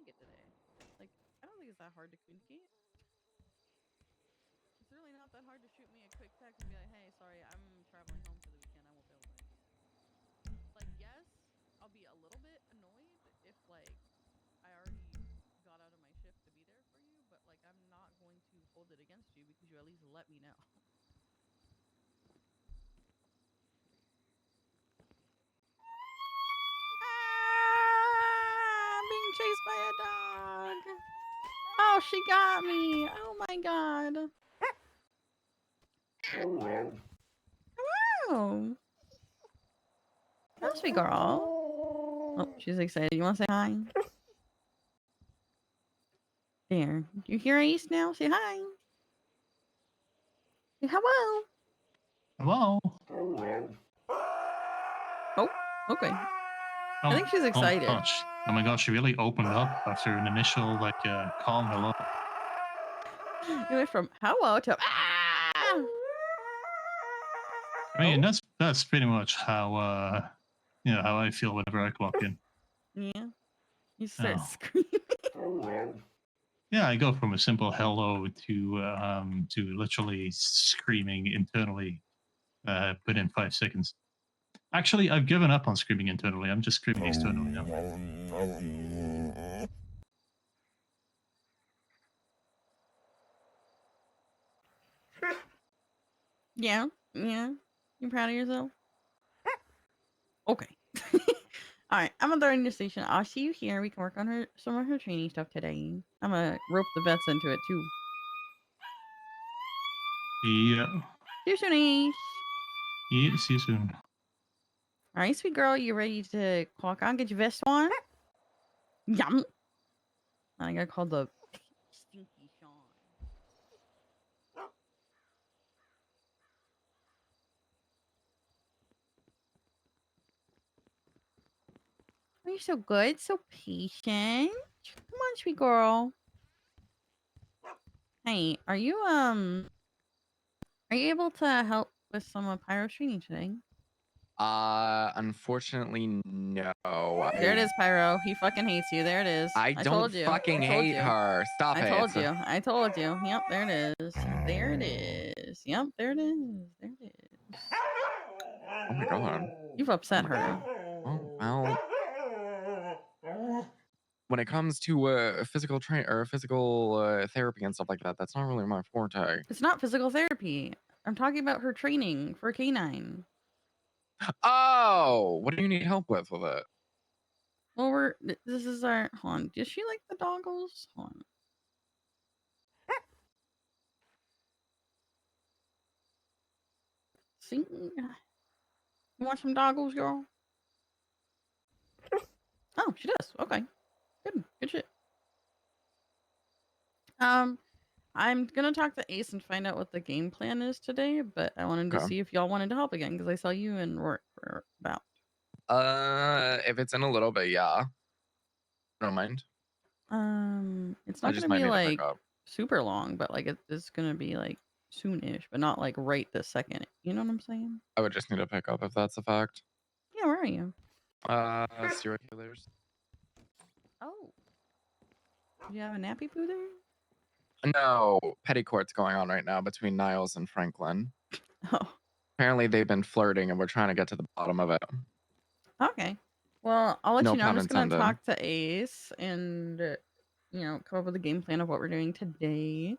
it today. Like, I don't think it's that hard to communicate. It's really not that hard to shoot me a quick text and be like, hey, sorry, I'm traveling home for the weekend. I won't be able to make it. Like, yes, I'll be a little bit annoyed if, like, I already got out of my shift to be there for you, but, like, I'm not going to hold it against you because you at least let me know. Ah, I'm being chased by a dog. Oh, she got me. Oh my god. Oh, that sweet girl. Oh, she's excited. You want to say hi? There. You hear Ace now? Say hi. Say hello. Hello. Oh, okay. Oh, I think she's excited. Oh my gosh, she really opened up after an initial calm hello. You went from hello to ah. I mean, that's pretty much how how I feel whenever I clock in. Yeah. You start screaming. Yeah, I go from a simple hello to literally screaming internally within 5 seconds. Actually, I've given up on screaming internally. I'm just screaming externally now. Yeah. Yeah. You proud of yourself? Okay. All right. I'm gonna throw in your station. I'll see you here. We can work on some of her training stuff today. I'm gonna rope the vets into it too. Yeah. See you soon, Ace. Yeah, see you soon. All right, sweet girl. You ready to clock on? Get your vest on? Yum. I got called the Stinky Sean. Oh, you're so good, so patient. Come on, sweet girl. Hey, are you able to help with some of Pyro's training today? Unfortunately, no. There it is, Pyro. He fucking hates you. There it is. I don't fucking hate her. Stop it. I told you. I told you. Yep, there it is. There it is. Yep, there it is. There it is. Oh my god. You've upset her. Oh, well. When it comes to physical therapy and stuff like that, that's not really my forte. It's not physical therapy. I'm talking about her training for canine. Oh, what do you need help with it? Well, this is our, hold on. Does she like the doggles? Hold on. See? You want some doggles, girl? Oh, she does. Okay. Good shit. I'm gonna talk to Ace and find out what the game plan is today, but I wanted to see if y'all wanted to help again because I saw you and Rourke were about. If it's in a little bit, yeah. Don't mind. It's not gonna be like super long, but like it's gonna be like soonish, but not like right this second. You know what I'm saying? I would just need to pick up if that's a fact. Yeah, where are you? Serial killers. Oh. Do you have a nappy poo there? No, petty court's going on right now between Niles and Franklin. Oh. Apparently they've been flirting and we're trying to get to the bottom of it. Okay. Well, I'll let No you know. I'm pun just gonna intended. talk to Ace and come up with a game plan of what we're doing today.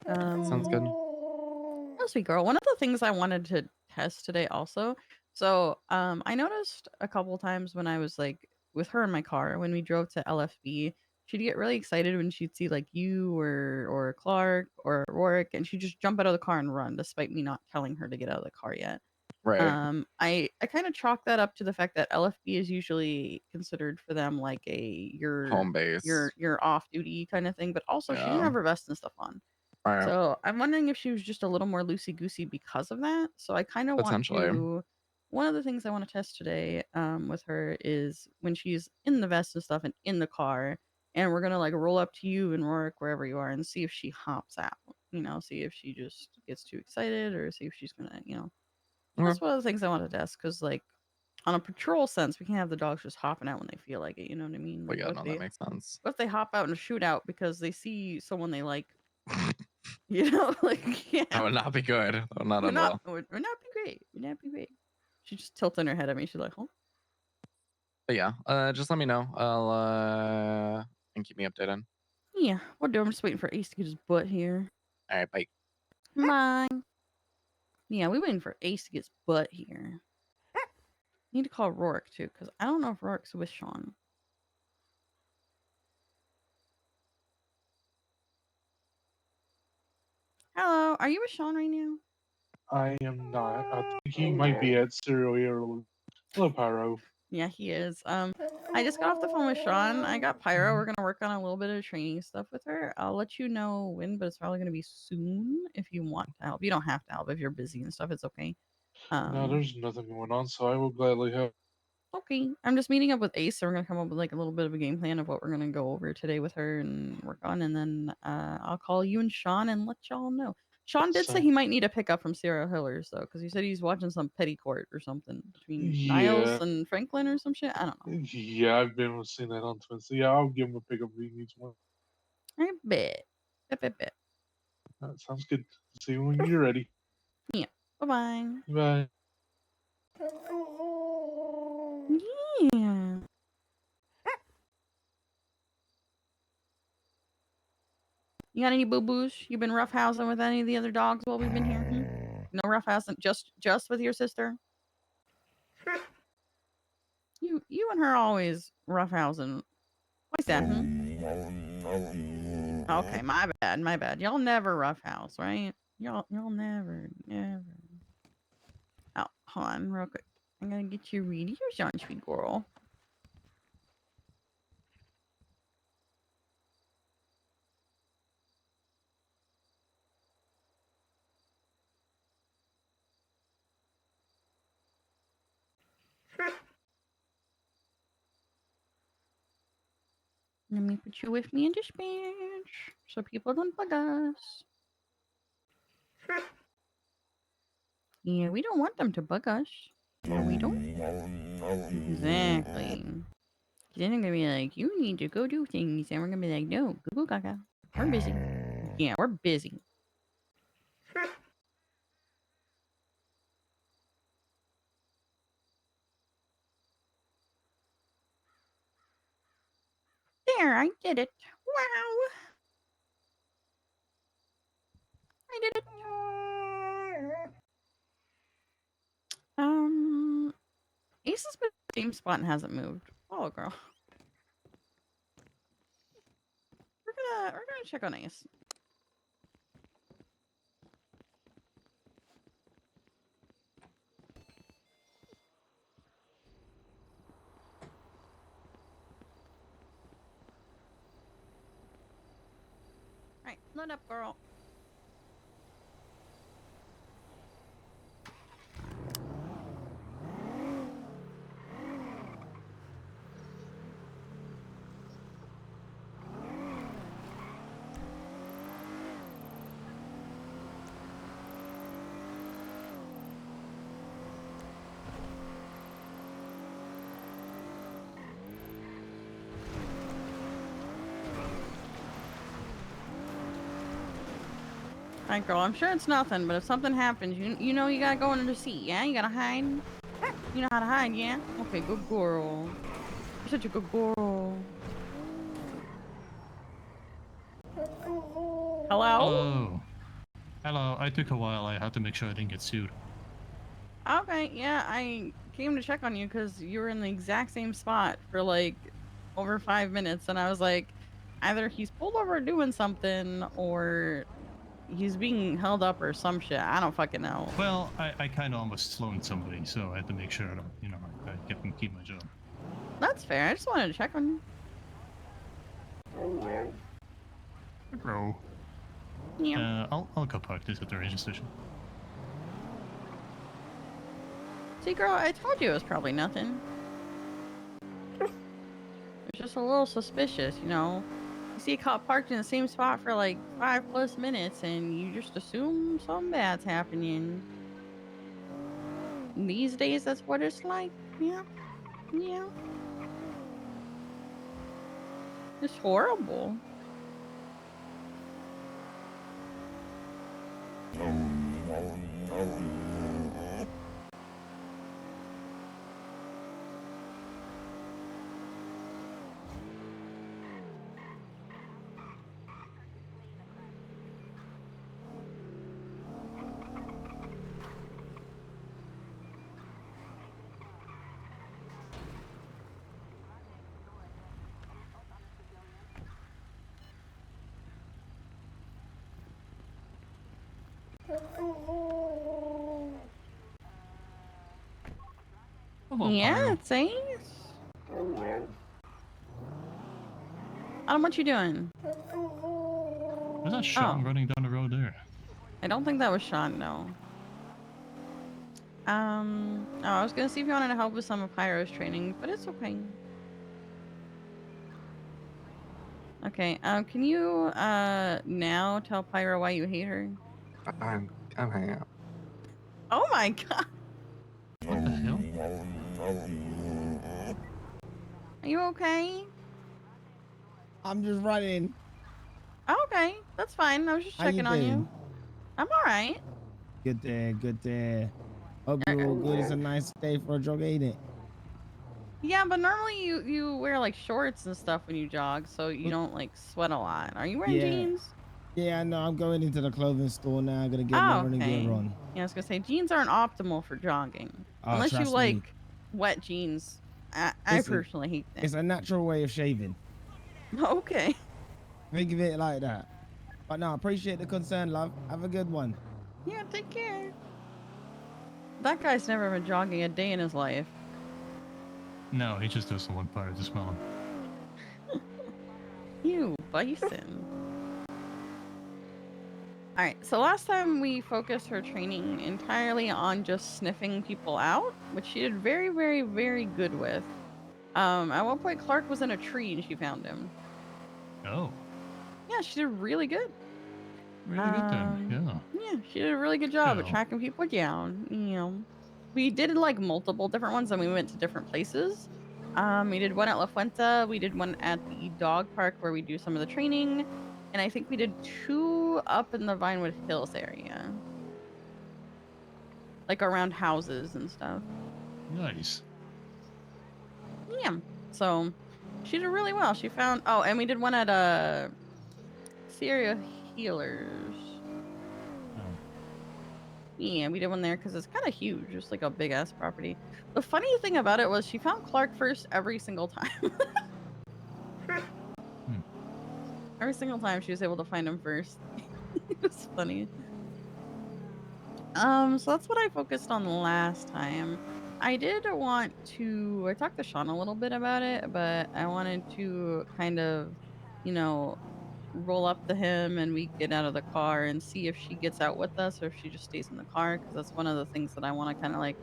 Sounds good. Oh, sweet girl. One of the things I wanted to test today also. So I noticed a couple times when I was like with her in my car when we drove to LFB, she'd get really excited when she'd see like you or Clark or Rourke, and she'd just jump out of the car and run, despite me not telling her to get out of the car yet. Right. I kind of chalk that up to the fact that LFB is usually considered for them like your home base, your off duty kind of thing, but also she didn't have her vest and stuff on. Right. So I'm wondering if she was just a little more loosey goosey because of that. So I kind of want to. One of the things I want to test today with her is when she's in the vest and stuff and in the car, and we're gonna like roll up to you and Rourke wherever you are and see if she hops out. See if she just gets too excited or see if she's gonna. That's one of the things I want to test because like on a patrol sense, we can't have the dogs just hopping out when they feel like it. You know what I mean? But Like, yeah, no, that makes sense. what if they hop out in a shootout because they see someone they like? You know, like yeah, That would not be good. That would not end well. would not be great. Would not be great. She's just tilting her head at me. She's like, "Huh?" But yeah, just let me know. I'll and keep me updated. Yeah, we'll do. I'm just waiting for Ace to get his butt here. All right, bye. Mine. Yeah, we waiting for Ace to get his butt here. Need to call Rourke too, because I don't know if Rourke's with Sean. Hello, are you with Sean right now? I am not. I think he might be at Cereal. Hello, Pyro. Yeah, he is. I just got off the phone with Sean. I got Pyro. We're gonna work on a little bit of training stuff with her. I'll let you know when, but it's probably gonna be soon if you want to help. You don't have to help if you're busy and stuff. It's okay. No, there's nothing going on, so I will gladly help. Okay. I'm just meeting up with Ace, so we're gonna come up with like a little bit of a game plan of what we're gonna go over today with her and work on, and then I'll call you and Sean and let y'all know. Sean did say So, he might need a pickup from Serial Hillers though, because he said he's watching some petty court or something between Niles yeah. and Franklin or some shit. I don't know. Yeah, I've been seeing that on Twin. So, yeah, I'll give him a pickup if he needs one. I bet. Bet. That sounds good. See you when you're ready. Yeah. Bye bye. Bye. Yeah. You got any boo boos? You been roughhousing with any of the other dogs while we've been here? No roughhousing, just with your sister. You and her always roughhousing. What's that? Okay, my bad. Y'all never roughhouse, right? Y'all never. Oh, hold on, real quick. I'm gonna get you ready. Here's your sweet girl. Let me put you with me in dispatch so people don't bug us. Yeah, we don't want them to bug us. No, we don't. Exactly. Then they're gonna be like, you need to go do things. And we're gonna be like, no, go go gaga. We're busy. Yeah, we're busy. There, I did it. Wow. I did it. Ace has been in the same spot and hasn't moved. Oh, girl. We're gonna check on Ace. All right, load up, girl. All right, girl. I'm sure it's nothing, but if something happens, you know you gotta go under the seat. Yeah, you gotta hide. You know how to hide, yeah? Okay, good girl. You're such a good girl. Hello? Hello. I took a while. I had to make sure I didn't get sued. Okay, yeah, I came to check on you because you were in the exact same spot for like over 5 minutes, and I was like, either he's pulled over doing something or he's being held up or some shit. I don't fucking know. Well, I kind of almost slowed somebody, so I had to make sure that, I keep my job. That's fair. I just wanted to check on Bro. you. Yeah. I'll go park this at the ranger station. See, girl, I told you it was probably nothing. It's just a little suspicious, you know? You see a cop parked in the same spot for like 5+ minutes and you just assume something bad's happening. These days, that's what it's like. Yeah. Yeah. It's horrible. Hello, Yeah, Pyro. thanks. Adam, what you doing? Was that Oh, Sean running down the road there? I don't think that was Sean, no. Oh, I was gonna see if you wanted to help with some of Pyro's training, but it's okay. Okay, can you, now tell Pyro why you hate her? I'm hanging out. Oh my god! What the hell? Are you okay? I'm just running. Oh, okay, that's fine. I was just How you checking on you. been? I'm alright. Good there, good there. Hope you're all good. It's a nice day for a jog, ain't it? Yeah, but normally you wear like shorts and stuff when you jog, so you But don't like sweat a lot. Are you wearing yeah, jeans? yeah, I know. I'm going into the clothing store now. I'm gonna get my Oh, running gear okay. on. Yeah, I was gonna say jeans aren't optimal for jogging Oh, unless you trust me. like wet jeans. I Listen, personally hate it's them. a natural way of shaving. Okay. Think of it like that. But no, I appreciate the concern, love. Have a good one. Yeah, take care. That guy's never been jogging a day in his life. No, he just doesn't want Pyro to smell him. You bison. Alright, so last time we focused her training entirely on just sniffing people out, which she did very, very, very good with. At one point Clark was in a tree and she found him. Oh, Yeah, she did really good. really good then. Yeah. Yeah, she did a really good job at Cool. tracking people down. We did like multiple different ones and we went to different places. We did one at La Fuente, we did one at the dog park where we do some of the training, and I think we did 2 up in the Vinewood Hills area. Like around houses and stuff. Nice. Yeah. So she did really well. She found and we did one at Serial Healers. Oh. Yeah, we did one there because it's kind of huge. It's like a big ass property. The funny thing about it was she found Clark first every single time. Every single time she was able to find him first. It was funny. So that's what I focused on last time. I talked to Sean a little bit about it, but I wanted to kind of, you know, roll up to him and we get out of the car and see if she gets out with us or if she just stays in the car, because that's one of the things that I want to kind of like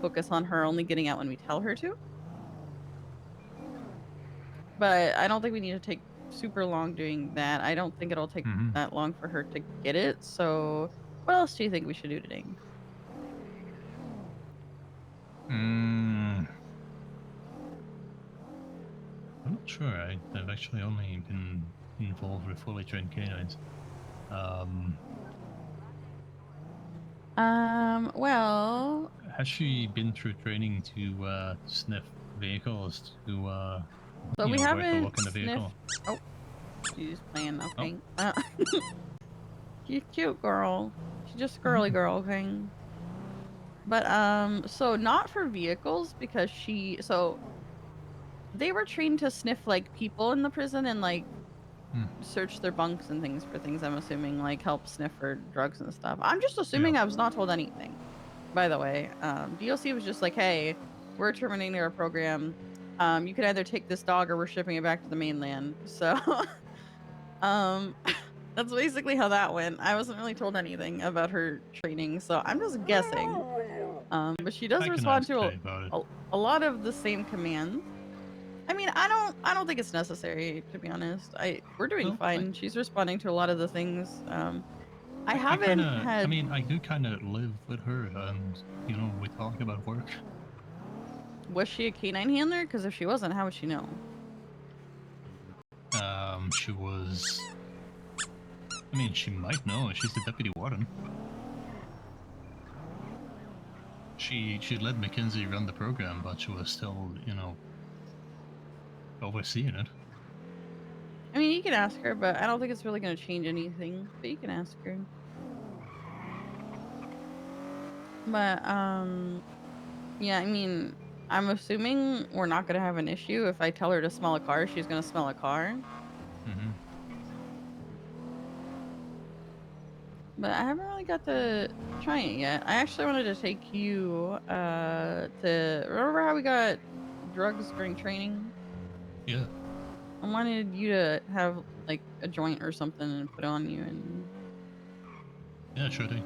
focus on her only getting out when we tell her to. But I don't think we need to take super long doing that. I don't think it'll take Mm-hmm. that long for her to get it. So what else do you think we should do today? I'm not sure. I've actually only been involved with fully trained canines. Well, Has she been through training to sniff vehicles to so we where to haven't look in the vehicle? sniffed. Oh, she's playing. Oh. Okay. She's cute girl. She's just girly Mhm. girl thing. But so not for vehicles because so they were trained to sniff like people in the prison and like search their bunks and things for things, I'm assuming, like help sniff for drugs and stuff. I'm just assuming Yeah. I was not told anything. By the way, DLC was just like, hey, we're terminating our program. You can either take this dog or we're shipping it back to the mainland. So um that's basically how that went. I wasn't really told anything about her training, so I'm just guessing. But she does I can respond ask to Faye about it. a lot of the same commands. I mean, I don't think it's necessary, to be honest. We're doing Well, fine. She's responding to a lot of the things. I I kind haven't of, had I do kind of live with her, and we talk about work. Was she a canine handler? Because if she wasn't, how would she know? She was. I mean, she might know. She's the deputy warden. She let Mackenzie run the program, but she was still, you know, overseeing it. I mean, you can ask her, but I don't think it's really going to change anything. But you can ask her. But yeah. I mean, I'm assuming we're not going to have an issue if I tell her to smell a car. She's going to smell a car. Mm-hmm. But I haven't really got to try it yet. I actually wanted to take you to remember how we got drugs during training? Yeah. I wanted you to have like a joint or something and put on you and Yeah, sure thing.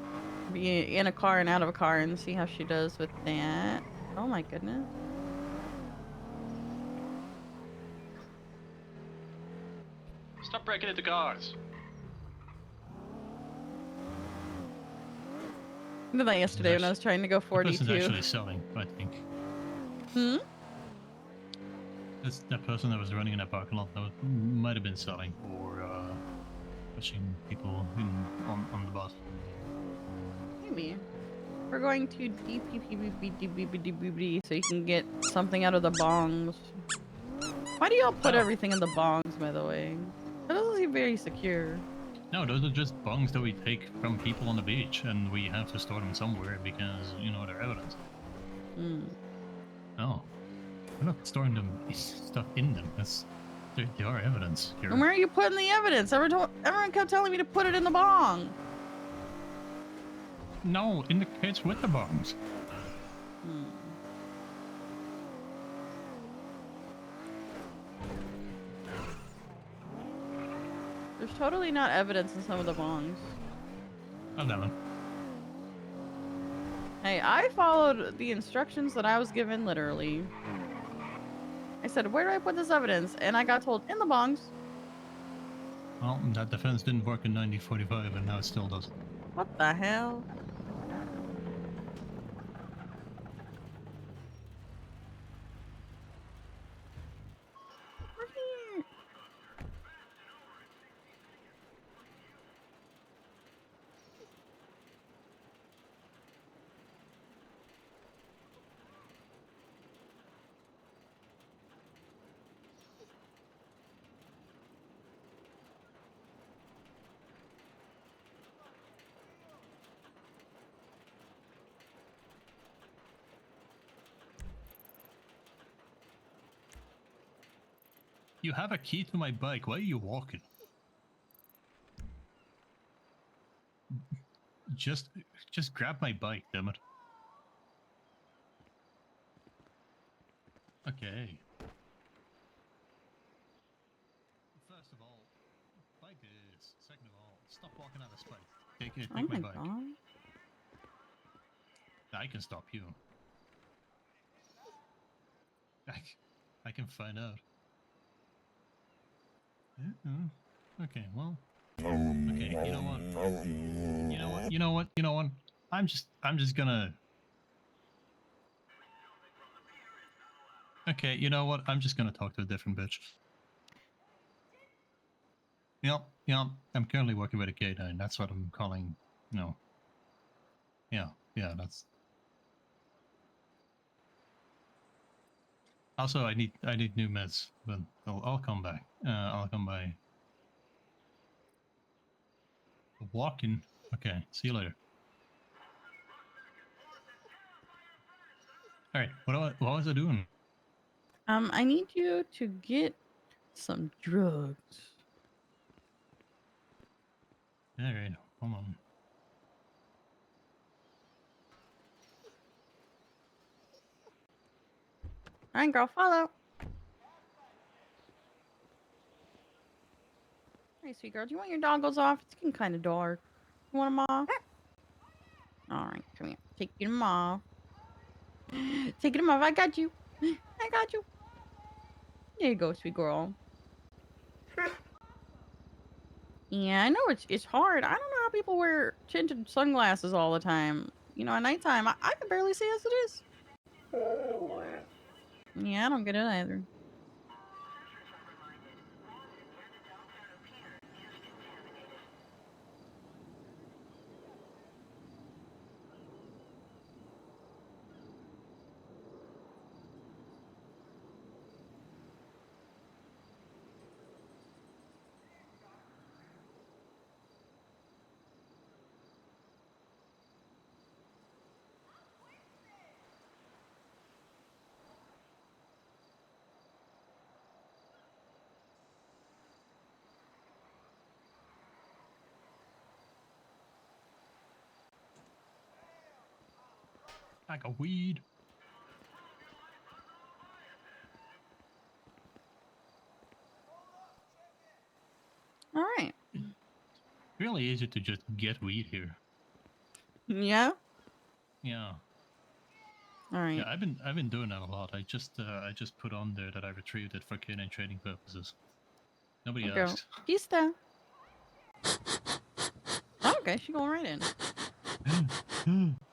be in a car and out of a car and see how she does with that. Oh my goodness. Stop breaking into cars. I did that yesterday when I was trying to go The person's 42. actually selling, I think. Hmm? That's that person that was running in that parking lot that might have been selling or pushing people on the bus. Maybe. We're going to DPPBBDBBDBD so you can get something out of the bongs. Why do y'all put everything in the bongs, by the way? That doesn't seem very secure. No, those are just bungs that we take from people on the beach, and we have to store them somewhere because, you know, they're evidence. Hmm. No. We're not storing them stuff in them. They are evidence. And where are you putting the evidence? Everyone kept telling me to put it in the bong. No, in the case with the bungs. Hmm. There's totally not evidence in some of the bongs. Oh, that one. Hey, I followed the instructions that I was given literally. I said, where do I put this evidence? And I got told, in the bongs. Well, that defense didn't work in 1945, and now it still does. What the hell? You have a key to my bike. Why are you walking? Just grab my bike, damn it. Okay. First of all, bike this. Second of all, stop walking out of spite. Take Oh my my bike. god. I can stop you. I can find out. Okay, well. Okay, you know what? You know what? I'm just gonna. Okay, you know what? I'm just gonna talk to a different bitch. Yep, I'm currently working with a K9. That's what I'm calling, you know. Yeah, that's. Also, I need new meds, but I'll come back. I'll come by. Walking. Okay, see you later. All right, what was I doing? I need you to get some drugs. All right, hold on. All right, girl, follow. Hey, sweet girl, do you want your doggles off? It's getting kind of dark. You want them off? All right, come here. Take them off. Take them off. I got you. I got you. There you go, sweet girl. Yeah, I know it's hard. I don't know how people wear tinted sunglasses all the time. You know, at nighttime, I can barely see as it is. Yeah, I don't get it either. I got weed. All right. Really easy to just get weed here. Yeah. Yeah. All right. Yeah, I've been doing that a lot. I just put on there that I retrieved it for canine training purposes. Nobody Girl. asks. Pista. Oh, okay, she going right in.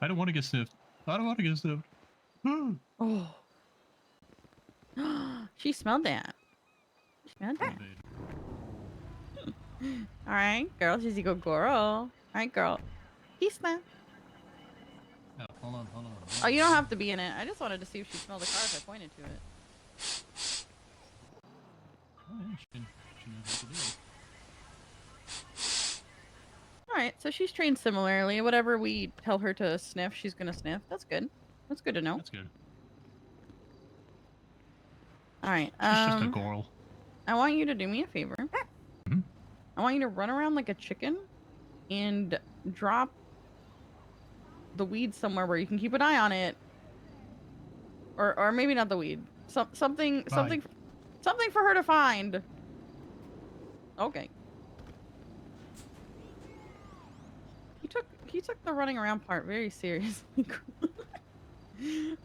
I don't want to get sniffed. I don't want to get sniffed. Oh. She smelled that. She smelled that. All right, girl. She's a good girl. All right, girl. Pista. Oh, hold on. Oh, you don't have to be in it. I just wanted to see if she smelled the car if I pointed to it. Oh, yeah, she knows what to do. All right, so she's trained similarly. Whatever we tell her to sniff, she's gonna sniff. That's good. That's good to know. That's good. All right. She's just a girl. I want you to do me a favor. Mhm. I want you to run around like a chicken and drop the weed somewhere where you can keep an eye on it. Or maybe not the weed. Something for her to find. Okay. He took the running around part very seriously.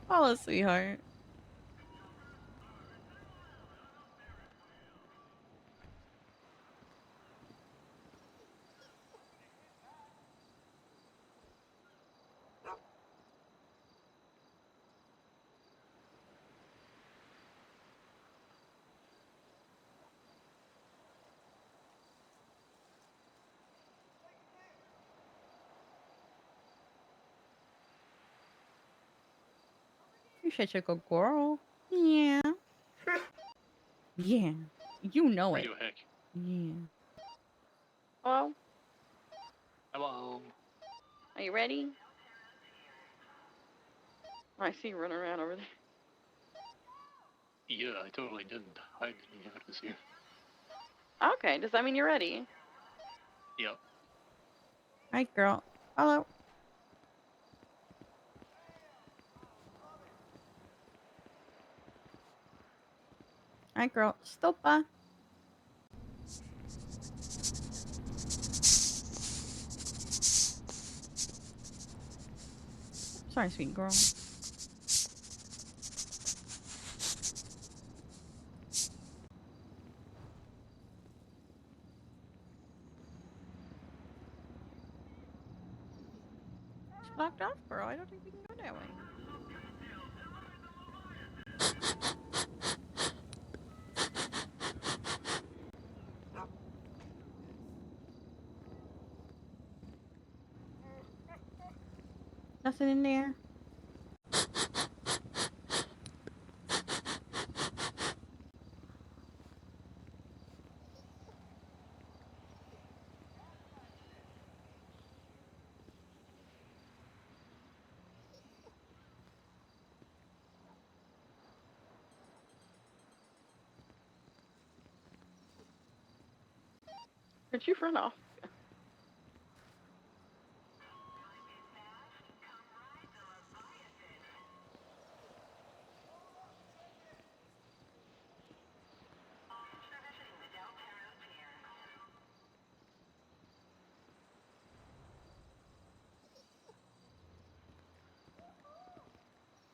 Follow, sweetheart. You're such a good girl. Yeah. Yeah. You know it. Radio heck. Yeah. Hello? Hello. Are you ready? Oh, I see you running around over there. Yeah, I totally didn't hide any evidence here. Okay, does that mean you're ready? Yep. Alright, girl. Hello. Alright, girl. Stopa. Sorry, sweet girl. It's blocked off, girl. I don't think we can go that way. Nothing in there. Did you run off?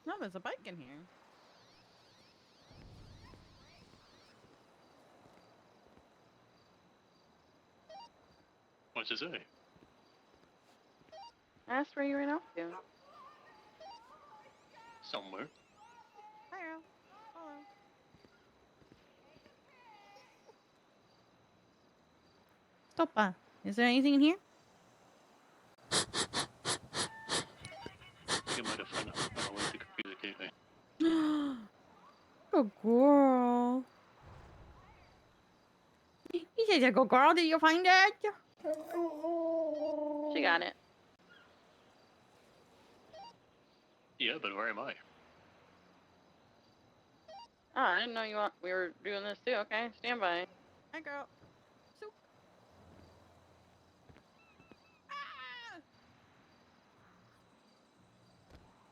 No, there's a bike in here. What's it say? I asked where you ran off to. Somewhere. Pyro. Disculpa. Is there anything in here? I think I might have found a way to copy the gateway. Good girl. He says a good girl. Did you find it? She got it. Yeah, but where am I? Oh, I didn't know we were doing this too. Okay, stand by. Hi, girl. Soup. Ah!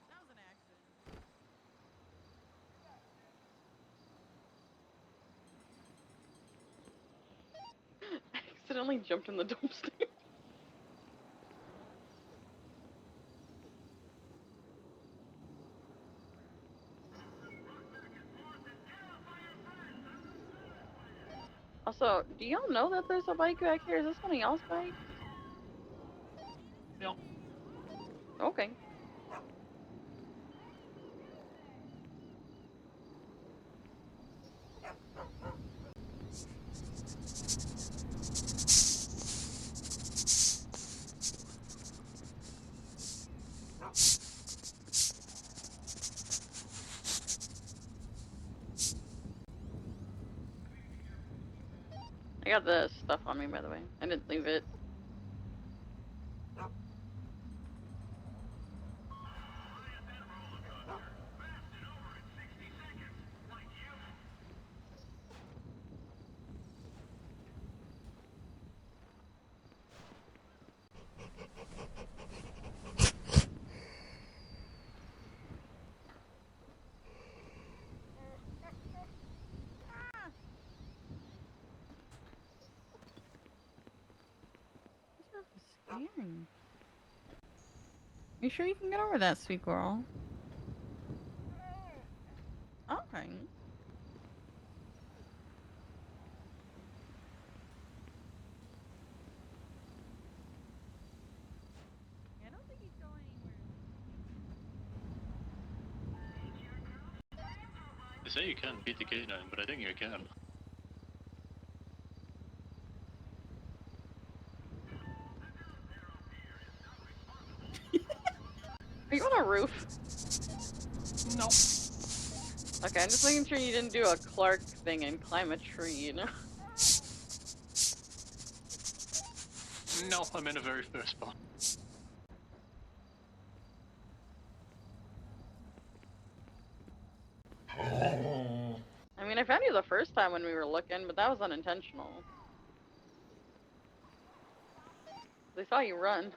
That was an accident. I accidentally jumped in the dumpster. Also, do y'all know that there's a bike back here? Is this one of y'all's bikes? No. Okay. I got the stuff on me, by the way. I didn't leave it. This is scary. You sure you can get over that, sweet girl? Okay. Yeah, I don't think he'd go anywhere. They say you can't beat the K9, but I think you can. Are you on a roof? No. Okay, I'm just making sure you didn't do a Clark thing and climb a tree, you know? No, I'm in a very fair spot. I mean, I found you the first time when we were looking, but that was unintentional. They saw you run.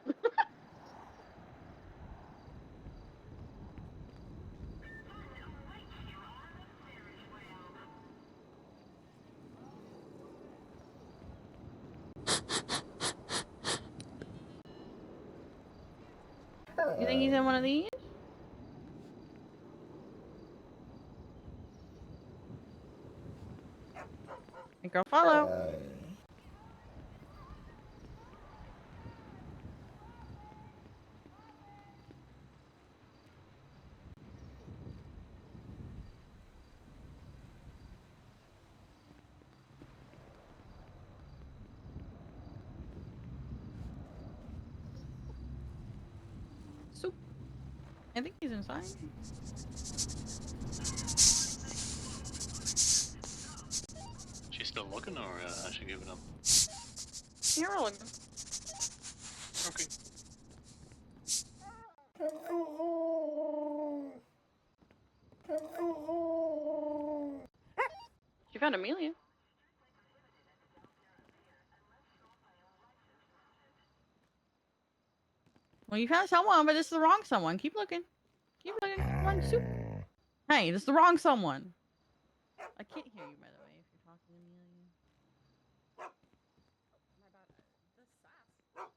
You think he's in one of these? Hey, girl, follow. Soup. I think he's inside. She's still looking, or has she given up? Here, we're looking. Okay. She found Amelia. Well, you found someone, but this is the wrong someone. Keep looking. Keep looking. Come on, Soup. Hey, this is the wrong someone. I can't hear you, by the way, if you're talking, Amelia. Oh, my bad. The sass.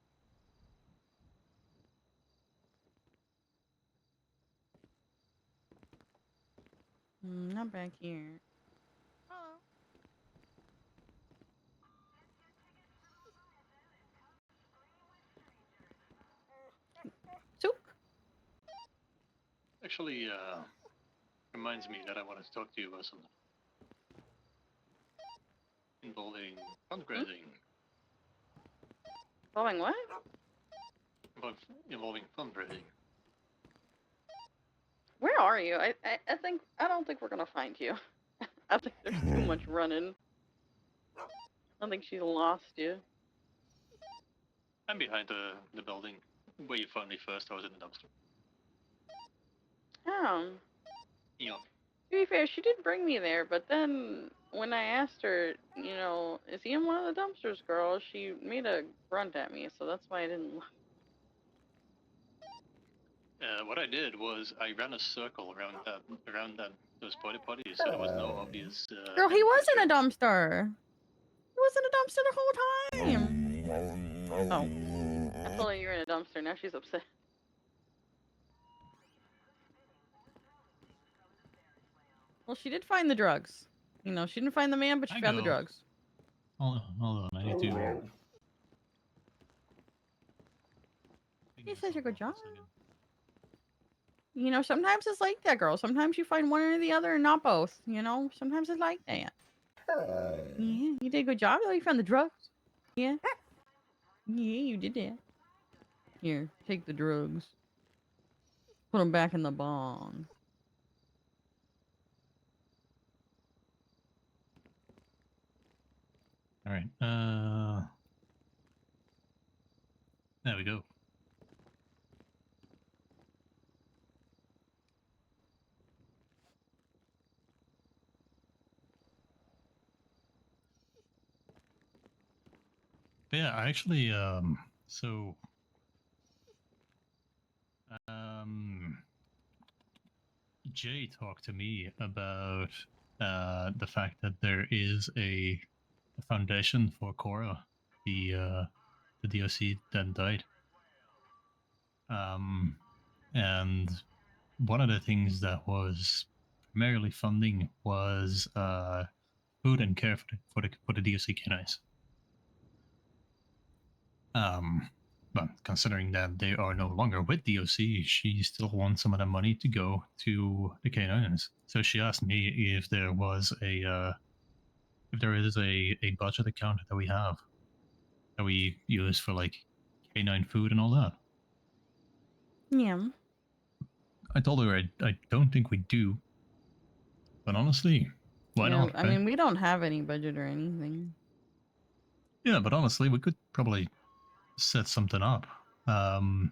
Not back here. Hello. Soup. Actually, reminds me that I wanted to talk to you about something involving fundraising. Involving what? Involving fundraising. Where are you? I don't think we're gonna find you. I think there's too much running. I don't think she's lost you. I'm behind the building where you found me first. I was in the dumpster. Oh. Yeah. To be fair, she did bring me there, but then when I asked her, you know, is he in one of the dumpsters, girl? She made a grunt at me, so that's why I didn't. What I did was I ran a circle around those porta potties, so there was no obvious. Girl, he was in a infiltrators. dumpster. He was in a dumpster the whole time. Oh, I told her you were in a dumpster. Now she's upset. Well, she did find the drugs. You know, she didn't find the man, but she found the drugs. Hold on, I need to. He says a good job. You know, sometimes it's like that, girl. Sometimes you find one or the other and not both. You know, sometimes it's like that. Yeah, you did a good job though. You found the drugs. Yeah. Yeah, you did that. Here, take the drugs. Put them back in the bong. All right. There we go. But yeah, I actually so Jay talked to me about the fact that there is a foundation for Cora, the DOC that died. And one of the things that was primarily funding was food and care for the DOC canines. But considering that they are no longer with DOC, she still wants some of the money to go to the canines. So she asked me if there was if there is a budget account that we have that we use for like canine food and all that. Yeah. I told her I don't think we do, but honestly, why Yeah, not? I Right? mean, we don't have any budget or anything. Yeah, but honestly, we could probably set something up.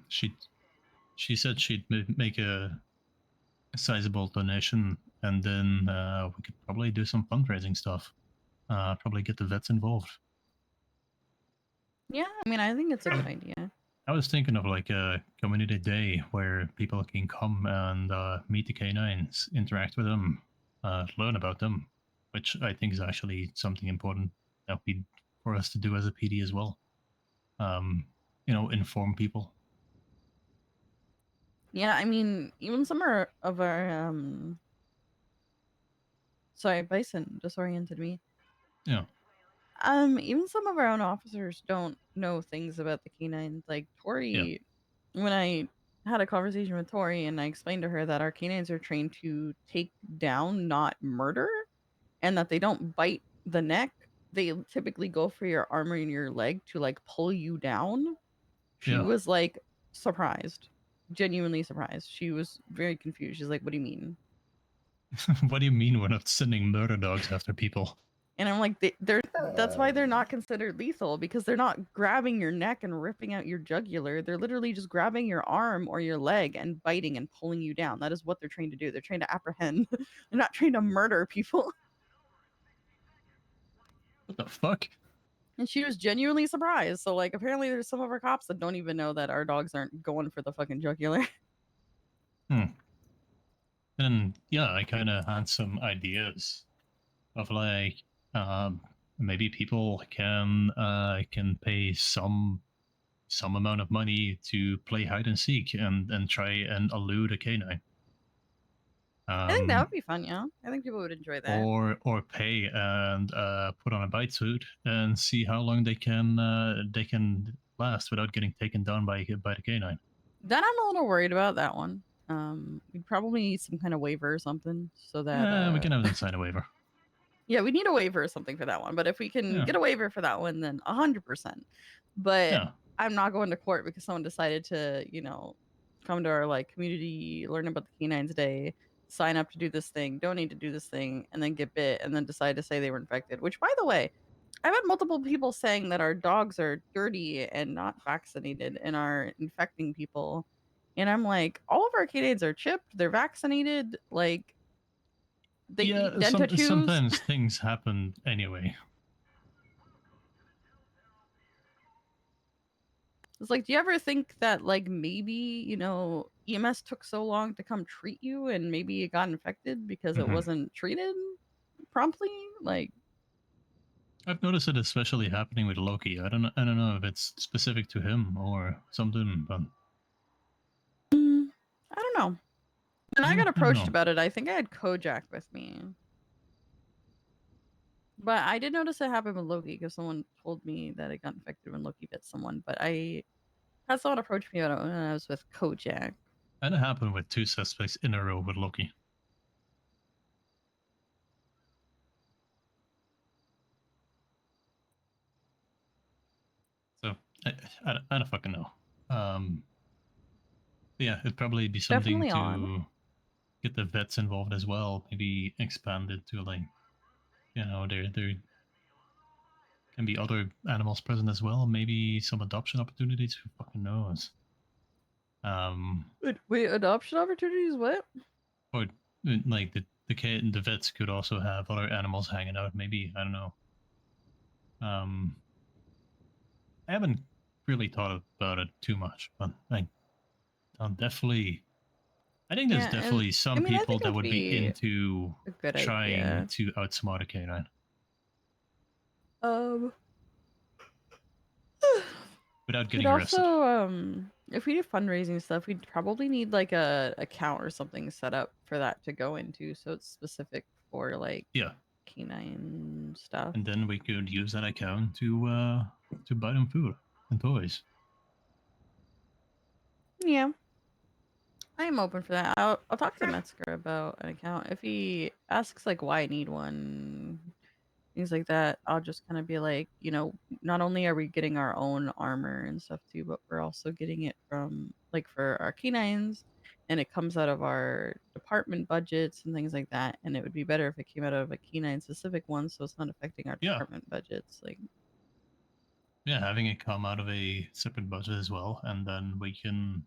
She said she'd make a sizable donation, and then we could probably do some fundraising stuff. Probably get the vets involved. Yeah, I mean, I think it's a good idea. I was thinking of like a community day where people can come and meet the canines, interact with them, learn about them, which I think is actually something important that we for us to do as a PD as well. You know, inform people. Yeah, I mean, even some of our sorry, Bison disoriented me. Yeah. Even some of our own officers don't know things about the canines. Like Tori, when I had a conversation with Tori and I explained to her that our canines are trained to take down, not murder, and that they don't bite the neck. They typically go for your arm or your leg to like pull you down. She Yeah. was like surprised, genuinely surprised. She was very confused. She's like, "What do you mean?" What do you mean we're not sending murder dogs after people? And I'm like, they're that's why they're not considered lethal, because they're not grabbing your neck and ripping out your jugular. They're literally just grabbing your arm or your leg and biting and pulling you down. That is what they're trained to do. They're trained to apprehend. They're not trained to murder people. What the fuck? And she was genuinely surprised. So like apparently there's some of our cops that don't even know that our dogs aren't going for the fucking jugular. And yeah, I kind of had some ideas of like maybe people can pay some amount of money to play hide and seek and try and elude a canine. I think that would be fun, yeah. I think people would enjoy that. Or pay and put on a bite suit and see how long they can last without getting taken down by the canine. That I'm a little worried about that one. We'd probably need some kind of waiver or something so that we can have them sign a waiver. Yeah, we need a waiver or something for that one. But if we can get a waiver for that one, then 100%. But I'm not going to court because someone decided to, come to our like community, learn about the canines day, sign up to do this thing, donate to do this thing, and then get bit, and then decide to say they were infected. Which, by the way, I've had multiple people saying that our dogs are dirty and not vaccinated and are infecting people. And I'm like, all of our canines are chipped, they're vaccinated, like they eat Yeah, Denta sometimes things happen anyway. It's like, do you ever think that, like, maybe, EMS took so long to come treat you and maybe it got infected because it Mhm. wasn't treated promptly? Like, I've noticed it especially happening with Loki. I don't know if it's specific to him or something, but I don't know. When I got never approached know. about it, I think I had Kojak with me. But I did notice it happened with Loki because someone told me that it got infected when Loki bit someone. But I had someone approach me about it when I was with Kojak. And it happened with 2 suspects in a row with Loki. So I don't fucking know. Yeah, it'd probably be something Definitely odd. to get the vets involved as well. Maybe expand it to like, there can be other animals present as well. Maybe some adoption opportunities. Who fucking knows? Wait, adoption opportunities? What? Or like the vets could also have other animals hanging out. Maybe, I don't know. I haven't really thought about it too much, but I'll definitely. I think there's Yeah, and definitely I some mean, I people think it that would would be be into a good trying idea. to outsmart a canine Um, without and getting arrested. also, if we do fundraising stuff, we'd probably need like a account or something set up for that to go into, so it's specific for like Yeah, canine stuff. and then we could use that account to buy them food and toys. Yeah, I am open for that. I'll talk to Metzger about an account if he asks like why I need one. Things like that, I'll just kind of be like, not only are we getting our own armor and stuff too, but we're also getting it from like for our canines, and it comes out of our department budgets and things like that. And it would be better if it came out of a canine specific one, so it's not affecting our Yeah, department budgets. Like, yeah, having it come out of a separate budget as well, and then we can.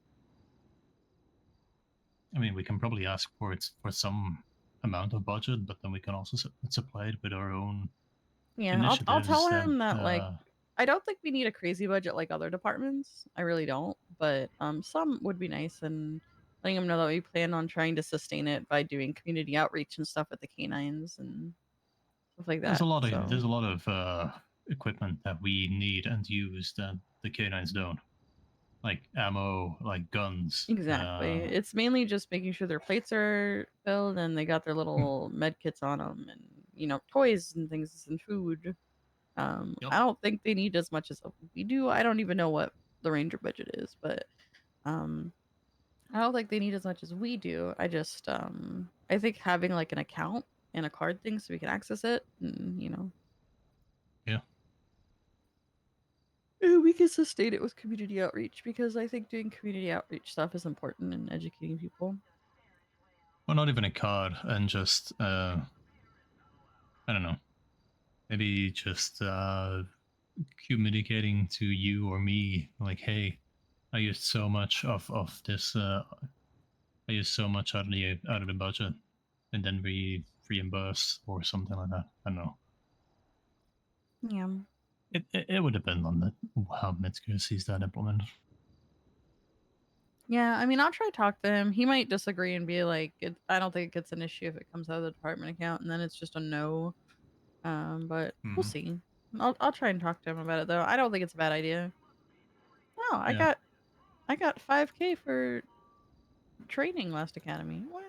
I mean, we can probably ask for it for some amount of budget, but then we can also supply it with our own yeah, I'll initiatives tell that. him that like I don't think we need a crazy budget like other departments. I really don't, but some would be nice, and letting him know that we plan on trying to sustain it by doing community outreach and stuff with the canines and stuff like There's that. a lot of So equipment that we need and use that the canines don't, like ammo, like guns. exactly, it's mainly just making sure their plates are filled and they got their little med kits on them, and toys and things and food. Yep. I don't think they need as much as we do. I don't even know what the ranger budget is, but um I don't think they need as much as we do. I think having like an account and a card thing so we can access it, and Yeah. we can sustain it with community outreach, because I think doing community outreach stuff is important in educating people. Or not even a card, and just I don't know. Maybe just communicating to you or me, like, hey, I used so much of this. I used so much out of the budget, and then we reimburse or something like that. I don't know. Yeah. It would depend on how Metzger sees that implemented. Yeah, I mean, I'll try to talk to him. He might disagree and be like, I don't think it's an issue if it comes out of the department account, and then it's just a no. But we'll Mhm. see. I'll try and talk to him about it though. I don't think it's a bad idea. Oh, Yeah. I got 5K for training last academy. Wow.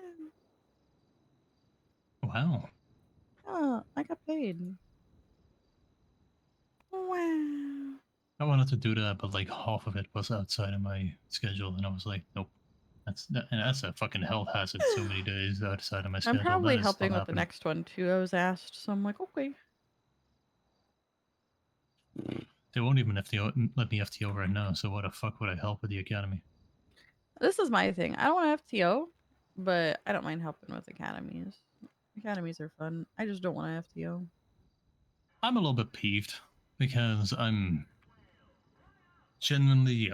Wow. Oh, I got paid. Wow. I wanted to do that, but like half of it was outside of my schedule, and I was like, nope. That's a fucking hell hazard. So many days outside of my I'm schedule. probably That is not helping with the happening. next one too. I was asked, so I'm like, okay. They won't even let me FTO right now, so why the fuck would I help with the academy? This is my thing. I don't want to FTO, but I don't mind helping with academies. Academies are fun. I just don't want to FTO. I'm a little bit peeved because I'm genuinely,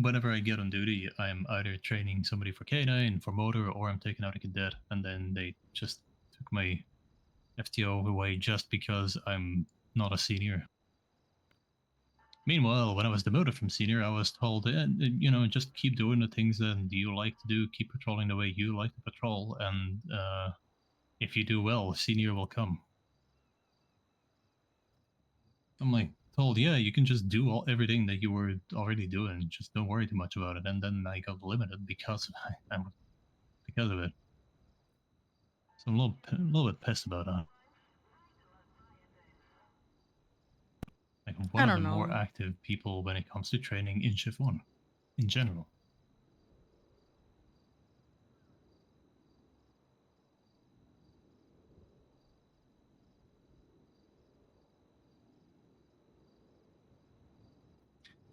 whenever I get on duty, I'm either training somebody for K9, for motor, or I'm taking out a cadet, and then they just took my FTO away just because I'm not a senior. Meanwhile, when I was demoted from senior, I was told, just keep doing the things that you like to do, keep patrolling the way you like to patrol, and if you do well, senior will come. I'm like told, yeah, you can just do everything that you were already doing, just don't worry too much about it. And then I got limited because because of it. So I'm a little bit pissed about that. Like I one of the don't more know. active people when it comes to training in Shift 1 in general.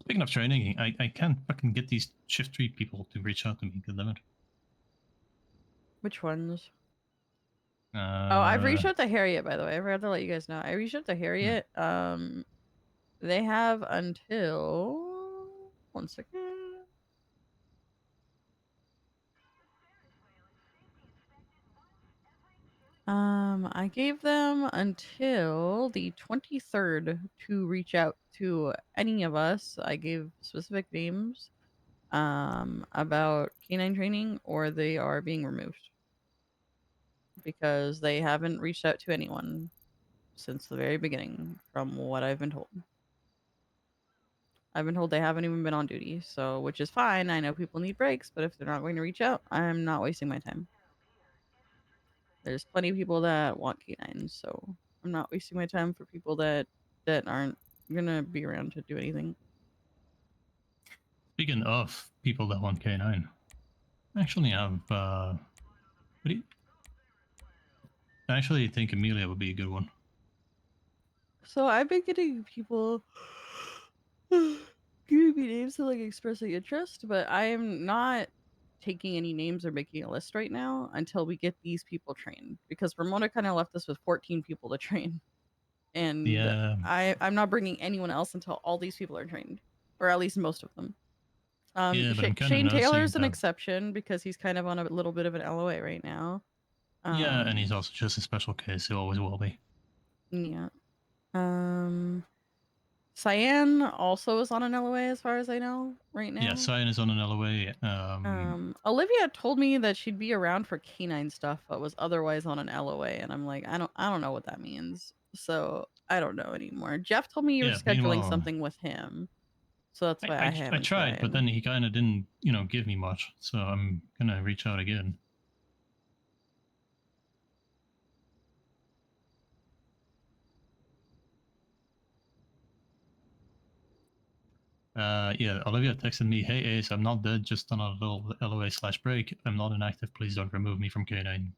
Speaking of training, I can't fucking get these Shift 3 people to reach out to me. God damn it. Which ones? Oh, I've reached out to Harriet, by the way. I forgot to let you guys know. I reached out to Harriet. They have until 1 second. I gave them until the 23rd to reach out to any of us. I gave specific names about canine training, or they are being removed because they haven't reached out to anyone since the very beginning, from what I've been told. I've been told they haven't even been on duty, so which is fine. I know people need breaks, but if they're not going to reach out, I'm not wasting my time. There's plenty of people that want canines, so I'm not wasting my time for people that aren't gonna be around to do anything. Speaking of people that want K9, I actually have what do you, I actually think Amelia would be a good one. So I've been getting people giving me names and like expressing interest, but I am not taking any names or making a list right now until we get these people trained, because Ramona kind of left us with 14 people to train, and Yeah, I'm not bringing anyone else until all these people are trained, or at least most of them. yeah, but I'm kind of Shane noticing Taylor's an that. exception because he's kind of on a little bit of an LOA right now. Yeah, and he's also just a special case. He always will be. Yeah. Cyan also is on an LOA as far as I know right Yeah, now. Cyan is on an LOA. Olivia told me that she'd be around for canine stuff, but was otherwise on an LOA, and I'm like, I don't know what that means. So I don't know anymore. Jeff told me you were Yeah, scheduling meanwhile, something with him, so that's why I I haven't tried, but tried. then he kind of didn't, give me much. So I'm gonna reach out again. Yeah, Olivia texted me, "Hey Ace, I'm not dead, just on a little LOA/break. I'm not inactive. Please don't remove me from K9."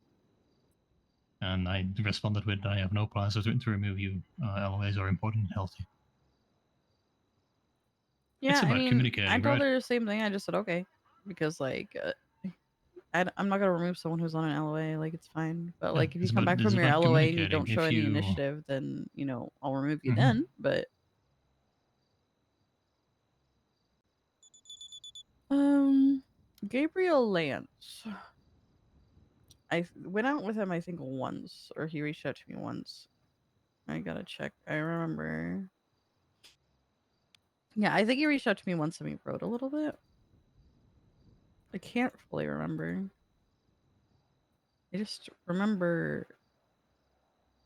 And I responded with, "I have no plans to remove you. LOAs are important and healthy." Yeah, It's I about mean, I communicating, told right? her the same thing. I just said okay, because like I'm not gonna remove someone who's on an LOA. Like it's fine, but Yeah, like if you come back it's from your about LOA and you communicating. don't show If any you, initiative, then I'll remove you Mhm. then. But um, Gabriel Lance, I went out with him I think once, or he reached out to me once. I gotta check. I remember. Yeah, I think he reached out to me once and we wrote a little bit. I can't fully remember. I just remember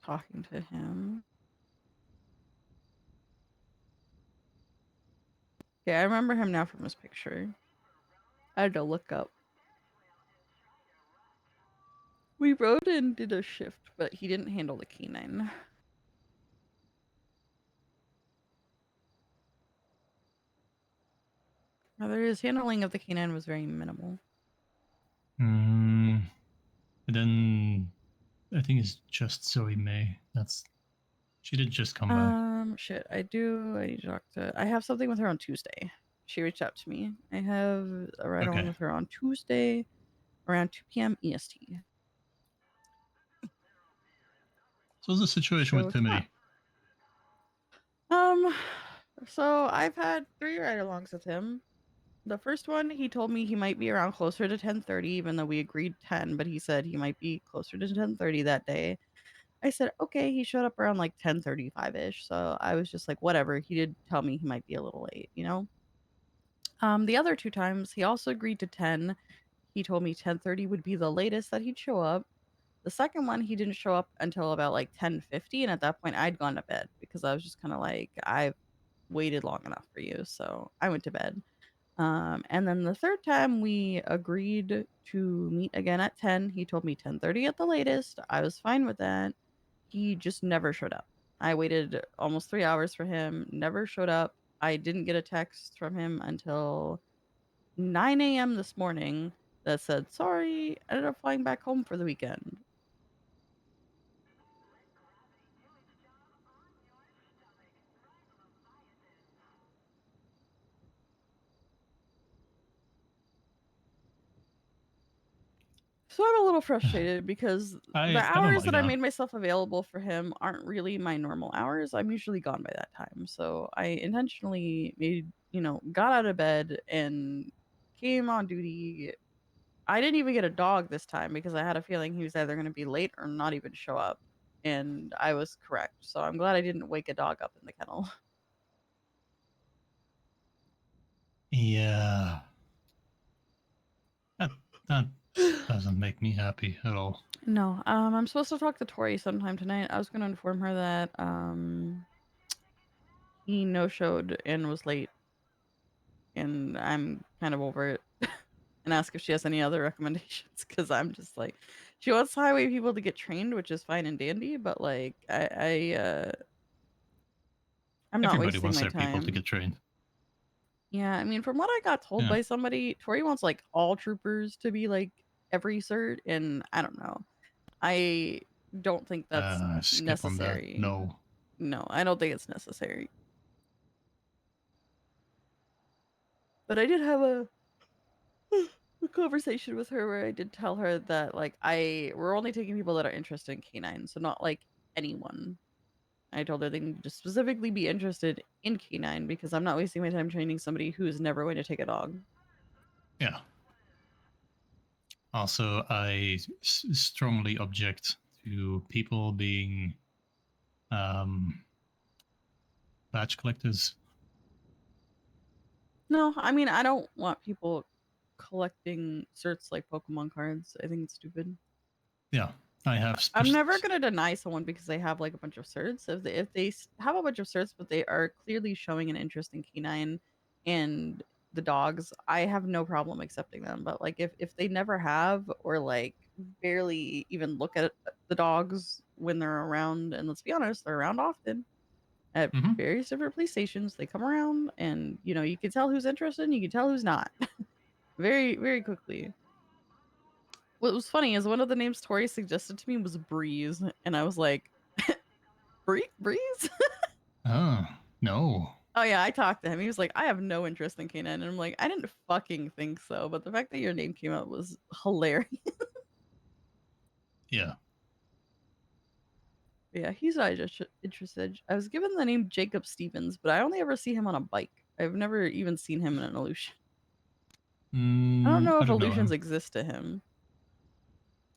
talking to him. Yeah, I remember him now from his picture. I had to look up. We rode and did a shift, but he didn't handle the canine. Rather, his handling of the canine was very minimal. and then I think it's just Zoe May. That's She did just come by. Shit. I need to talk to. I have something with her on Tuesday. She reached out to me. I have a ride on Okay. with her on Tuesday around 2 p.m. EST. So what's the situation with So tomorrow. Timothy? So I've had 3 ride-alongs with him. The first one, he told me he might be around closer to 10:30, even though we agreed 10, but he said he might be closer to 10:30 that day. I said, okay. He showed up around like 10:35-ish. So I was just like, whatever. He did tell me he might be a little late, you know? The other 2 times, he also agreed to 10. He told me 10:30 would be the latest that he'd show up. The second one, he didn't show up until about like 10:50, and at that point, I'd gone to bed because I was just kind of like, I've waited long enough for you, so I went to bed. And then the third time, we agreed to meet again at 10. He told me 10:30 at the latest. I was fine with that. He just never showed up. I waited almost 3 hours for him, never showed up. I didn't get a text from him until 9 a.m. this morning that said, "Sorry, I ended up flying back home for the weekend." So I'm a little frustrated because the I don't hours like that I that. made myself available for him aren't really my normal hours. I'm usually gone by that time. So I intentionally got out of bed and came on duty. I didn't even get a dog this time because I had a feeling he was either going to be late or not even show up. And I was correct. So I'm glad I didn't wake a dog up in the kennel. Yeah. That doesn't make me happy at all. No, I'm supposed to talk to Tori sometime tonight. I was going to inform her that he no-showed and was late, and I'm kind of over it. And ask if she has any other recommendations because I'm just like, she wants highway people to get trained, which is fine and dandy, but like I'm not Everybody wasting wants my their people to time. get trained. Yeah, I mean, from what I got told Yeah. by somebody, Tori wants like all troopers to be like every cert, and I don't know. I don't think that's Skip on that. necessary. No. No, I don't think it's necessary. But I did have a conversation with her where I did tell her that like we're only taking people that are interested in canine, so not like anyone. I told her they need to specifically be interested in canine because I'm not wasting my time training somebody who is never going to take a dog. Yeah. Also, I strongly object to people being badge collectors. No, I mean I don't want people collecting certs like Pokemon cards. I think it's stupid. Yeah, I have. I'm never gonna deny someone because they have like a bunch of certs. If they have a bunch of certs, but they are clearly showing an interest in canine and the dogs, I have no problem accepting them. But like if they never have or like barely even look at the dogs when they're around, and let's be honest, they're around often at Mm-hmm. various different police stations. They come around, and you can tell who's interested, and you can tell who's not, very very quickly. What was funny is one of the names Tori suggested to me was Breeze, and I was like, Breeze? Oh no. Oh yeah, I talked to him. He was like, I have no interest in canine, and I'm like, I didn't fucking think so, but the fact that your name came out was hilarious. Yeah. Yeah, he's not just interested. I was given the name Jacob Stevens, but I only ever see him on a bike. I've never even seen him in an illusion. I don't know I if don't know illusions him. exist to him.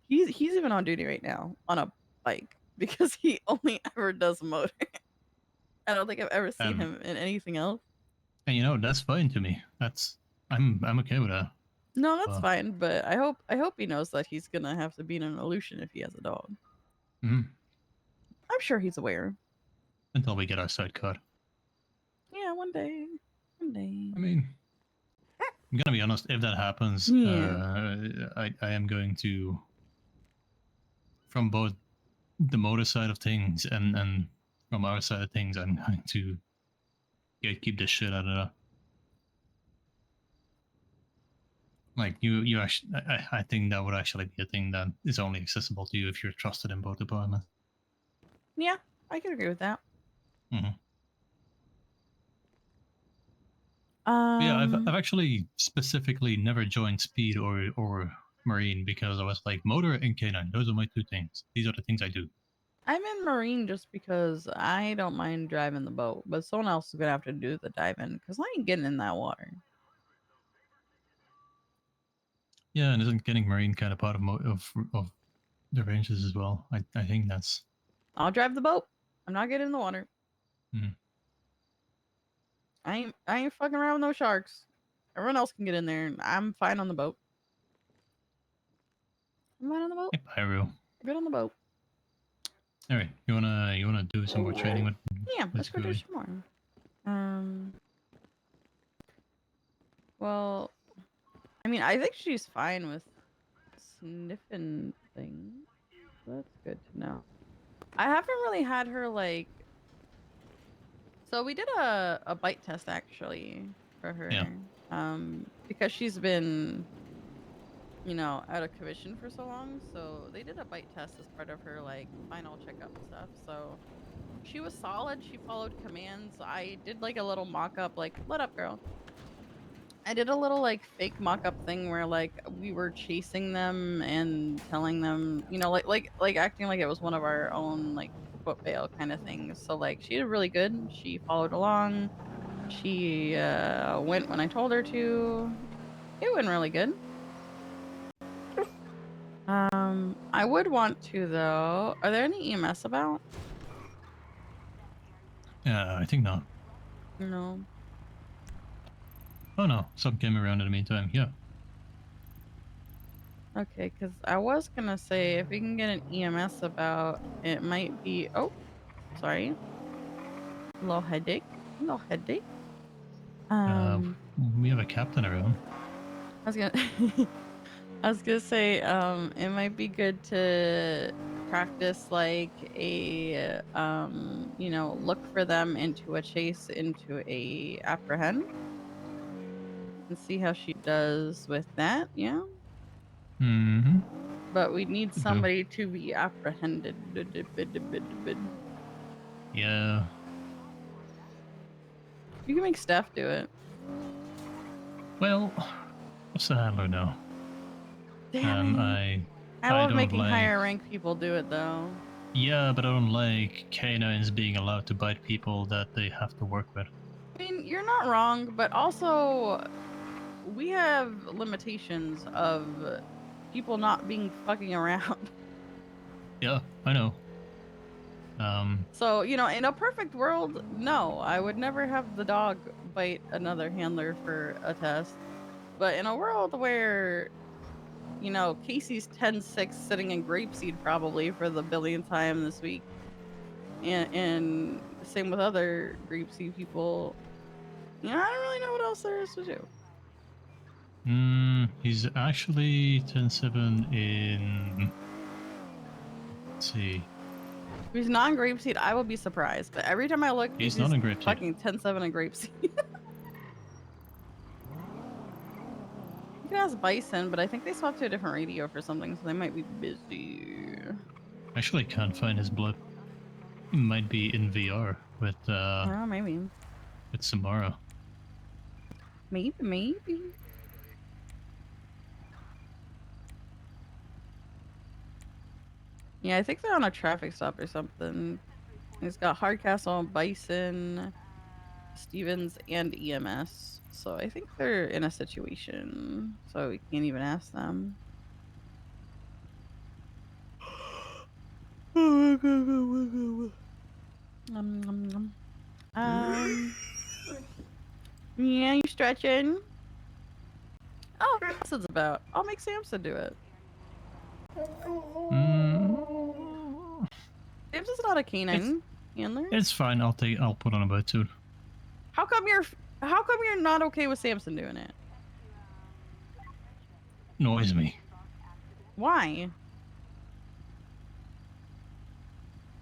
He's even on duty right now on a bike because he only ever does motor. I don't think I've ever seen Um, him in anything else. and that's fine to me. I'm okay with that. No, that's fine, but I hope he knows that he's gonna have to be in an illusion if he has a dog. Mm-hmm. I'm sure he's aware. Until we get our side cut. Yeah, one day. One day. I mean, I'm gonna be honest. If that happens, Yeah. I am going to, from both the motor side of things and from our side of things, I'm going to keep this shit out of that. Like you actually, I think that would actually be a thing that is only accessible to you if you're trusted in both departments. Yeah, I can agree with that. Mhm. Yeah, Um, I've actually specifically never joined Speed or Marine because I was like motor and K9. Those are my two things. These are the things I do. I'm in Marine just because I don't mind driving the boat, but someone else is gonna have to do the diving because I ain't getting in that water. Yeah, and isn't getting Marine kind of part of of the ranges as well? I think that's. I'll drive the boat. I'm not getting in the water. Mhm. I ain't fucking around with no sharks. Everyone else can get in there, and I'm fine on the boat. I'm fine on the boat. Hey, Pyro. Good on the boat. All right, you wanna do some more training Yeah, with let's go do Scooby? some more. Well, I mean, I think she's fine with sniffing things. That's good to know. I haven't really had her like. So we did a bite test actually for Yeah. her, because she's been, out of commission for so long. So they did a bite test as part of her like final checkup stuff. So she was solid. She followed commands. I did like a little mock up, like "Let up, girl." I did a little like fake mock up thing where like we were chasing them and telling them, like acting like it was one of our own like foot bail kind of things. So like she did really good. She followed along. She went when I told her to. It went really good. I would want to though. Are there any EMS about? Yeah, I think not. No. Oh no, some came around in the meantime. Yeah. Okay, because I was gonna say if we can get an EMS about, it might be. Oh, sorry. Little headache. Little headache. Uh, Um, we have a captain around. I was gonna, I was gonna say, it might be good to practice like a, look for them into a chase, into a apprehend, and see how she does with that. Yeah, Mm-hmm. but we need Could do. somebody to be apprehended. Yeah. You can make Steph do it. Well, what's the handler now? Damn it! I I love don't making like. higher rank people do it though. Yeah, but I don't like canines being allowed to bite people that they have to work with. I mean, you're not wrong, but also we have limitations of people not being fucking around. Yeah, I know. So, in a perfect world, no, I would never have the dog bite another handler for a test. But in a world where, Casey's 10-6 sitting in grapeseed probably for the billionth time this week, and same with other grapeseed people, I don't really know what else there is to do. He's actually 10-7 in. Let's see. If he's non-grapeseed, I will be surprised. But every time I look, He's not he's in grape seed. fucking 10-7 in grapeseed. You can ask Bison, but I think they swapped to a different radio for something, so they might be busy. Actually, can't find his blood. He might be in VR Oh, maybe. with Samara. Maybe. Yeah, I think they're on a traffic stop or something. He's got Hardcastle, Bison, Stevens, and EMS. So I think they're in a situation. So we can't even ask them. Nom, nom, nom. Yeah, you stretching? Oh, Samson's about. I'll make Samson do it. Samson's not a canine handler. It's fine. I'll put on a boat suit. How come you're not okay with Samson doing it? Annoys me. Why?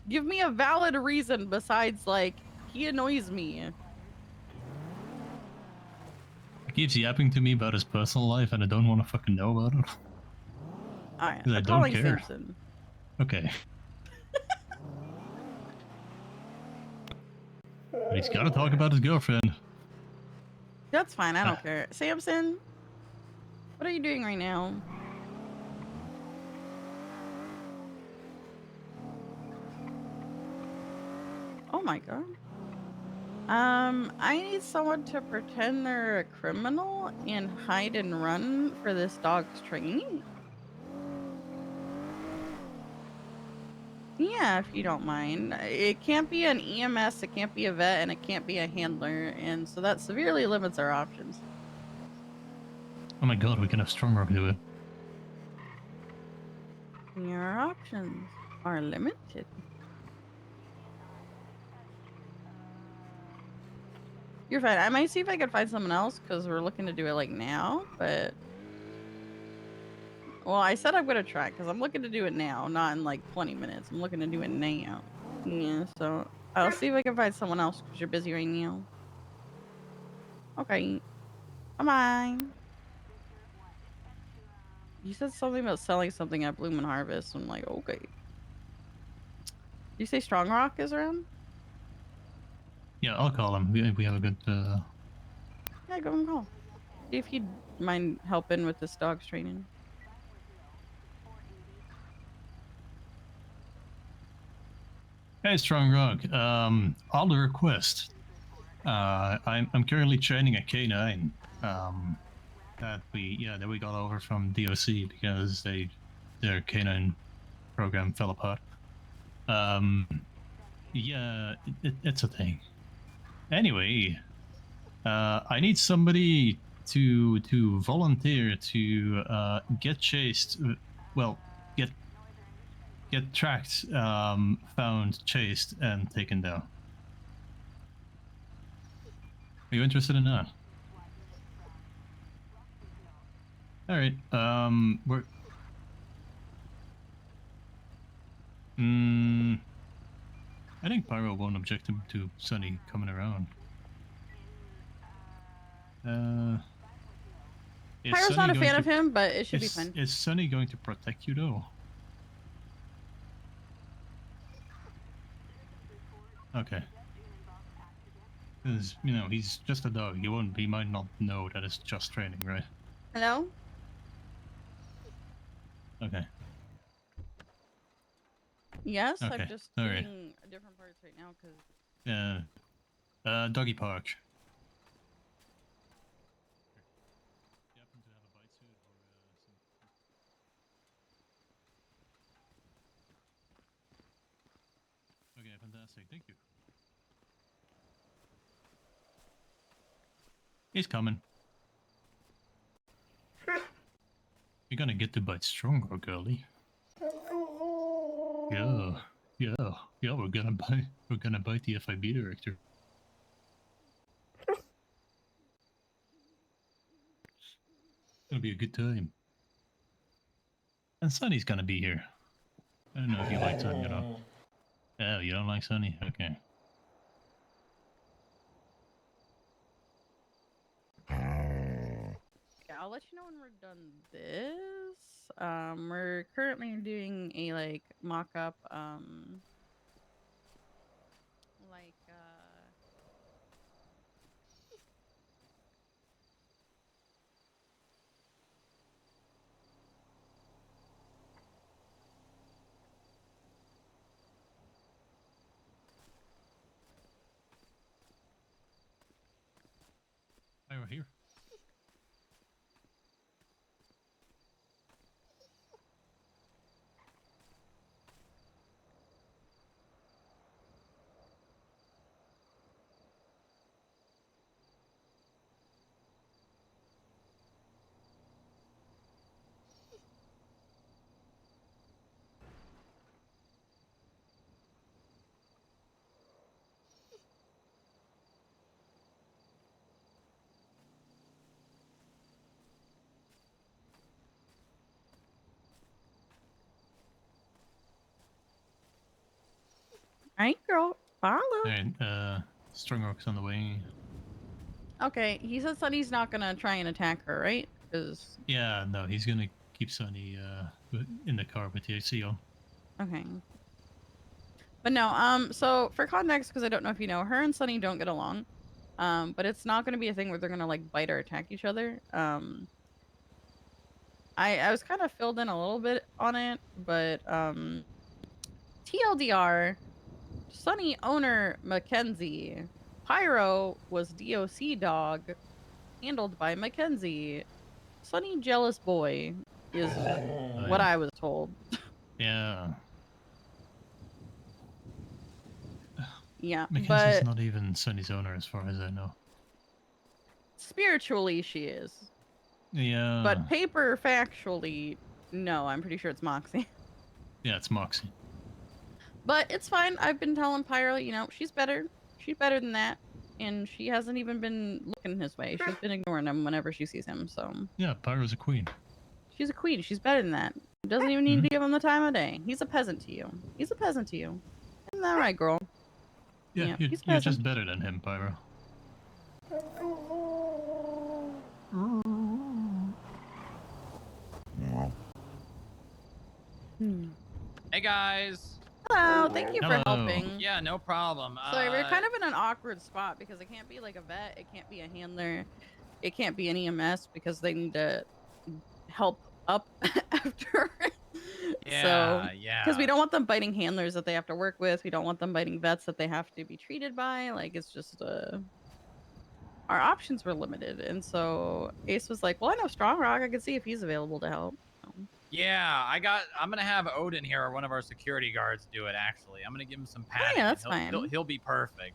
Give me a valid reason besides like he annoys me. He keeps yapping to me about his personal life, and I don't want to fucking know about it. Alright, I I'm don't calling care. Samson. Okay. But he's got to talk about his girlfriend. That's fine. I Ah. don't care. Samson, what are you doing right now? Oh my god. I need someone to pretend they're a criminal and hide and run for this dog's training. Yeah, if you don't mind. It can't be an EMS, it can't be a vet, and it can't be a handler, and so that severely limits our options. Oh my god, we can have Strong Rock do it. Your options are limited. You're fine. I might see if I can find someone else because we're looking to do it like now, but well, I said I'm gonna try because I'm looking to do it now, not in like 20 minutes. I'm looking to do it now. Yeah, so I'll see if I can find someone else because you're busy right now. Okay. Bye. You said something about selling something at Bloom and Harvest. I'm like, okay. Did you say Strong Rock is around? Yeah, I'll call him. We have a good. Yeah, go and call. See if he'd mind helping with this dog's training. Hey, Strong Rock. On the request. I'm currently training a K9. That we got over from DOC because their K9 program fell apart. Yeah, it's a thing. Anyway, I need somebody to volunteer to get chased. Well, get tracked, found, chased, and taken down. Are you interested in that? All right. We're. I think Pyro won't object to Sunny coming around. Is Pyro's Sunny not a going fan to, of him, but it should be fine. Is Sunny going to protect you though? Okay. Because, you know, he's just a dog. He might not know that it's just training, right? Hello? Okay. Yes, I'm Okay. just All right. doing different parts right now because. Doggy park. Do you happen to have a bite suit or some? Okay, fantastic. Thank you. He's coming. You're gonna get to bite stronger, girlie. Yeah, yeah. We're gonna bite the FIB director. It's gonna be a good time. And Sunny's gonna be here. I don't know if you like Sunny or not. Oh, you don't like Sunny? Okay. Yeah, I'll let you know when we're done this. We're currently doing a like mock-up, like Hi, we're here. alright, girl, follow. Alright, Strong Rock's on the way. Okay, he said Sunny's not gonna try and attack her, right? Because Yeah, no, he's gonna keep Sunny in the car with the AC on. okay. But no, so for context, because I don't know if you know, her and Sunny don't get along. But it's not gonna be a thing where they're gonna like bite or attack each other. I was kind of filled in a little bit on it, but TLDR, Sunny owner Mackenzie, Pyro was DOC dog, handled by Mackenzie. Sunny jealous boy is Oh, what yeah. I was told. Yeah. Yeah, Mackenzie's but not even Sunny's owner as far as I know. spiritually she is. Yeah. But paper factually, no, I'm pretty sure it's Moxie. Yeah, it's Moxie. But it's fine. I've been telling Pyro, she's better. She's better than that. And she hasn't even been looking his way. She's been ignoring him whenever she sees him. So Yeah, Pyro's a queen. she's a queen. She's better than that. Doesn't even need to give him the time of day. He's a peasant to you. He's a peasant to you. Isn't that right, girl? Yeah, He's a you're peasant. just better than him, Pyro. Hey guys. Hello. Thank you for Hello. helping. Yeah, no problem. Sorry, we're kind of in an awkward spot because it can't be like a vet. It can't be a handler. It can't be an EMS because they need to help up after. Yeah, So, yeah. because we don't want them biting handlers that they have to work with. We don't want them biting vets that they have to be treated by. Like, it's just our options were limited. And so Ace was like, well, I know Strong Rock. I could see if he's available to help. So, Yeah, I'm gonna have Odin here, or one of our security guards, do it. Actually, I'm gonna give him some oh, padding. yeah, and that's he'll fine. he'll be perfect.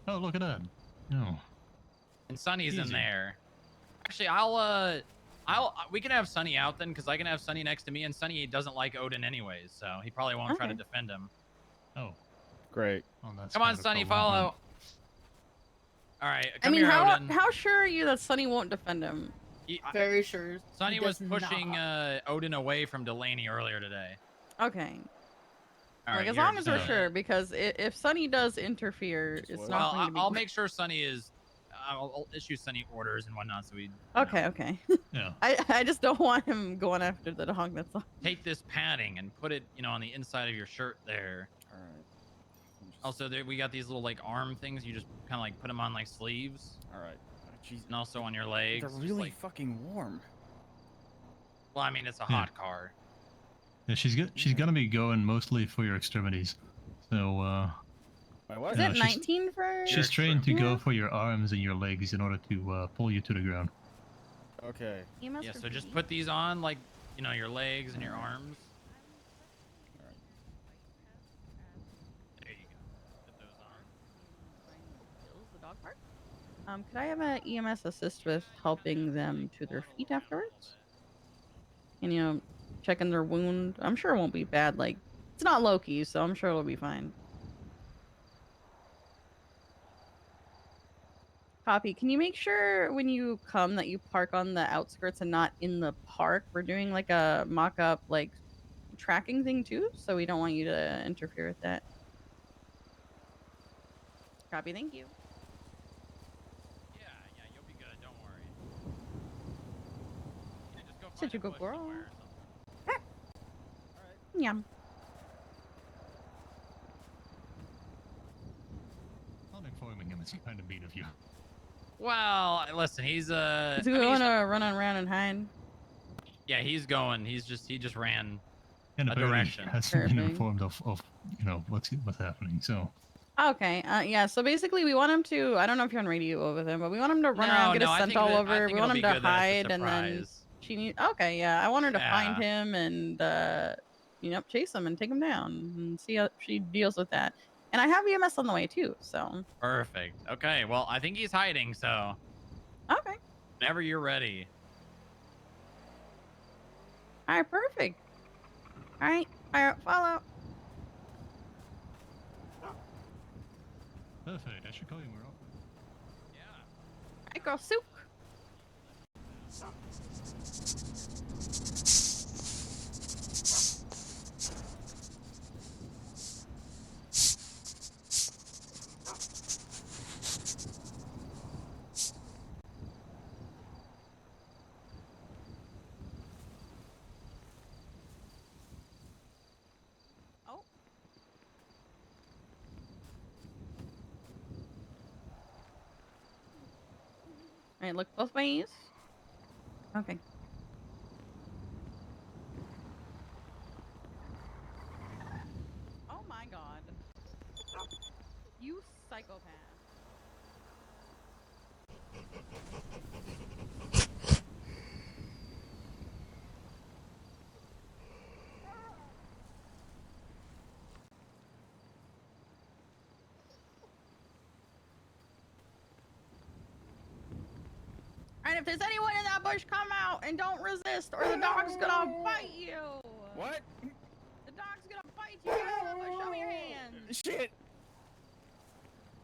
Oh, look at that. No. And Sunny's in Easy. there. Actually, we can have Sunny out then, because I can have Sunny next to me, and Sunny doesn't like Odin anyways, so he probably won't try to Okay. defend him. Oh. Great. Well, that's Come kind on, of a Sunny, problem, huh? follow. All right, I come mean, here, Odin. how sure are you that Sunny won't defend him? Very sure. Sunny he was does pushing not. Odin away from Delaney earlier today. Okay. All Like, right, as here, long just, as we're sure, because if Sunny does interfere, Just it's what? not Well, going to be I'll great. make sure Sunny is. I'll issue Sunny orders and whatnot, so we. Okay, okay. Yeah. I just don't want him going after the dog. That's all. Take this padding and put it, on the inside of your shirt there. All right. Also, we got these little like arm things. You just kind of like put them on like sleeves, All right. Jeez. and also on your legs. They're just, really like, fucking warm. well, I mean, it's a Yeah. hot car. Yeah, she's gonna be going mostly for your extremities. So My what? Is No, it she's- 19 for? she's trained to Yeah. go for your arms and your legs in order to pull you to the ground. Okay. EMS Yeah, for so just PD? put these on like, your legs and your arms. All right. There you go. Put those on. The dog part? Could I have an EMS assist with helping them to their feet afterwards? And checking their wound. I'm sure it won't be bad. Like, it's not Loki, so I'm sure it'll be fine. Copy. Can you make sure when you come that you park on the outskirts and not in the park? We're doing like a mock-up like tracking thing too, so we don't want you to interfere with that. Copy. Thank you. Yeah, you'll be good. Don't worry. Yeah, just go Such find a a good bush girl. somewhere or something. Yeah. Not informing him is kind of mean of you. Well, listen, he's Is he going to run around and hide? yeah, he's going. He just ran. And A apparently direction. hasn't been Perfect. informed of what's happening. So Okay. Yeah. So basically, we want him to. I don't know if you're on radio with him, but we want him to run around, get a I scent think all that- I over. think We want it'll him be to good that it's hide, a and then surprise. she needs. Okay. Yeah. I want her to find Yeah. him and chase him and take him down and see how she deals with that. And I have EMS on the way too. So Perfect. Okay. Well, I think he's hiding. So okay. whenever you're ready. All right. Perfect. All right. Fire. Follow. perfect. I should call you more often. Yeah. All right, girl. Souk. Oh, right, look both ways. Okay. Oh my god. You psychopath. And if there's anyone in that bush, come out and don't resist, or the dog's gonna bite you. What? The dog's gonna bite you. Get out of the bush. Show me your hands. Shit!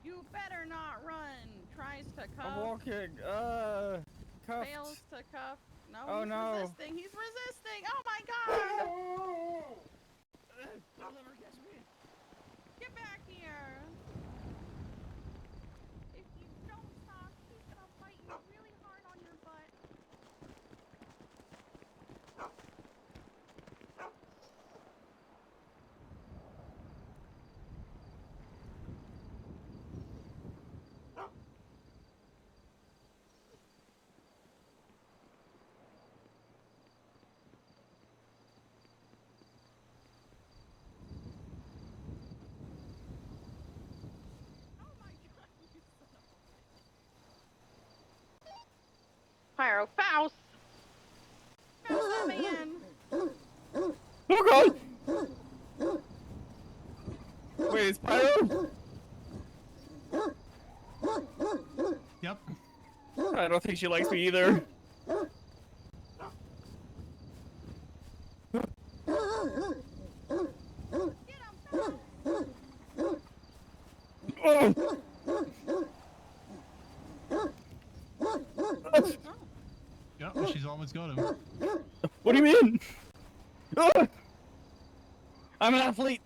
You better not run. Tries to cuff. I'm walking. Cuffed. Fails to cuff. No, Oh, he's no. resisting. He's resisting. Oh my god. Don't let her catch me. Get back here. If you don't stop, he's gonna bite you really hard on your butt. Oh my god, you son of a bitch. Pyro, Faust! Faust, that man! Oh god! Wait, it's Pyro? Yep. I don't think she likes me either. Get him, Faust! Oh. Yep. She's almost got him. What do you mean? Ah! I'm an athlete.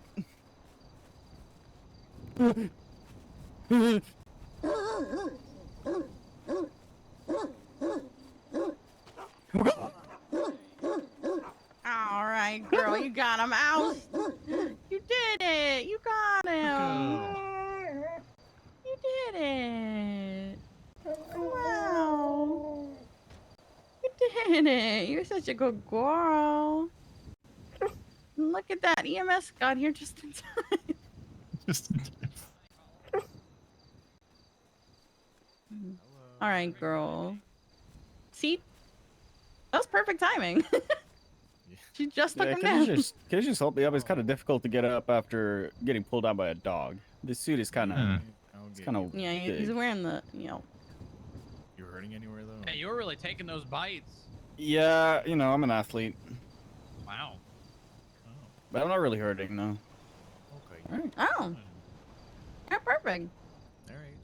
Alright, girl, you got him out. You did it! You got him! You did it! Wow! You did it! You're such a good girl. Look at that. EMS got here just in time. Just in time. Alright, girl. See? That was perfect timing. She just took him down. Can you just help me up? It's kind of difficult to get up after getting pulled down by a dog. This suit is kind of, it's kind of. Yeah, he's wearing the, You hurting anywhere though? Hey, you were really taking those bites. Yeah, you know, I'm an athlete, Wow. but I'm not really hurting though. Okay. All right. Oh. Yeah, perfect. All right.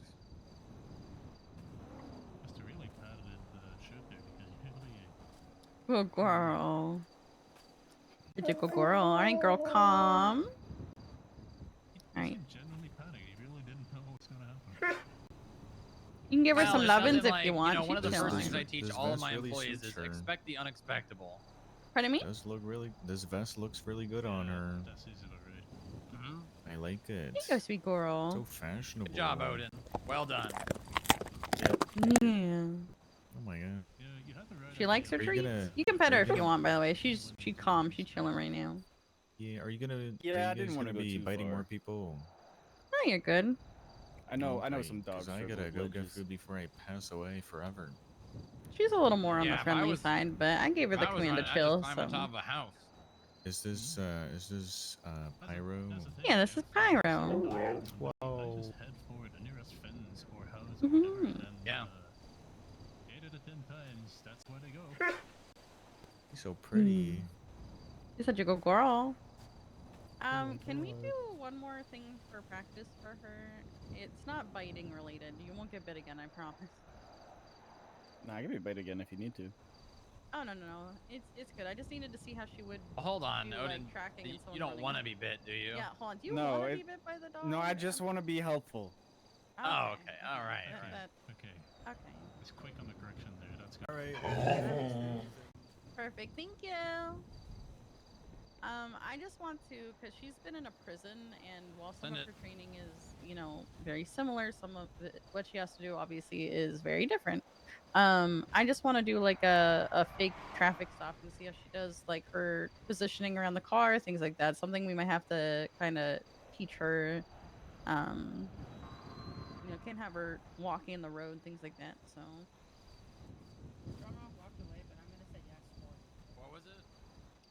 Must have really padded the shirt there because you really. Good girl. Such a good girl. Alright, girl, calm. Alright. Genuinely panicked. He really didn't know what was going to happen. You can give her Well, some it lovin's sounded if like, you want. one of the She's first chilling. things I teach This all of vest my really employees suits is her. expect the unexpectable. Pardon me? This vest looks really good on her. That says it already. Mm-hmm. I like it. You go, sweet girl. So fashionable. Good job, Odin. Well done. Yeah. Oh my god. Yeah, you had the right She likes her Are you treats. gonna- You can pet her are if you you gonna- want, by the way. She's calm. She's chilling right now. Yeah. Are you gonna? Yeah, are you I guys didn't wanna gonna go be too biting far. more people. No, you're good. I know Okay, some dogs. 'cause I struggle gotta with go get ledges. food before I pass away forever. She's a little more on Yeah, the if I friendly was- side, but I gave her If the I was command to running, I'd chill. just climb on top So of a house. Is this Pyro? That's the thing, yeah, this is Pyro. I just head for the nearest fence or house or Mhm. whatever, and then, Yeah. 8 out of 10 times, that's where they go. He's so pretty. She's such a good girl. Can we do one more thing for practice for her? It's not biting related. You won't get bit again, I promise. Nah, I can be bait again if you need to. Oh no. It's good. I just needed to see how she would Hold on, do, Odin. like, tracking and You someone don't running. want to be bit, do you? Yeah, hold on. Do you No, want to it- be bit by the dog? No, I just want to be helpful. Oh, okay. All right. That- All right. that- Okay, okay. it's quick on the correction there, that's good. All right. Perfect. Thank you. I just want to, because she's been in a prison, and while some Send of it. her training is, very similar. Some of what she has to do obviously is very different. I just want to do like a fake traffic stop and see how she does like her positioning around the car, things like that. Something we might have to kind of teach her. Um, can't have her walking in the road, things like that. So. Walked away, but I'm gonna say yes for it. What was it?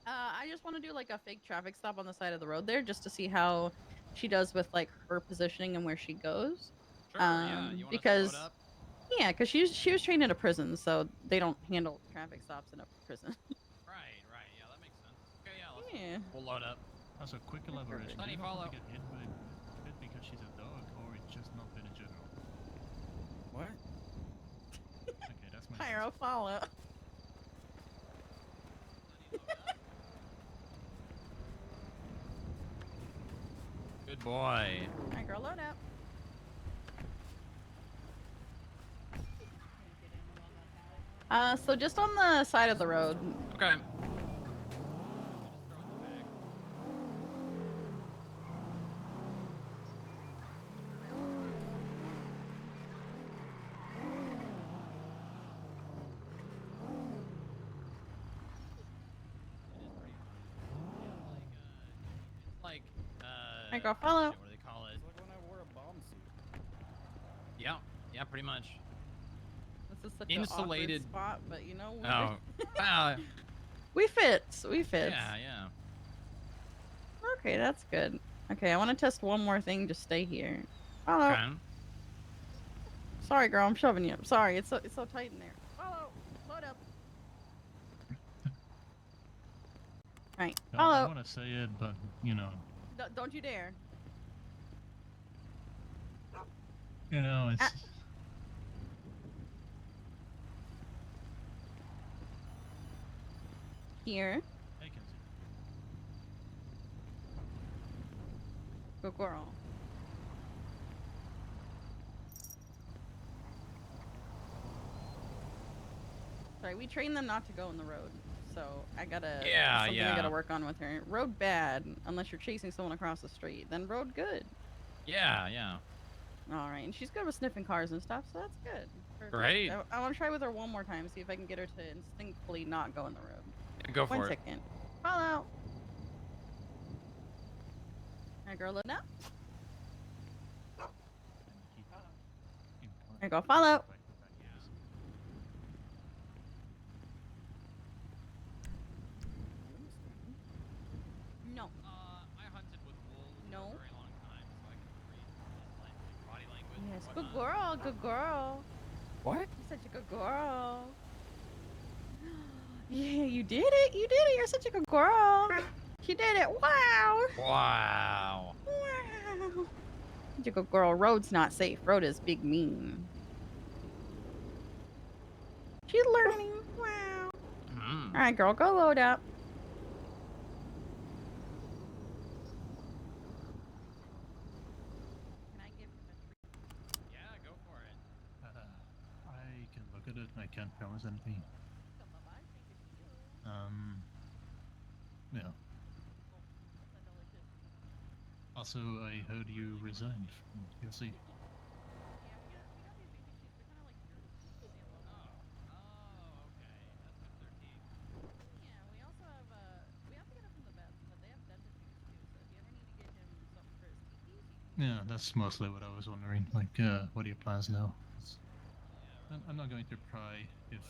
I just want to do like a fake traffic stop on the side of the road there, just to see how she does with like her positioning and where she goes. Sure. Yeah. You want us to load Because up? yeah, because she was trained in a prison, so they don't handle traffic stops in a prison. Right. Right. Yeah, that makes sense. Okay. Yeah. Yeah. We'll load up. Also, quick elaboration. Sunny, Do you not follow. want to get hit because she's a dog, or it's just not been in general? What? Okay, that's my Pyro, answer. follow. Sunny, load up. Good boy. All right, girl, load up. So just on the side of the road. Okay. Like, All right, girl, follow. shit, what do they call it? It's like when I wore a bomb suit. Yeah, yeah, pretty much. This is such Insulated- an awkward spot, but Oh, ah, we fits. We fits. yeah, yeah. Okay, that's good. Okay, I want to test one more thing. Just stay here. Follow. Okay. Sorry, girl. I'm shoving you. Sorry, it's so tight in there. Follow. Load up. Right. I Follow. want to say it, but Don't you dare. it's. Ah. Here. Hey, Kenzie. Good girl. Sorry, we train them not to go in the road. So I gotta Yeah, something yeah. I gotta work on with her. Road bad unless you're chasing someone across the street. Then road good. Yeah, yeah. All right, and she's good with sniffing cars and stuff, so that's good. Perfect. Great. I want to try with her one more time, see if I can get her to instinctively not go in the road. Yeah, go for One it. second. Follow. All right, girl, load up. There you go, follow. No. I hunted with wolves No. for a very long time, so I can read his body language. Yes, and good whatnot. girl, good girl. What? You're such a good girl. Yeah, you did it. You did it. You're such a good girl. You did it. Wow. Wow. Wow. Such a good girl. Road's not safe. Road is big mean. She's learning. Wow. Mm. All right, girl, go load up. Can I give him a treat? Yeah, go for it. I can look at it. I can't promise anything. Bye-bye. Thank you. Yeah. That's delicious. Also, I heard you resigned from TLC. Yeah, we got these big issues. They're kind of like your issues. They have a lot. Oh, okay. That's with their teeth. Yeah, we also have we have to get it from the vet, but they have dental issues too. So if you ever need to get him something for his teeth, you can. Yeah, that's mostly what I was wondering. Like, what are your plans now? 'Cause I'm not going to pry if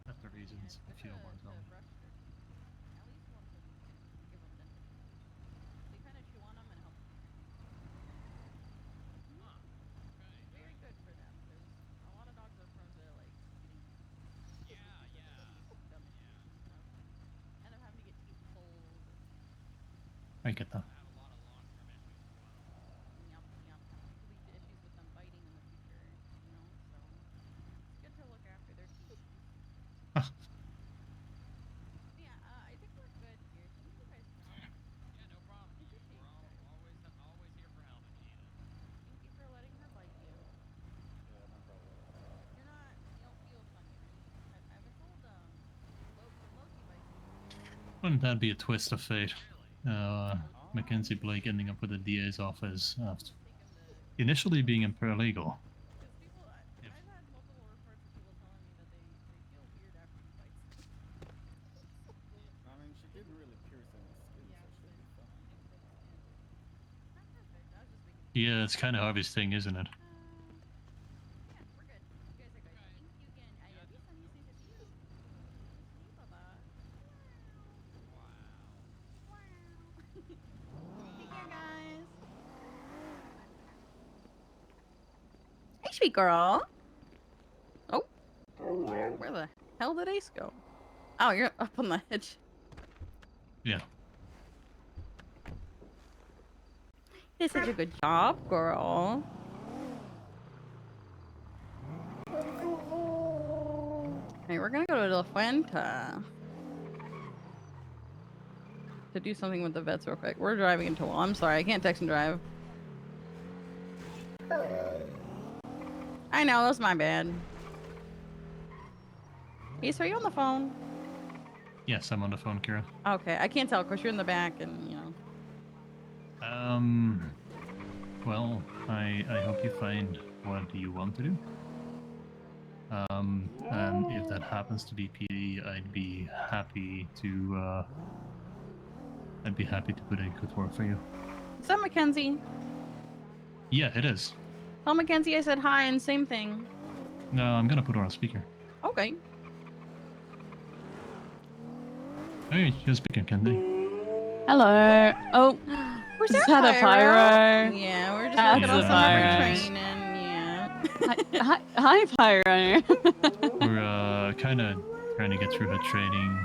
after reasons if you don't want to tell me. Brush their teeth. At least once a week and give them dental treatment. They kind of chew on them and help keep your teeth clean. Huh. Okay. Very good for them because a lot of dogs are prone to like getting Yeah, yeah. gum issues and stuff. End up having to get teeth pulled. I get that. I have a lot of long-term issues as well. Yup, yup. It could lead to issues with them biting in the future, So it's good to look after their teeth. Yeah, I think we're good here. Thank you guys for helping. Yeah, no problem. I appreciate We're you guys. always here for help if you need it. Thank you for letting her bite you. Yeah, no problem. You don't feel funny, right? I've been told, Loki bites you. Wouldn't that be a twist of fate? Mackenzie Blake ending up with the DA's office after. initially being a paralegal. Because people, If- I've had multiple reports of people telling me that they feel weird after he bites them. I mean, she didn't really pierce any skin, Yeah, so but she'll there's be fine. things that the skin. Not perfect. I was just making. Yeah, it's kind of Harvey's thing, isn't it? Yeah, we're good. You guys are good. Thank you again. I love you, Sunny. Say to you. Okay, bye-bye. Wow. Take care, guys. Hey, sweet girl. Oh, where the hell did Ace go? Oh, you're up on the hedge. Yeah. You did such a good job, girl. Hey, we're gonna go to La Fuente to do something with the vets real quick. We're driving into wall. I'm sorry, I can't text and drive. I know, that's my bad. Ace, are you on the phone? Yes, I'm on the phone, Kira. Okay, I can't tell because you're in the back and, you know. Well, I hope you find what you want to do. And if that happens to be PD, I'd be happy to put in good work for you. Is that Mackenzie? Yeah, it is. Tell Mackenzie I said hi and same thing. No, I'm gonna put her on speaker. Okay. Hey, you're speaking, Candy. Hello. Oh, Where's just that had a pyro. Yeah, we're just That's working a on some of our pyro. training. Yeah. Hi, Pyro. We're kind of trying to get through her training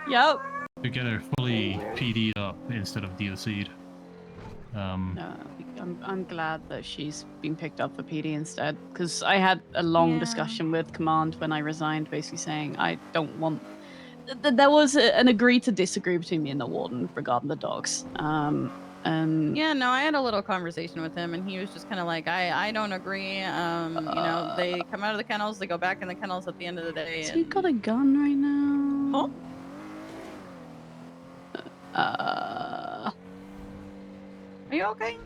Yep. to get her fully PD'd up instead of DOC'd. No, I'm glad that she's been picked up for PD instead, because I had a long Yeah. discussion with Command when I resigned, basically saying I don't want. There was an agree to disagree between me and the warden regarding the dogs. And Yeah, no, I had a little conversation with him, and he was just kind of like, I don't agree. You know, they come out of the kennels, they go back in the kennels at the end of the day. so you And... got a gun right now? Huh? Are you okay?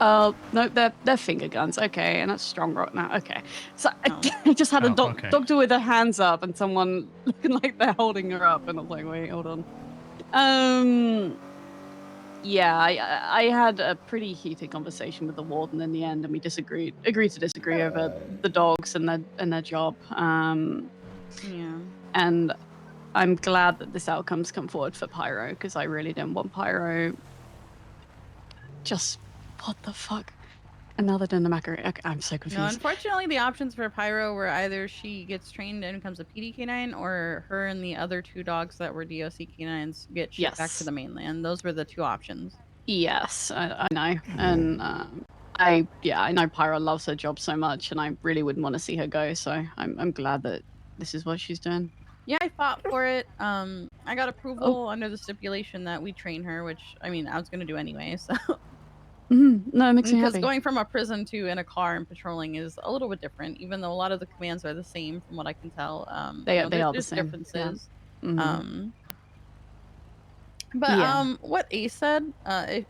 Oh no, they're finger guns. Okay, and that's strong rock now. Okay, so Oh. I just had a okay. doctor with her hands up and someone looking like they're holding her up, and I was like, wait, hold on. Yeah, I had a pretty heated conversation with the warden in the end, and we agreed to disagree over the dogs and their job. Yeah. And I'm glad that this outcome's come forward for Pyro, because I really didn't want Pyro. Just what the fuck? Another Dynamackery. Okay, I'm so No, confused. unfortunately, the options for Pyro were either she gets trained and becomes a PD canine, or her and the other two dogs that were DOC canines get shipped back to Yes. the mainland. Those were the two options. Yes, I know, and I know Pyro loves her job so much, and I really wouldn't want to see her go. So I'm glad that this is what she's doing. Yeah, I fought for it. I got approval under the stipulation that we train her, which I mean I was gonna do anyway. So No, it makes me because happy. going from a prison to in a car and patrolling is a little bit different, even though a lot of the commands are the same from what I can tell. They you know, are the there's same. Yeah. differences. Mhm. But Yeah. what Ace said, I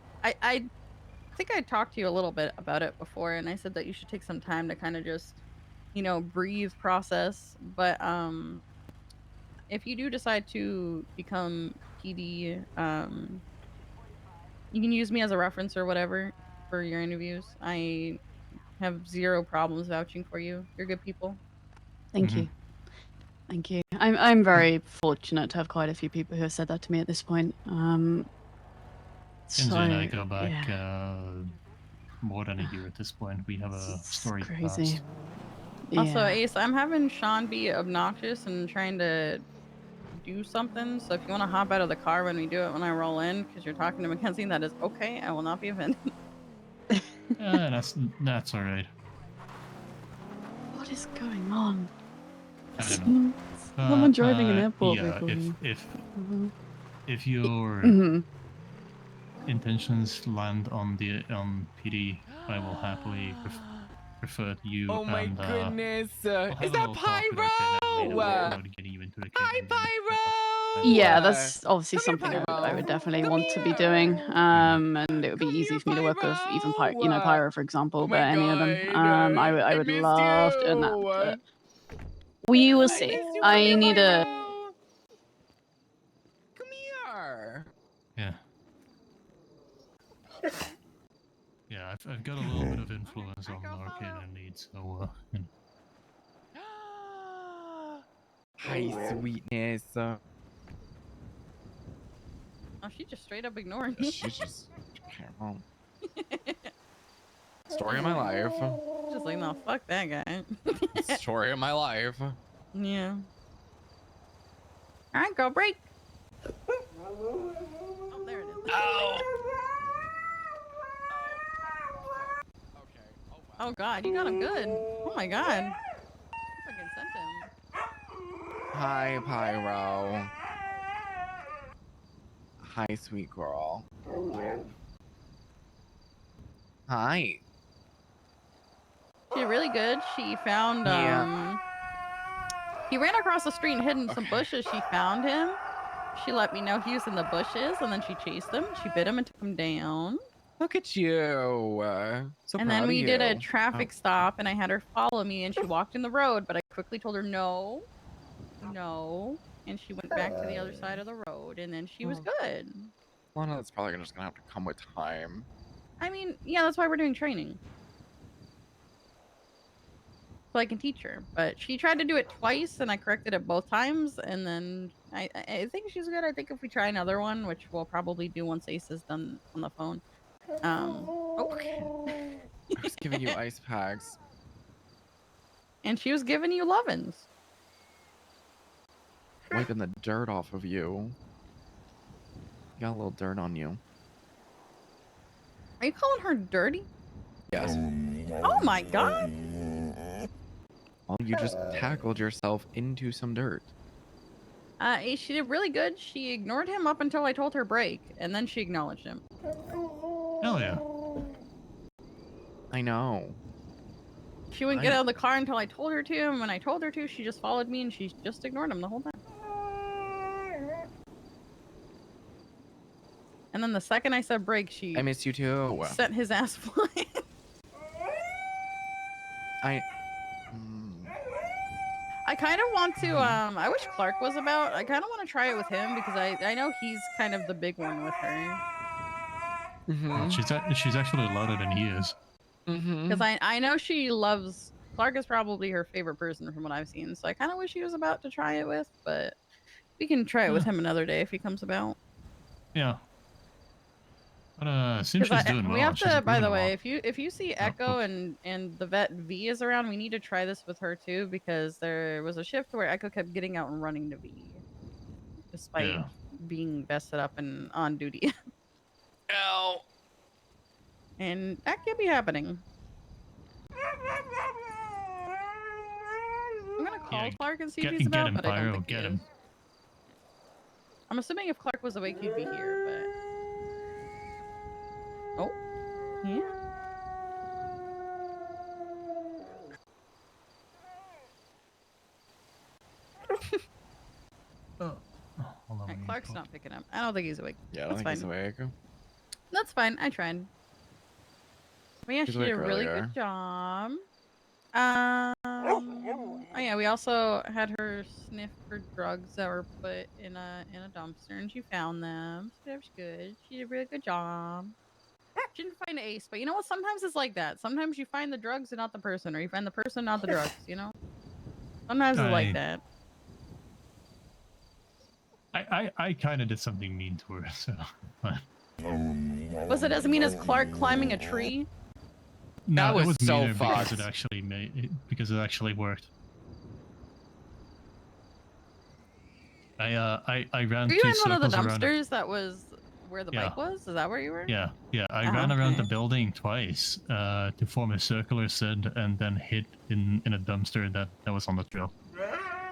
think I talked to you a little bit about it before, and I said that you should take some time to kind of just, you know, breathe, process. But if you do decide to become PD, you can use me as a reference or whatever for your interviews. I have zero problems vouching for you. You're good people. Thank you. Thank you. I'm very fortunate to have quite a few people who have said that to me at this point. Kenzie and I go back yeah. more than a year at this point. We have a story crazy. past. Also, Yeah. Ace, I'm having Sean be obnoxious and trying to do something. So if you want to hop out of the car when we do it, when I roll in, because you're talking to Mackenzie, that is okay. I will not be offended. That's all right. What is going on? I don't know. Someone driving an airport Yeah, vehicle. if your Mhm. intentions land on PD, I will happily refer to you. Oh my and, goodness! we'll have Is a that little talk with our Pyro? later about getting you into a Hi, cabin. Pyro! Yeah, But- that's obviously Come here, something I Pyro. would definitely Come want to be here. doing. And it would be Come easy here, for me to work with even Pyro. Pyro, for example, Oh but my any of them. God, I I would missed love doing that. you. But we will I see. missed you. Come I here, need a. Pyro. Come here. Yeah. Yeah, I've got a little bit of influence on our canine needs, so you know. Hi, sweetness. Oh, she just straight up ignoring me. She's just well, story of my life. Just like, no, fuck that guy. Story of my life. Yeah. All right, girl, break. Oh, there it is. Ow. Oh God, you got him good. Oh my God. You fucking sent him. Hi, Pyro. Hi, sweet girl. Hi. She did really good. She found Yeah. he ran across the street and hid in some bushes. She found him. She let me know he was in the bushes, and then she chased him. She bit him and took him down. Look at you. So And proud then of we did a you. traffic stop, and I had her follow me, and she walked in the road, but I quickly told her no, no, and she went back to the other side of the road, and then she was good. Well, no, that's probably just gonna have to come with time. I mean, yeah, that's why we're doing training. So I can teach her. But she tried to do it twice, and I corrected it both times, and then I think she's good. I think if we try another one, which we'll probably do once Ace is done on the phone. Oh. I was giving you ice packs. And she was giving you lovin's. Wiping the dirt off of you. You got a little dirt on you. Are you calling her dirty? Yes. Oh my God. Well, you just tackled yourself into some dirt. She did really good. She ignored him up until I told her break, and then she acknowledged him. Hell yeah. I know. She wouldn't get out of the car until I told her to, and when I told her to, she just followed me and she just ignored him the whole time. And then the second I said break, she I miss you too. sent his ass flying. I kind of want to, I wish Clark was about. I kind of want to try it with him because I know he's kind of the big one with her. Well, she's actually louder than he is. Because I know she loves, Clark is probably her favorite person from what I've seen. So I kind of wish he was about to try it with, but we can try it with him another day if he comes about. Yeah. But seems she's doing well. We have She's to, by the improving a way, lot. if you see Echo and the vet V is around, we need to try this with her too, because there was a shift where Echo kept getting out and running to V, despite being vested up and on duty. Ow. And that could be happening. I'm gonna call Clark and see if he's Get about, him, but I don't Pyro, think he get is. him. I'm assuming if Clark was awake, he'd be here, but... Oh, yeah. Alright, Clark's not picking up. I don't think he's awake. Yeah, I don't That's think fine. he's awake. That's fine. I tried. But yeah, He's she did a awake really earlier. good job. Oh yeah, we also had her sniff for drugs that were put in a dumpster, and she found them. So that was good. She did a really good job. She didn't find Ace, but you know what? Sometimes it's like that. Sometimes you find the drugs and not the person, or you find the person, not the drugs. You know. Sometimes it's like that. I kind of did something mean to her, so. Was it as mean as Clark climbing a tree? No, That was it was so meaner because fucked. it actually because it actually worked. I ran Were you two in one of the circles around. dumpsters that was where the Yeah. bike was? Is that where you were? Yeah. I Oh, ran around the okay. building twice to form a circular SID and then hid in a dumpster that was on the trail.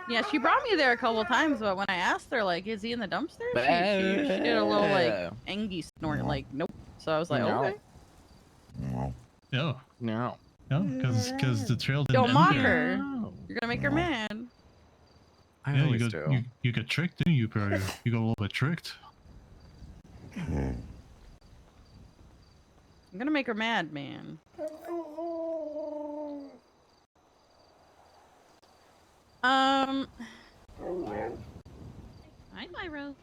Yeah, she brought me there a couple times, but when I asked her, like, is he in the dumpster? She did a little, like, angy snort, like, nope. So I was like, No. okay. No, No. because the trail didn't Don't end mock there. her. You're gonna make her mad. I Yeah, always do. you got tricked, didn't you, Pyro? You got a little bit tricked. I'm gonna make her mad, man. Hi, Pyro.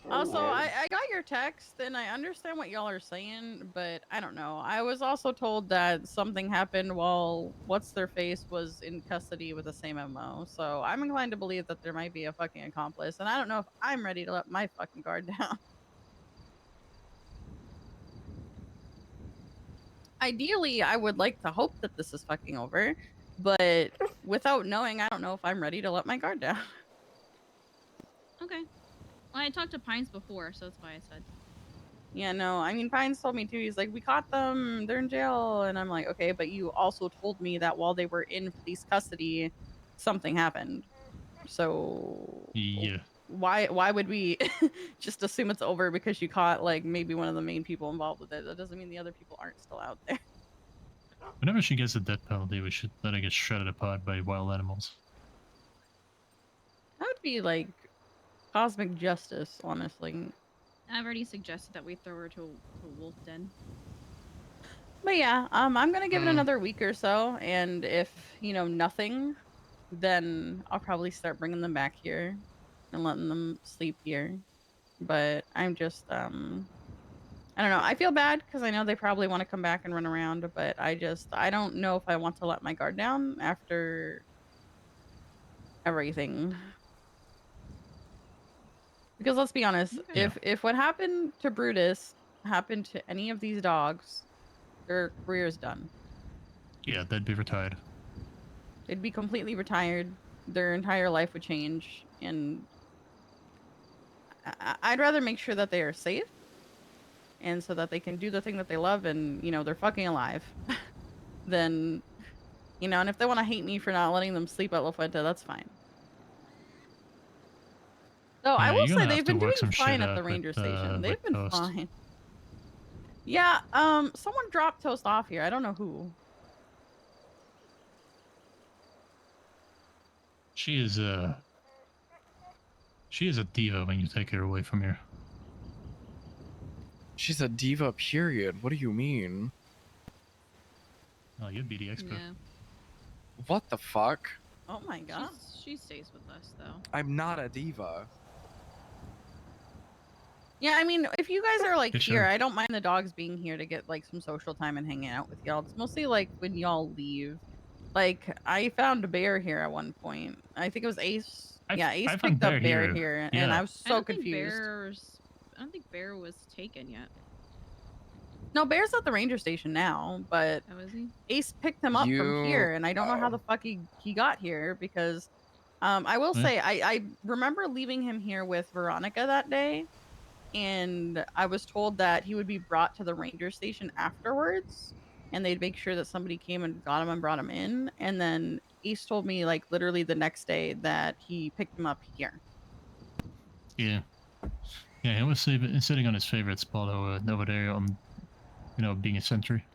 Also, I got your text and I understand what y'all are saying, but I don't know. I was also told that something happened while what's their face was in custody with the same MO. So I'm inclined to believe that there might be a fucking accomplice, and I don't know if I'm ready to let my fucking guard down. Ideally, I would like to hope that this is fucking over, but without knowing, I don't know if I'm ready to let my guard down. Okay. Well, I talked to Pines before, so that's why I said. Yeah, no, I mean, Pines told me too. He's like, we caught them, they're in jail. And I'm like, okay, but you also told me that while they were in police custody, something happened. So Yeah. why would we just assume it's over because you caught like maybe one of the main people involved with it? That doesn't mean the other people aren't still out there. Whenever she gets a death penalty, we should let her get shredded apart by wild animals. That would be like cosmic justice, honestly. I've already suggested that we throw her to a wolf den. But yeah, I'm gonna give it another week or so, and if nothing, then I'll probably start bringing them back here and letting them sleep here. But I'm just I don't know. I feel bad because I know they probably want to come back and run around, but I don't know if I want to let my guard down after everything. Because let's be honest, Okay. if what happened to Brutus happened to any of these dogs, their career is done. Yeah, they'd be retired. They'd be completely retired. Their entire life would change, and I'd rather make sure that they are safe, and so that they can do the thing that they love, and they're fucking alive. Then, and if they want to hate me for not letting them sleep at La Fuente, that's fine. So I Yeah, will you're say gonna have they've to been doing work some fine shit at the out ranger station. with They've been Toast. fine. Yeah, someone dropped Toast off here. I don't know who. She is a diva when you take her away from here. She's a diva, period. What do you mean? Oh, you'd be the expert. Yeah. What the fuck? Oh my god. She stays with us though. I'm not a diva. Yeah, I mean, if you guys are like Yeah, here, sure. I don't mind the dogs being here to get like some social time and hanging out with y'all. It's mostly like when y'all leave. Like I found a bear here at one point. I think it was Ace. Yeah, Ace I found picked up Bear bear here. here, and I Yeah. was I so don't think confused. I don't think Bear was taken yet. No, Bear's at the ranger station now, but Oh, is he? Ace picked him up from You. here, and I don't know how Oh. the fuck he got here because I will Yeah. say I remember leaving him here with Veronica that day, and I was told that he would be brought to the ranger station afterwards, and they'd make sure that somebody came and got him and brought him in. And then Ace told me like literally the next day that he picked him up here. Yeah. Yeah, he was sitting on his favorite spot over there on, being a sentry.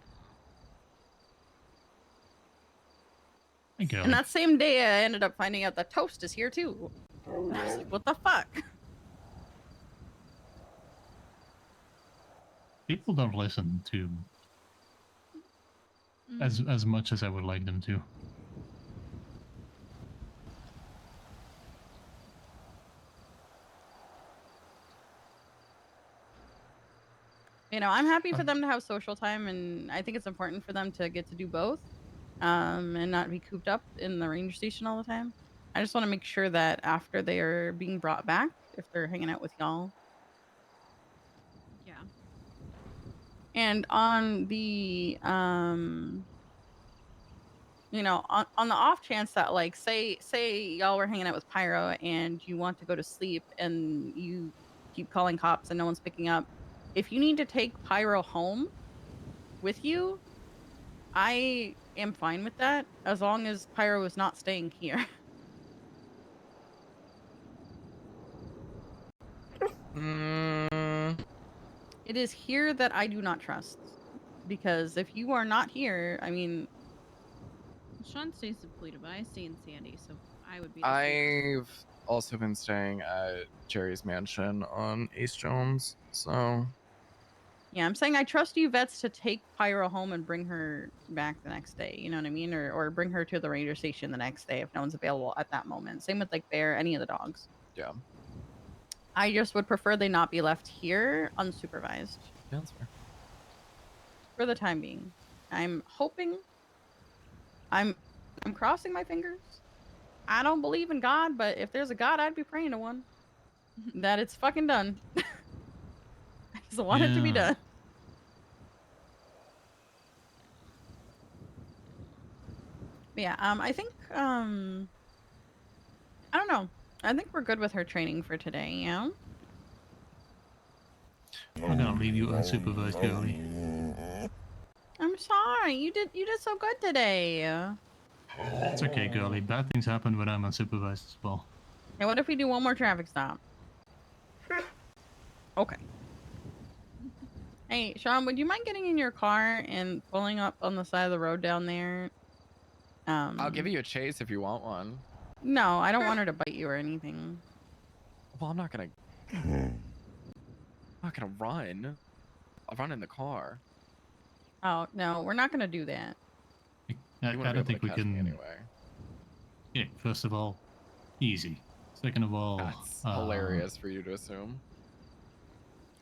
Hey, girlie. And that same day, I ended up finding out that Toast is here too. And I was like, what the fuck? People don't listen to as much as I would like them to. I'm happy for them to have social time, and I think it's important for them to get to do both, and not be cooped up in the ranger station all the time. I just want to make sure that after they are being brought back, if they're hanging out with y'all. Yeah. And on the on the off chance that like say y'all were hanging out with Pyro and you want to go to sleep and you keep calling cops and no one's picking up, if you need to take Pyro home with you, I am fine with that as long as Pyro is not staying here. It is here that I do not trust, because if you are not here, I mean, Sean stays in Polito, but I stay in Sandy, so I would be. The also been staying at Jerry's mansion on Ace Jones, so Yeah, I'm saying I trust you vets to take Pyro home and bring her back the next day. You know what I mean? Or bring her to the ranger station the next day if no one's available at that moment. Same with like Bear, any of the dogs. yeah. I just would prefer they not be left here unsupervised Yeah, that's fair. for the time being. I'm hoping. I'm crossing my fingers. I don't believe in God, but if there's a God, I'd be praying to one. That it's fucking done. I just want it to be Yeah. done. But yeah, I think I don't know. I think we're good with her training for today, yeah? I'm gonna leave you unsupervised, girlie. I'm sorry. You did so good today. It's okay, girlie. Bad things happen when I'm unsupervised as well. Hey, what if we do one more traffic stop? Okay. Hey, Sean, would you mind getting in your car and pulling up on the side of the road down there? I'll give you a chase if you want one. No, I don't want her to bite you or anything. Well, I'm not gonna run. I'll run in the car. Oh, no, we're not going to do that. You I wouldn't don't be able think to we catch me can. anyway. Yeah, first of all, easy. Second of all, That's hilarious for you to assume.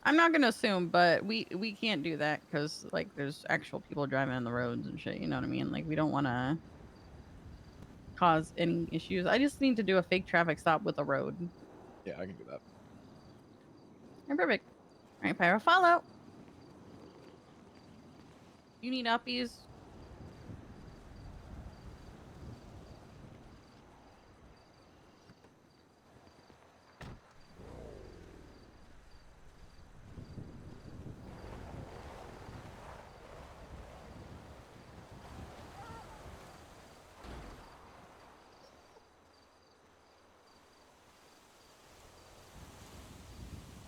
I'm not going to assume, but we can't do that because, like, there's actual people driving on the roads and shit, you know what I mean? Like, we don't want to cause any issues. I just need to do a fake traffic stop with a road. Yeah, I can do that. Right, perfect. All right, Pyro, follow. You need uppies?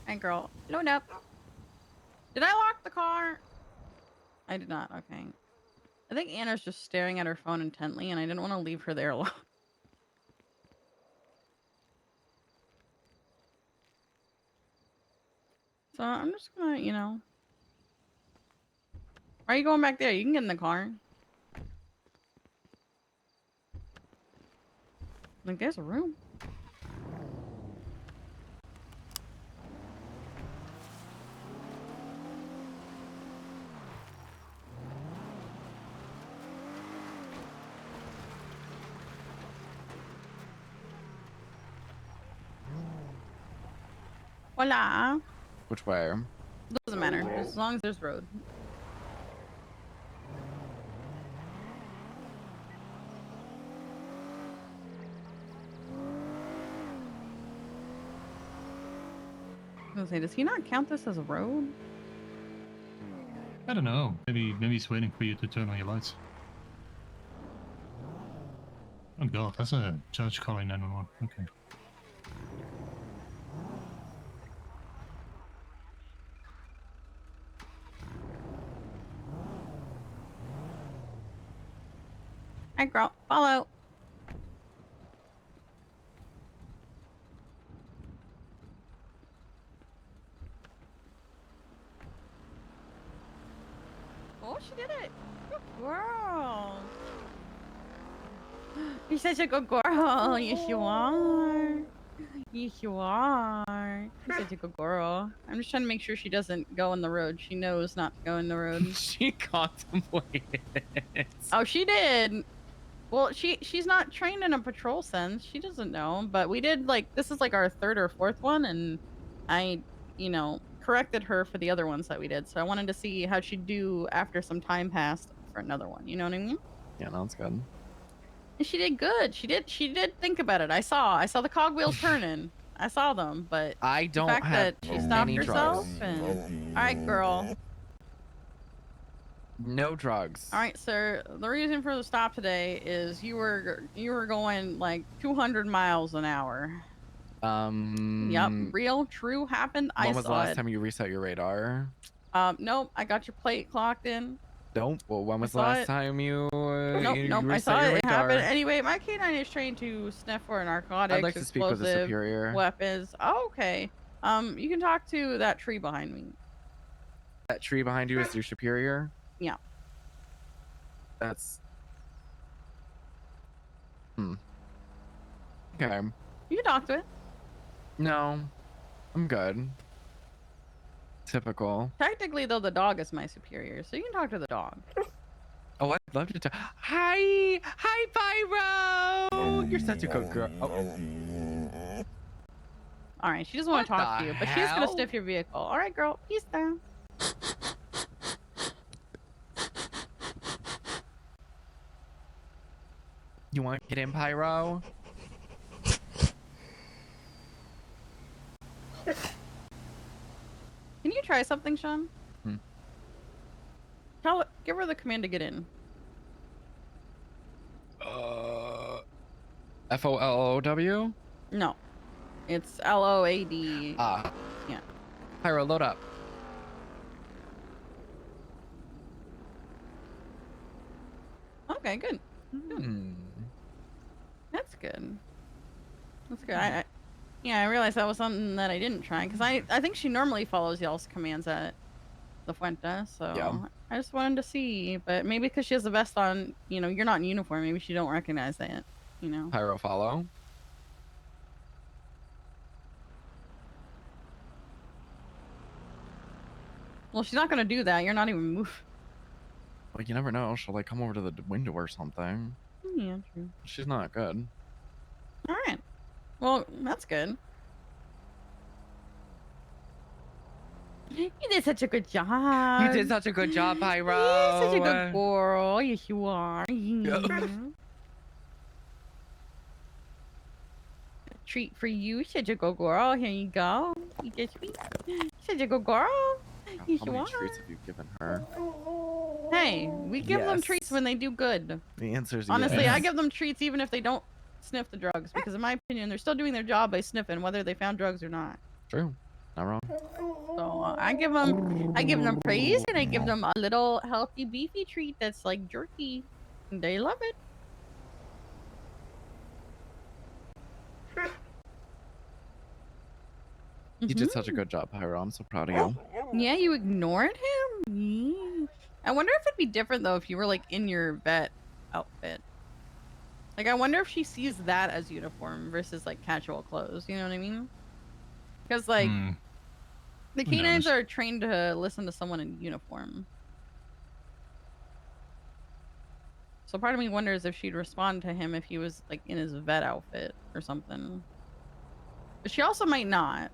Hey, girl, load up. Did I lock the car? I did not. Okay. I think Anna's just staring at her phone intently, and I didn't want to leave her there alone. So I'm just gonna, you know. Why are you going back there? You can get in the car. Like, there's a room. Hola. Which way? Doesn't matter, as long as there's road. I was gonna say, does he not count this as a road? I don't know. Maybe he's waiting for you to turn on your lights. Oh god, that's a judge calling 911. Okay. Hi, girl. Follow. Oh, she did it. Good girl. You're such a good girl. Yes, you are. Yes, you are. You're such a good girl. I'm just trying to make sure she doesn't go in the road. She knows not to go in the road. She contemplated it. Oh, she did. Well, she's not trained in a patrol sense. She doesn't know. But we did, like, this is like our third or fourth one, and I, you know, corrected her for the other ones that we did. So I wanted to see how she'd do after some time passed for another one. You know what I mean? Yeah, no, that's good. And she did good. She did think about it. I saw the cogwheels turning. I saw them, but I the don't fact have that she stopped any herself drugs. and all right, girl. No drugs. All right, sir. The reason for the stop today is you were going like 200 miles an hour. Yep, real, true, happened. I When was the saw last it. time you reset your radar? Nope. I got your plate clocked in. Nope. Well, when was the saw last it. time you Nope, you nope. I reset saw your it happen. radar. Anyway, my canine is trained to sniff for narcotics, like to speak with the explosive superior. weapons. Oh, okay. You can talk to that tree behind me. That tree behind you is your superior? Yeah. That's... Okay. You can talk to it. No, I'm good. Typical. Technically, though, the dog is my superior, so you can talk to the dog. Oh, I'd love to talk. Hi! Hi, Pyro! You're such a good girl. Oh. All right, she doesn't want to What talk the to you, but she is going to hell? sniff your vehicle. All right, girl. Peace down. You want to get in, Pyro? Can you try something, Sean? Give her the command to get in. FOLOW? No. It's LOAD. Ah. Yeah. Pyro, load up. Okay, good. That's good. That's good. I realized that was something that I didn't try because I think she normally follows y'all's commands at the Fuente, so Yeah. I just wanted to see, but maybe because she has the vest on, you're not in uniform, maybe she don't recognize that, Pyro, follow. Well, she's not gonna do that. You're not even moving. Well, you never know. She'll like come over to the window or something. Yeah, true. She's not good. All right. Well, that's good. You did such a good job. You did such a good job, Pyro. You're such a good girl. Yes, you are. Treat for you, such a good girl. Here you go. You just sweet. Such a good girl. Yes, How you many are. treats have you given her? Hey, we give them Yes. treats when they do good. The answer is Honestly, yes. I give them treats even if they don't sniff the drugs because in my opinion, they're still doing their job by sniffing whether they found drugs or not. True. Not wrong. So I give them praise and I give them a little healthy beefy treat that's like jerky. They love it. You did such a good job, Pyro. I'm so proud of you. Yeah, you ignored him? Yeah. I wonder if it'd be different though if you were like in your vet outfit. Like I wonder if she sees that as uniform versus like casual clothes, you know what I mean? Because like the canines are trained to listen to someone in uniform. So part of me wonders if she'd respond to him if he was like in his vet outfit or something. But she also might not.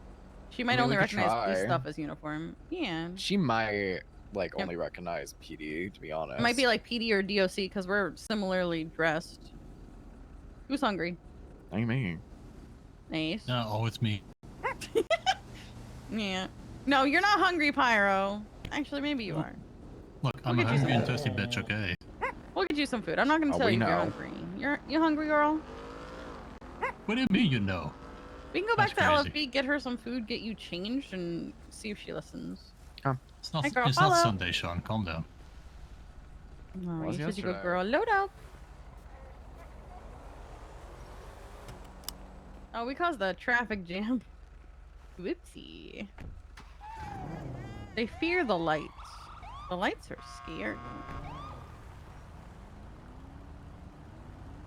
She might only recognize police stuff as uniform. Yeah. She might like only recognize PD, to be honest. It might be like PD or DOC because we're similarly dressed. Who's hungry? Like me. Nice. Oh, it's me. Yeah. No, you're not hungry, Pyro. Actually, maybe you are. Look, I'm a hungry and thirsty bitch, okay? We'll get you some food. I'm not gonna tell you if you're hungry. You hungry, girl? What do you mean you know? We can go That's back to crazy. LFB, get her some food, get you changed, and see if she listens. It's not, Hey, girl, it's not follow. Sunday, Sean. Calm down. Oh, Was you're such a good yesterday. girl. Load up. Oh, we caused the traffic jam. Whoopsie. They fear the lights. The lights are scary.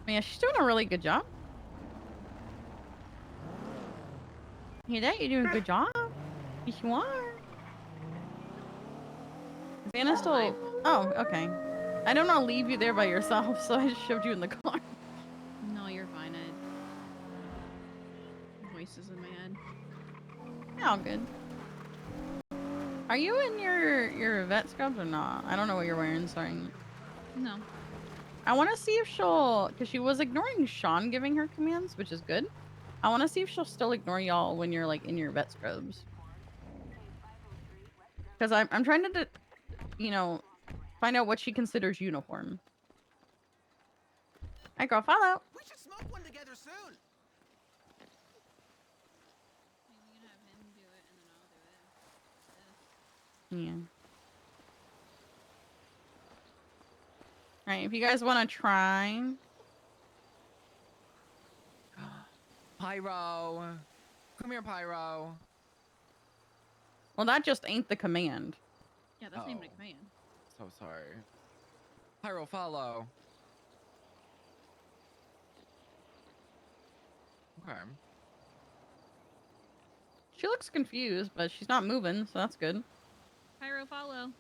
Yeah, she's doing a really good job. Hear that? You're doing a good job. Yes, you are. Is Anna still... Oh, okay. I don't want to leave you there by yourself, so I just shoved you in the car. No, you're fine. Voices in my head. Yeah, all good. Are you in your vet scrubs or not? I don't know what you're wearing, sorry. No. I want to see if she'll... Because she was ignoring Sean giving her commands, which is good. I want to see if she'll still ignore y'all when you're, like, in your vet scrubs. Because I'm trying to, find out what she considers uniform. Hey, girl, follow. We should smoke one together soon. Maybe you can have him do it and then I'll do it. Yeah. Right, if you guys want to try. Pyro. Come here, Pyro. Well, that just ain't the command. Yeah, that's not even a Oh. command. So sorry. Pyro, follow. Okay. She looks confused, but she's not moving, so that's good. Pyro, follow.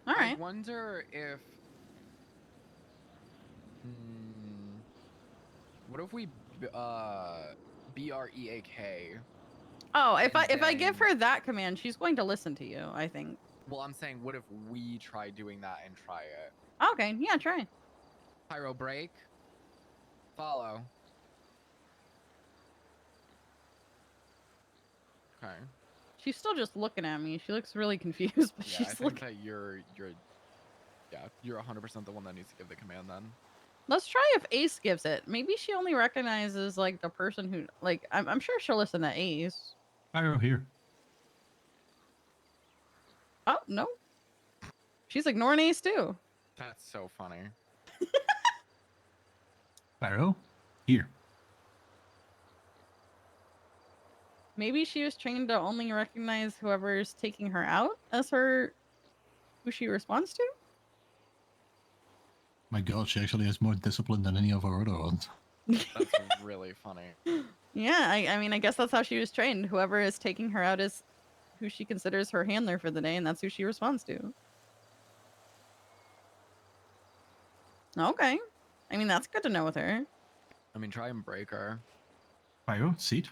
All I right. wonder if. Hmm, what if we BREAK? Oh, if And I give then- her that command, she's going to listen to you, I think. Well, I'm saying, what if we try doing that and try it? Okay, yeah, try. Pyro, break. Follow. Okay. She's still just looking at me. She looks really confused, but Yeah, I she's think looking. that you're 100% the one that needs to give the command then. Let's try if Ace gives it. Maybe she only recognizes like the person who like I'm sure she'll listen to Ace. Pyro here. Oh, no. She's ignoring Ace too. That's so funny. Pyro here. Maybe she was trained to only recognize whoever's taking her out as who she responds to. My God, she actually has more discipline than any of our other ones. That's really funny. Yeah, I mean, I guess that's how she was trained. Whoever is taking her out is who she considers her handler for the day, and that's who she responds to. Okay. I mean, that's good to know with her. I mean, try and break her. Pyro, seat.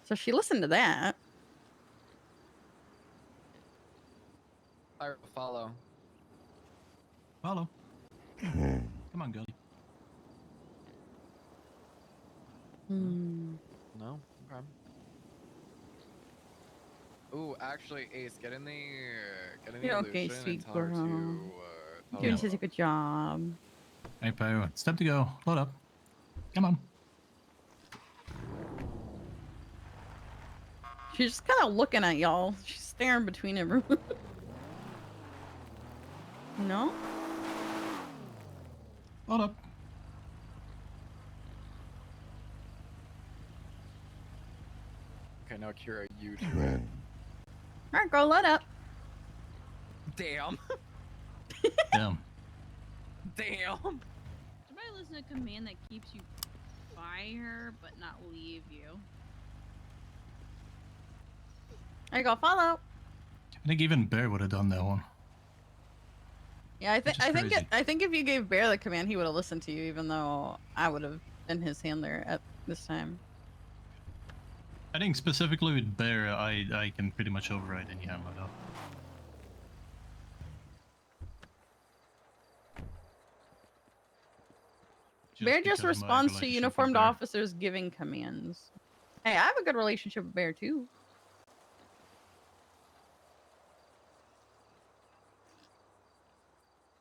So she listened to that. Pyro, follow. Follow. Come on, girl. No? Okay. Ooh, actually, Ace, get in the You're okay, illusion sweet and tell her girl. to tell Doing her such a good job. Hey, Pyro, it's time to go. Load up. Come on. She's just kind of looking at y'all. She's staring between everyone. No? Load up. Okay, now Kira, you do it. Alright, girl, let up. Damn. Damn. Damn. Somebody listen to a command that keeps you by her but not leave you. There you go, follow. I think even Bear would have done that one. Yeah, Which is crazy. I think if you gave Bear the command, he would have listened to you, even though I would have been his handler at this time. I think specifically with Bear, I can pretty much override any handler though. Bear because just of my responds to relationship with uniformed Bear. officers giving commands. Hey, I have a good relationship with Bear too.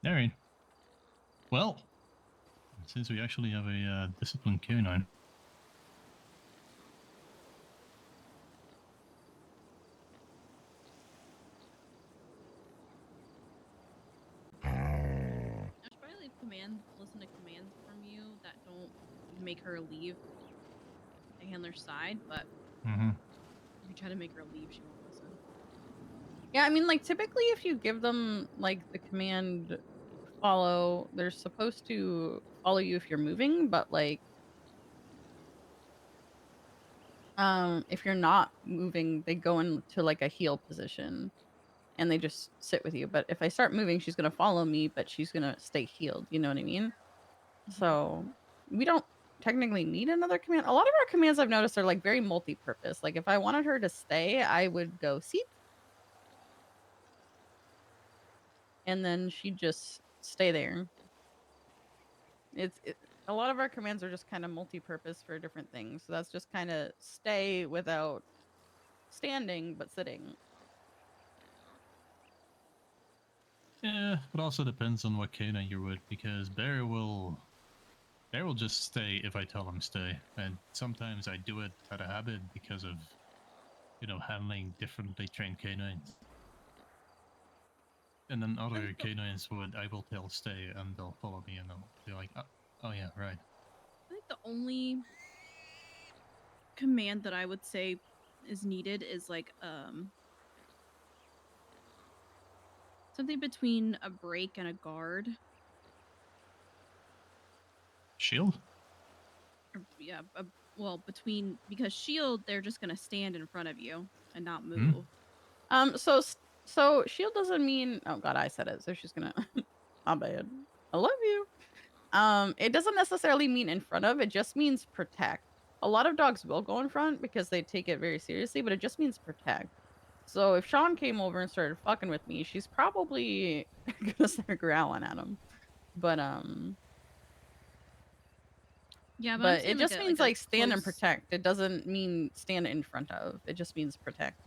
Alright. Well, since we actually have a disciplined canine. I should probably leave listen to commands from you that don't make her leave the handler's side, but if you try to make her leave, she won't listen. Yeah, I mean, like, typically if you give them, like, the command follow, they're supposed to follow you if you're moving, but, like, if you're not moving, they go into, like, a heel position, and they just sit with you. But if I start moving, she's gonna follow me, but she's gonna stay healed, you know what I mean? So, we don't technically need another command. A lot of our commands I've noticed are, like, very multi-purpose. Like, if I wanted her to stay, I would go, "Seat," and then she'd just stay there. A lot of our commands are just kind of multi-purpose for different things. So that's just kind of stay without standing, but sitting. Yeah, it also depends on what canine you're with, because Bear will just stay if I tell him stay, and sometimes I do it out of habit because of, handling differently trained canines. And then other canines I will tell stay, and they'll follow me, and they'll be like, oh yeah, right. I think the only command that I would say is needed is like something between a break and a guard. Shield? Yeah, well, because shield, they're just gonna stand in front of you and not move. So shield doesn't mean. Oh God, I said it. So she's gonna. My bad. I love you. It doesn't necessarily mean in front of. It just means protect. A lot of dogs will go in front because they take it very seriously, but it just means protect. So if Sean came over and started fucking with me, she's probably gonna start growling at him. But Yeah, but I'm but saying it just means like like stand and close. protect. It doesn't mean stand in front of. It just means protect.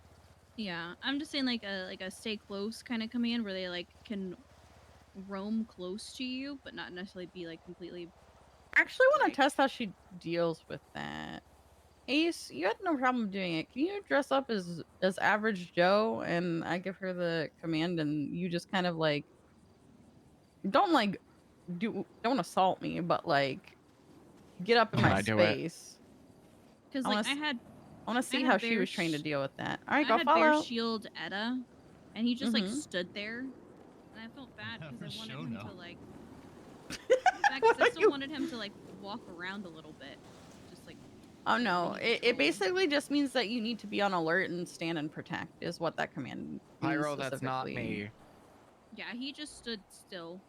Yeah, I'm just saying like a stay close kind of command where they like can roam close to you, but not necessarily be like completely. I actually want Like- to test how she deals with that. Ace, you had no problem doing it. Can you dress up as average Joe and I give her the command and you just kind of like don't like don't assault me, but like get up in Can my I do it? space. Because I like want to see had how she Bear was trained to deal with that. All right, I go had Bear follow. shield Etta, and he just like Mhm. stood there, and I felt bad because I wanted Show him now. to like. I still wanted him to like walk around a little bit, just like. Oh no, Maybe it control. basically just means that you need to be on alert and stand and protect is what that command means Pyro, that's not specifically. me. Yeah, he just stood still.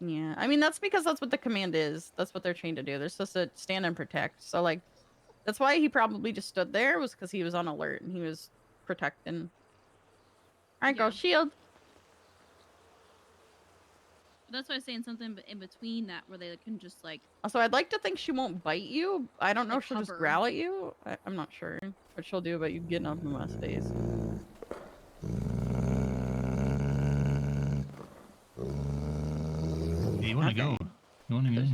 Yeah, I mean that's because that's what the command is. That's what they're trained to do. They're supposed to stand and protect. So like, that's why he probably just stood there was because he was on alert and he was protecting. All right, go Yeah. shield. But that's why I was saying something in between that where they can just like. Also, I'd like to think she won't bite you. I don't know Like if she'll just hover. growl at you. I'm not sure what she'll do about you getting up in my space. Hey, you want to go? You want to go?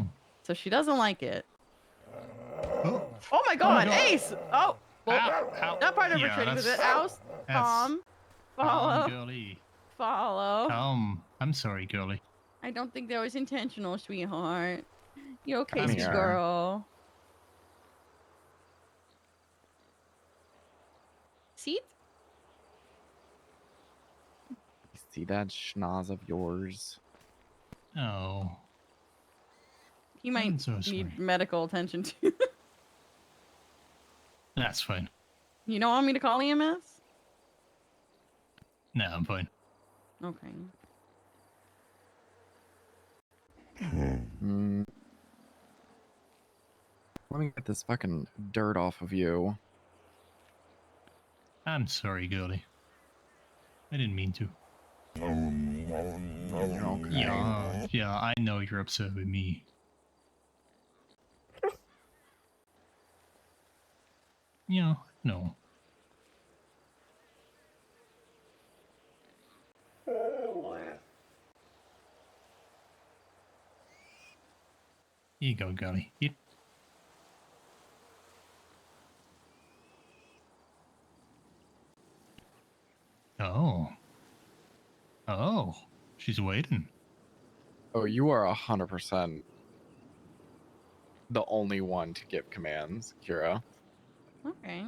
So she doesn't like it. Oh, Oh my god, God. Ace! Oh, well, Ow. that part of her Yeah, training was it. that's- Oust, calm, Calm, follow, girly. follow. Calm. I'm sorry, girly. I don't think that was intentional, sweetheart. You okay, Come sweet here. girl? Seat? See that schnoz of yours? Oh. He might I'm so need sorry. medical attention too. That's fine. You don't want me to call EMS? No, I'm fine. Okay. Let me get this fucking dirt off of you. I'm sorry, girly. I didn't mean to. Okay. Yeah, I know you're upset with me. Yeah, no. Here you go, girly. Eat. Oh. Oh. She's waiting. Oh, you are 100% the only one to give commands, Kira. Okay.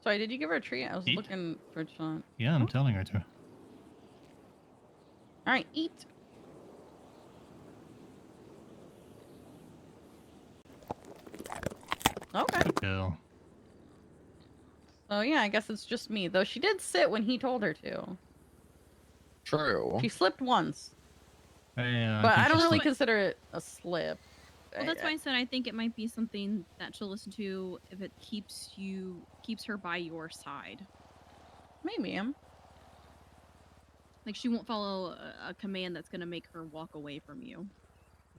Sorry, did you give her a treat? I was Eat? looking for Sean. Yeah, I'm telling her to. All right, eat. Okay. Good girl. So yeah, I guess it's just me. Though she did sit when he told her to. True. She slipped once. Yeah, But I think don't she's really still- consider it a slip. Well, that's why I said I think it might be something that she'll listen to if it keeps her by your side. Maybe. Like she won't follow a command that's gonna make her walk away from you.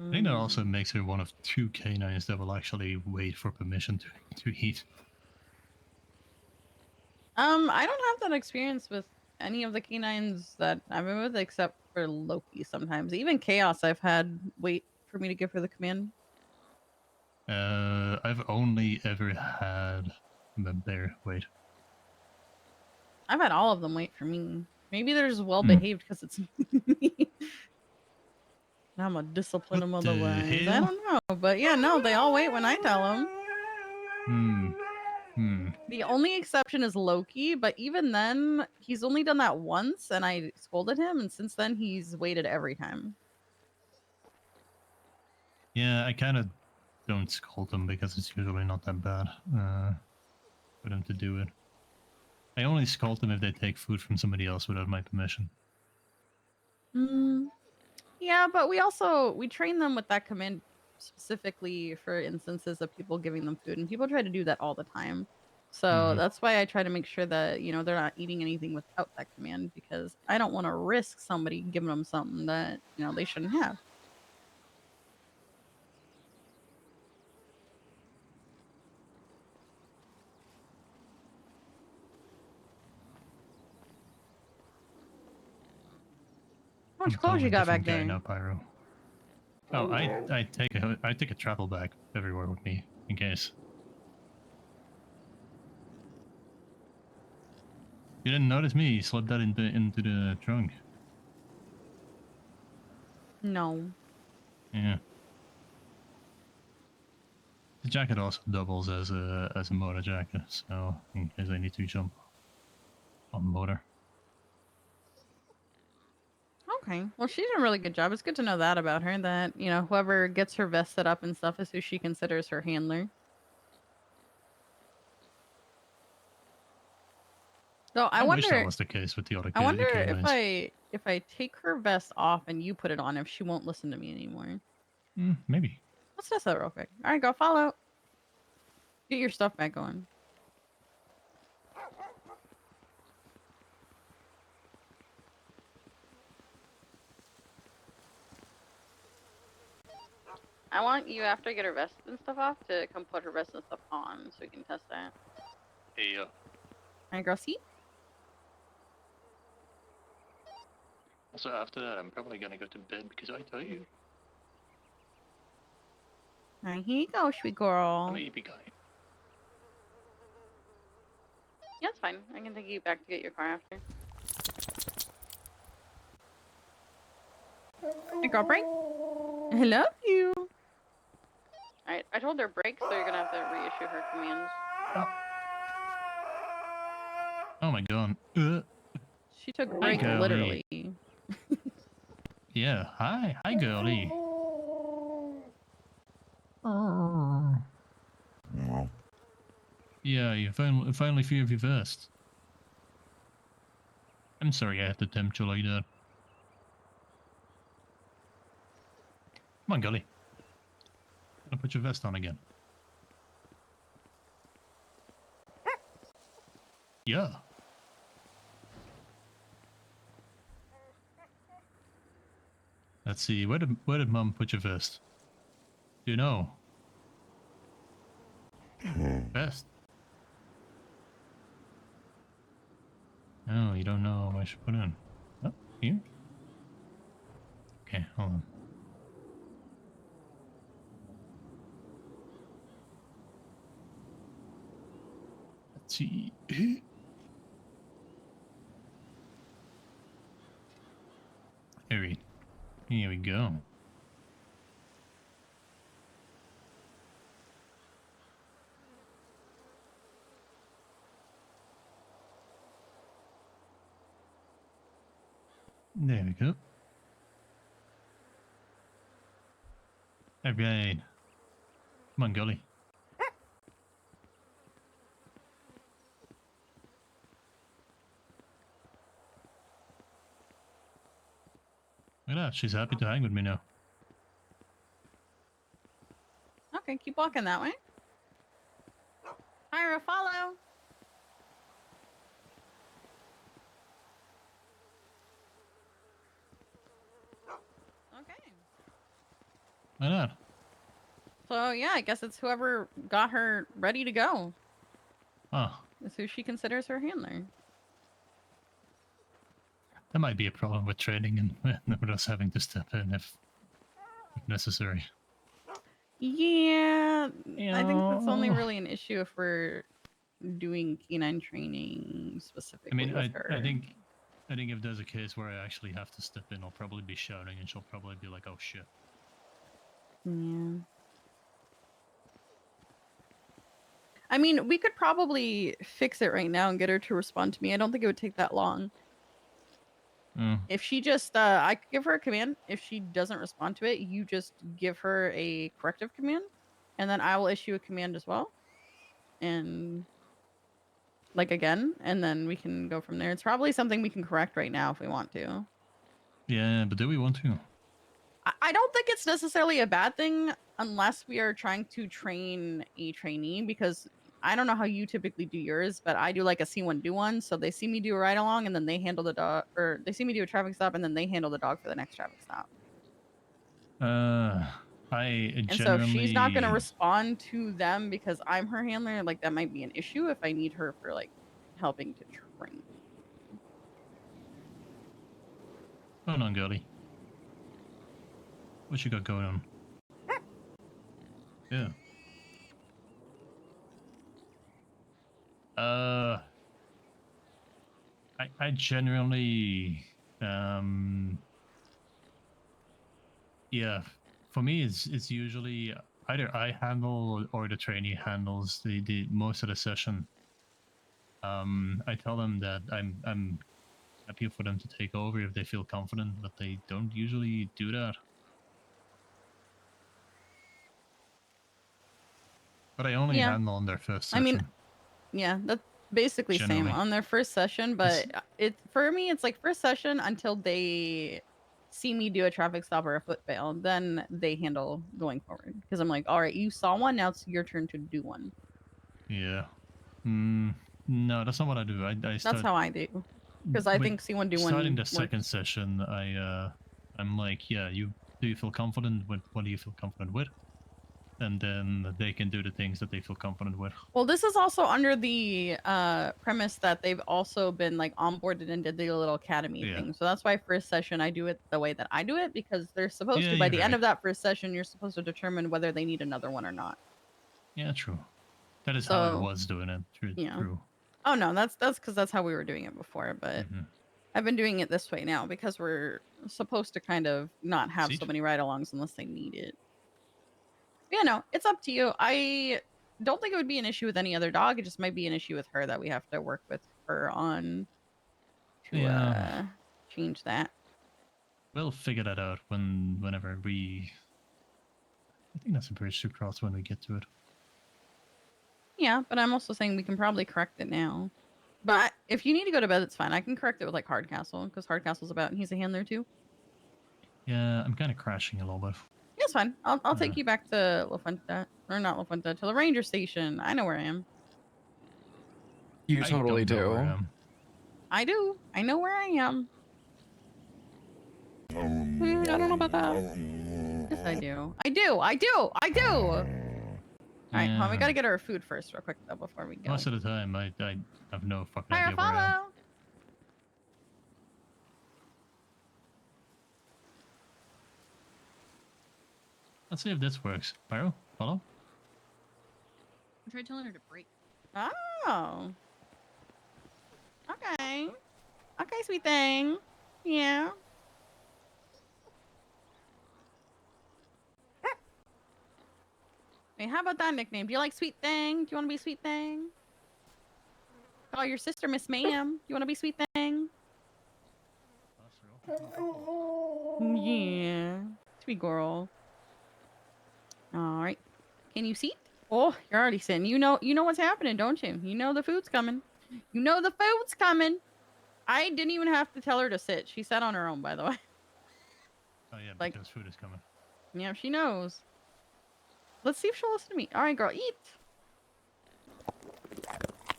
I think that also makes her one of 2 canines that will actually wait for permission to eat. I don't have that experience with any of the canines that I've been with except for Loki sometimes. Even Chaos I've had wait for me to give her the command. I've only ever had them there. Wait. I've had all of them wait for me. Maybe they're just well Hmm. behaved because it's me. And I'm gonna discipline them What the otherwise. I hell? don't know, but yeah, no, they all wait when I tell them. The only exception is Loki, but even then, he's only done that once, and I scolded him, and since then he's waited every time. Yeah, I kind of don't scold them because it's usually not that bad for them to do it. I only scold them if they take food from somebody else without my permission. Mm, yeah, but we train them with that command specifically for instances of people giving them food, and people try to do that all the time. So that's why I try to make sure that they're not eating anything without that command, because I don't want to risk somebody giving them something that they shouldn't have. How much I'm a clothes you totally got back different guy there? now, Pyro. Oh, I take a travel bag everywhere with me in case. You didn't notice me? You slipped that into the trunk. No. Yeah. The jacket also doubles as a motor jacket, so in case I need to jump on motor. Okay. Well, she's doing a really good job. It's good to know that about her, that, whoever gets her vest set up and stuff is who she considers her handler. So I wish that wonder was the case with the other I wonder canines. if I take her vest off and you put it on, if she won't listen to me anymore. Maybe. Let's test that real quick. All right, go follow. Get your stuff back going. I want you, after I get her vest and stuff off, to come put her vest and stuff on so we can test that. Yeah. All right, girl, see? Also, after that, I'm probably gonna go to bed because I tell you, All right, here you go, sweet girl. I'm a yippee guy. Yeah, it's fine. I can take you back to get your car after. Hey, girl, break. I love you. Alright, I told her break, so you're gonna have to reissue her commands. Oh my god. She took Hi, break girlie. literally. Yeah, hi, girlie. Yeah, you finally free of your vest. I'm sorry I had to tempt you like that. Come on, girlie. Gotta put your vest on again. Yeah. Let's see, where did Mum put your vest? Do you know? Vest? No, you don't know where I should put it in. Oh, here? Okay, hold on. Let's see. Here we go. There we go. Alright. Come on, Gully. Look at that, she's happy to hang with me now. Okay, keep walking that way. Pyro, follow. Okay. Look at that. So yeah, I guess it's whoever got her ready to go. Oh, Is who she considers her handler. That might be a problem with training and with us having to step in if necessary. Yeah, I think that's only Yeah. really an issue if we're doing canine training I specifically mean, with her. I think if there's a case where I actually have to step in, I'll probably be shouting, and she'll probably be like, "Oh shit." Yeah. I mean, we could probably fix it right now and get her to respond to me. I don't think it would take that long. Mm. If she just, I could give her a command. If she doesn't respond to it, you just give her a corrective command, and then I will issue a command as well. And like again, and then we can go from there. It's probably something we can correct right now if we want to. Yeah, but do we want to? I don't think it's necessarily a bad thing unless we are trying to train a trainee, because I don't know how you typically do yours, but I do like a see one, do one. So they see me do a ride along and then they handle the dog, or they see me do a traffic stop and then they handle the dog for the next traffic stop. I And so if she's not going to generally... respond to them because I'm her handler, like that might be an issue if I need her for like helping to train. Hold on, girlie. What you got going on? Yeah. I generally, yeah, for me it's usually either I handle or the trainee handles the most of the session. I tell them that I'm happy for them to take over if they feel confident, but they don't usually do that. But I only Yeah. handle on their first I session. mean, yeah, that's basically same Generally. on their first session, but it for me it's like first session until they see me do a traffic stop or a foot bail, then they handle going forward because I'm like, all right, you saw one, now it's your turn to do one. Yeah. No, that's not what I do. I That's start how I do, because I with think see one, do starting one the second works. session. I'm like, yeah, do you feel confident with what do you feel confident with? And then they can do the things that they feel confident with. Well, this is also under the premise that they've also been like onboarded and did the little academy Yeah. thing. So that's why first session I do it the way that I do it, because they're supposed Yeah, to by you're the end right. of that first session, you're supposed to determine whether they need another one or not. Yeah, true. That is how I So, was doing it. True. yeah. True. Oh no, that's because that's how we were doing it before, but Mhm. I've been doing it this way now because we're supposed to kind of not have so Siege? many ride-alongs unless they need it. Yeah, no, it's up to you. I don't think it would be an issue with any other dog. It just might be an issue with her that we have to work with her on to Yeah. change that. We'll figure that out whenever we. I think that's a bridge to cross when we get to it. Yeah, but I'm also saying we can probably correct it now. But if you need to go to bed, it's fine. I can correct it with like Hardcastle because Hardcastle's about and he's a handler too. Yeah, I'm kind of crashing a little bit. Yeah, it's fine. I'll take you back to La Fuente, or not La Fuente, to the ranger station. I know where I am. You I totally don't know where I do. am. I do. I know where I am. I don't know about that. Yes, I do. I do. I do. I do. All right, hold on. We Yeah. gotta get our food first, real quick, though, before we go. Most of the time, I have no fucking Pyro, idea where I am. follow. Let's see if this works. Pyro, follow. I tried telling her to break. Oh. Okay. Okay, sweet thing. Yeah. Hey, how about that nickname? Do you like Sweet Thing? Do you want to be Sweet Thing? Call your sister Miss Ma'am. Do you want to be Sweet Thing? Yeah. Sweet girl. All right. Can you sit? Oh, you're already sitting. You know what's happening, don't you? You know the food's coming. You know the food's coming. I didn't even have to tell her to sit. She sat on her own, by the way. Oh yeah, Like- because food is coming. Yeah, she knows. Let's see if she'll listen to me. All right, girl, eat.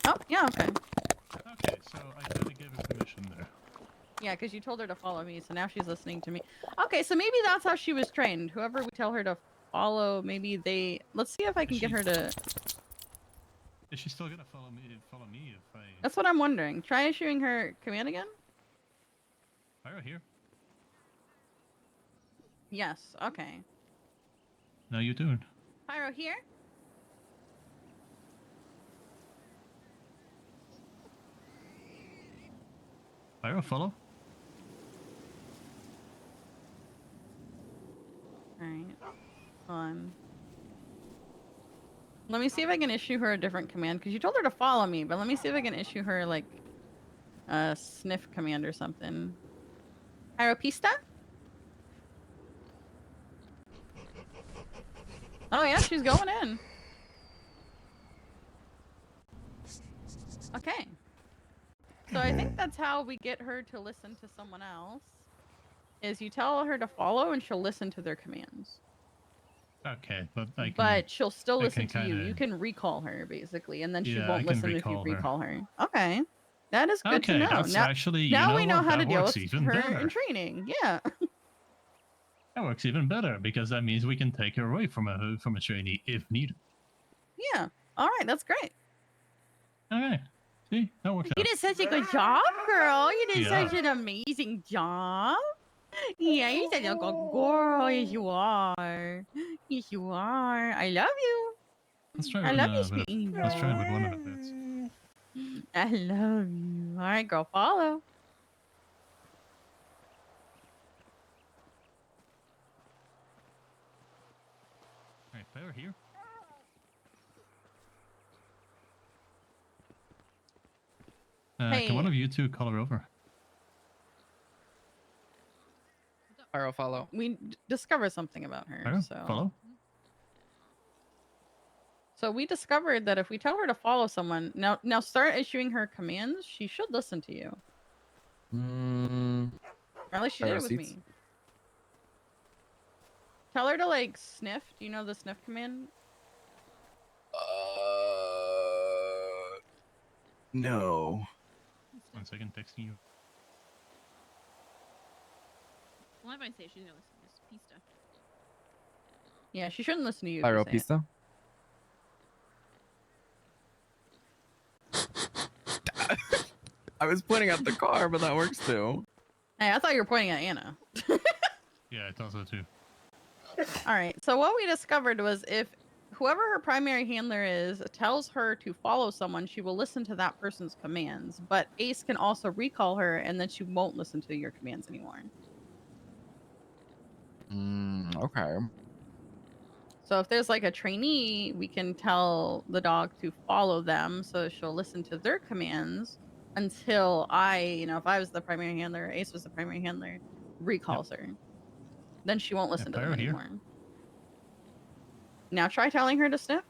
Oh, yeah, okay. Okay, so I kind of gave her permission there. Yeah, because you told her to follow me, so now she's listening to me. Okay, so maybe that's how she was trained. Whoever we tell her to follow, maybe they... Let's see if I can get her to... Is she still gonna follow me if I... That's what I'm wondering. Try issuing her command again. Pyro here. Yes. Okay. How you doing? Pyro here. Pyro, follow. All right. Hold on. Let me see if I can issue her a different command because you told her to follow me, but let me see if I can issue her like a sniff command or something. Pyropista? Oh yeah, she's going in. Okay. So I think that's how we get her to listen to someone else. Is you tell her to follow and she'll listen to their commands. Okay, but I can. But she'll still I listen can to you. kinda- You can recall her basically, and then she Yeah, I won't can listen if you recall her. recall her. Okay. That is good to Okay, know. that's Now, actually. You now know we know what? how to That deal works with even her better. in training. Yeah. That works even better because that means we can take her away from a trainee if needed. Yeah. All right. That's great. Okay. See, that works You out. did such a good job, girl. You did Yeah. such an amazing job. Yeah, you're such a good girl. Yes, you are. Yes, you are. I love you. Let's try I with love you, with sweet a, let's try with one of the bits. I love you. All right, girl. Follow. All right, Pyro here. Can one Hey. of you two call her over? Pyro, follow. We discovered something about her. Pyro, So follow. So we discovered that if we tell her to follow someone, now start issuing her commands, she should listen to you. Mm, Or at least she did Pyro it with seats. me. Tell her to like sniff. Do you know the sniff command? No. 1 second, texting you. Well, if I say she's gonna listen to this pista. Yeah, she shouldn't listen to you. If Pyro you say it. pista. I was pointing at the car, but that works too. Hey, I thought you were pointing at Anna. Yeah, I thought so too. All right. So what we discovered was if whoever her primary handler is tells her to follow someone, she will listen to that person's commands. But Ace can also recall her, and then she won't listen to your commands anymore. Okay. So if there's like a trainee, we can tell the dog to follow them so she'll listen to their commands until if I was the primary handler, Ace was the primary handler, recalls her. Then she won't listen to them Pyro here. anymore. Now try telling her to sniff.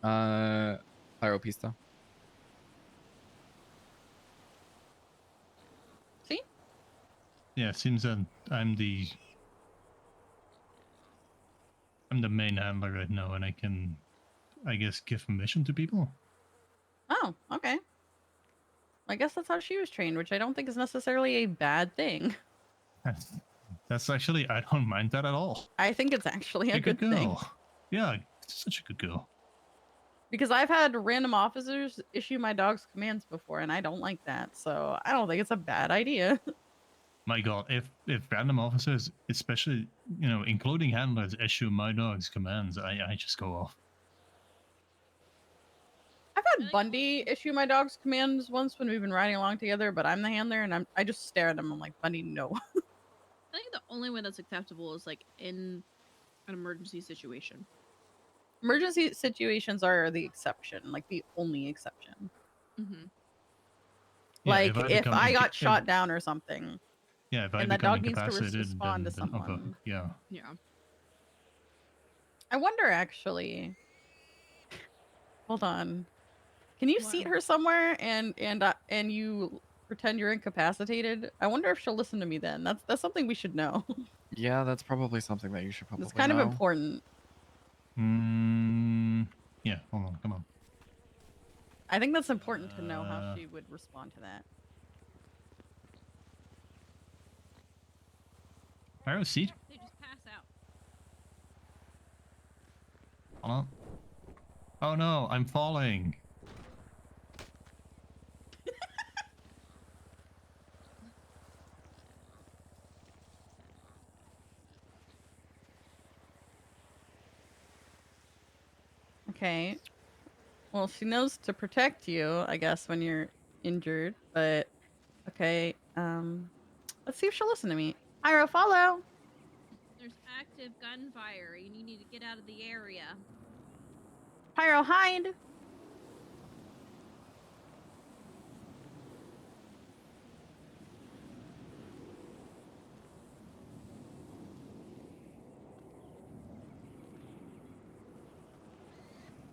Pyro pista. See? Yeah, it seems that I'm the main handler right now, and I can, I guess, give permission to people. Oh, okay. I guess that's how she was trained, which I don't think is necessarily a bad thing. That's actually, I don't mind that at all. I think it's actually a You're good thing. girl. Yeah, such a good girl. Because I've had random officers issue my dog's commands before, and I don't like that. So I don't think it's a bad idea. My God, if random officers, especially including handlers, issue my dog's commands, I just go off. I've had Bundy issue my dog's commands once when we've been riding along together, but I'm the handler, and I just stare at him. I'm like, Bundy, no. I think the only way that's acceptable is like in an emergency situation. Emergency situations are the exception, like the only exception. Mm-hmm. Yeah, Like if I got shot down or something. Yeah, if I And the become dog needs to incapacitated, respond to then okay, someone. yeah. Yeah. I wonder actually. Hold on. Can you seat her somewhere and you pretend you're incapacitated? I wonder if she'll listen to me then. That's something we should know. Yeah, that's probably something that you should probably It's kind of know. important. Yeah, hold on, come on. I think that's important to know how she would respond to that. Pyro, seat. They just pass out. Hold on. Oh no, I'm falling. Okay. Well, she knows to protect you, I guess, when you're injured. But okay. Let's see if she'll listen to me. Pyro, follow. There's active gunfire. You need to get out of the area. Pyro, hide.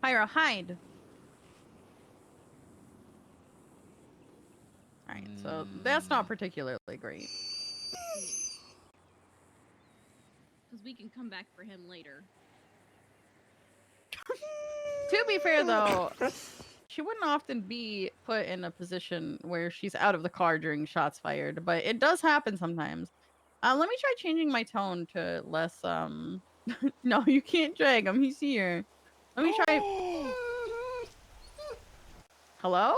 Pyro, hide. Alright, so that's not particularly great. Because we can come back for him later. To be fair, though, she wouldn't often be put in a position where she's out of the car during shots fired, but it does happen sometimes. Let me try changing my tone to less, No, you can't drag him. He's here. Let me try... Hello?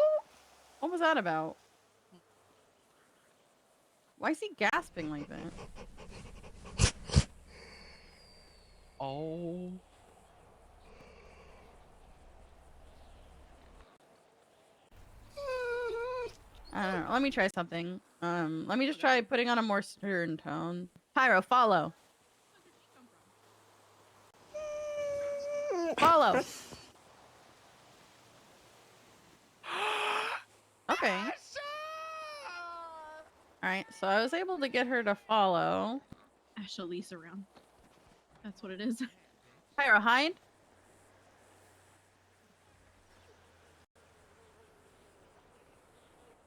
What was that about? Why is he gasping like that? Oh. I don't know. Let me try something. Let me just try putting on a more stern tone. Pyro, follow. Follow. Okay. Alright, so I was able to get her to follow. Ash Elise around. That's what it is. Pyro, hide.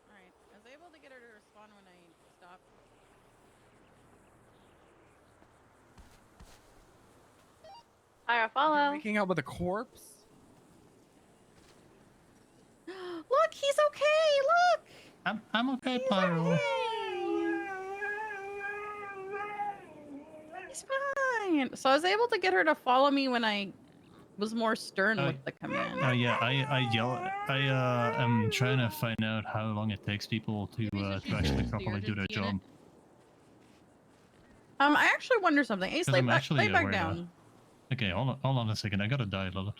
Alright, I was able to get her to respond when I stopped. Pyro, You're follow. making out with a corpse? Look, he's okay. Look. I'm okay, He's Pyro. okay. He's fine. So I was able to get her to follow me when I was more stern with the command. Oh yeah, I yell. I am trying to find out how long it takes people to actually properly do their job. I actually wonder something. Ace, lay I'm back, actually lay back aware that- down. Okay, hold on a second. I gotta die, Lola.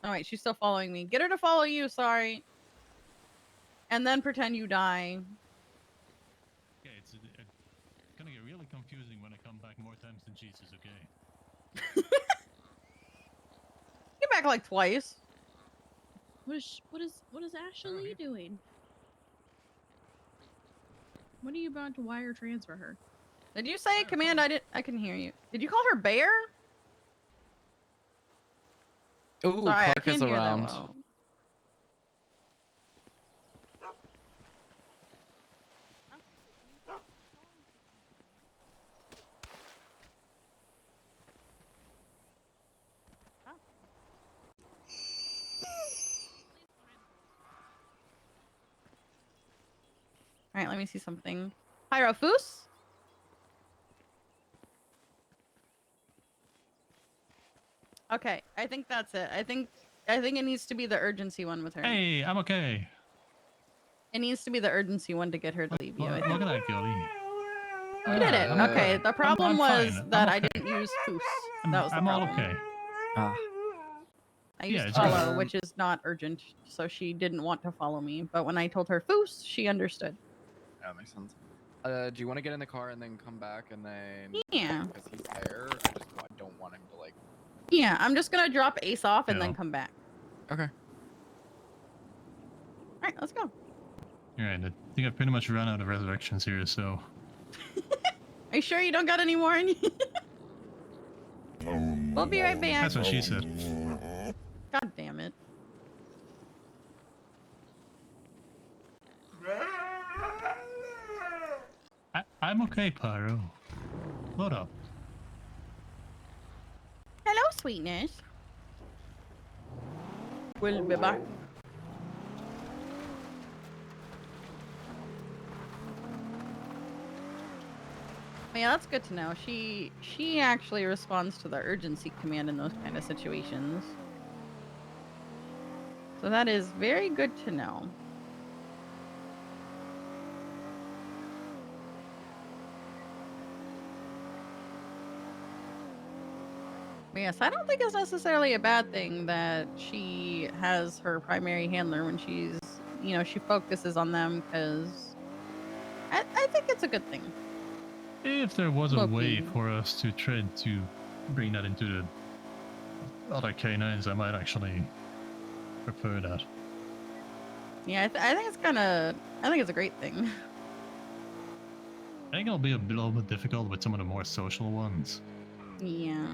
Oh wait, she's still following me. Get her to follow you, sorry. And then pretend you die. Okay, it's gonna get really confusing when I come back more times than Jesus, okay? Get back like twice. What is Ashley doing? When are you about to wire transfer her? Did you say command? I can hear you. Did you call her bear? Ooh, Sorry, I Clark is can't hear that around. well. Alright, let me see something. Pyrofoos? Okay, I think that's it. I think it needs to be the urgency one with her. Hey, I'm okay. It needs to be the urgency one to get her to leave you. I Look think. at that girlie. You did it. Okay, the problem I'm was fine. that I'm I okay. didn't use foos. That was the I'm all problem. okay. Ah. I Yeah, used it's follow, good. which is not urgent, so she didn't want to follow me. But when I told her foos, she understood. That makes sense. Do you want to get in the car and then come back and then? Yeah. Because he's there. I don't want him to like. Yeah, I'm just gonna drop Ace off and Yeah. then come back. Okay. All right, let's go. Alright, I think I've pretty much run out of resurrections here, so. Are you sure you don't got any more in you? We'll be right back. That's what she said. God damn it. I'm okay, Pyro. Load up. Hello, sweetness. We'll be back. Yeah, that's good to know. She actually responds to the urgency command in those kind of situations. So that is very good to know. Yes, I don't think it's necessarily a bad thing that she has her primary handler when she's, she focuses on them because I think it's a good thing. If there was a way Low-key. for us to try to bring that into the other canines, I might actually prefer that. Yeah, I think it's I think it's a great thing. I think it'll be a little bit difficult with some of the more social ones. Yeah.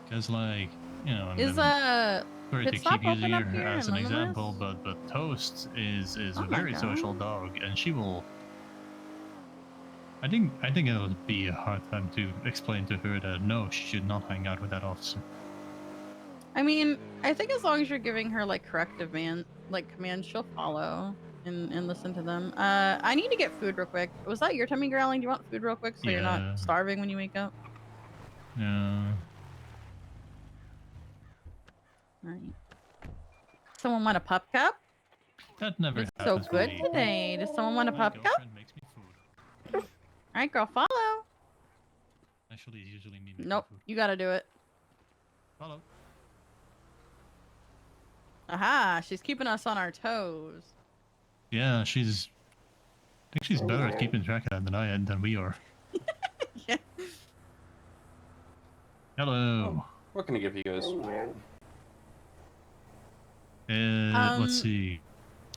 Because, like, Is sorry pit to stop keep using open up her here as and an nonetheless? example, but Toast is Oh a my very social God. dog, and she will. I think it'll be a hard time to explain to her that no, she should not hang out with that officer. I mean, I think as long as you're giving her like corrective commands, she'll follow and listen to them. I need to get food real quick. Was that your tummy growling? Do you want food real quick so you're not Yeah, starving when you wake up? yeah. All right. Someone want a pup cup? That never It's so happens good with me. today. Does someone want a My pup cup? girlfriend makes me food. All right, girl, follow. Actually, it's usually me making Nope, food. you got to do it. Follow. Aha, she's keeping us on our toes. Yeah, I think she's better at keeping track of that than we are. Yeah. Hello. What can I give you guys? Let's see.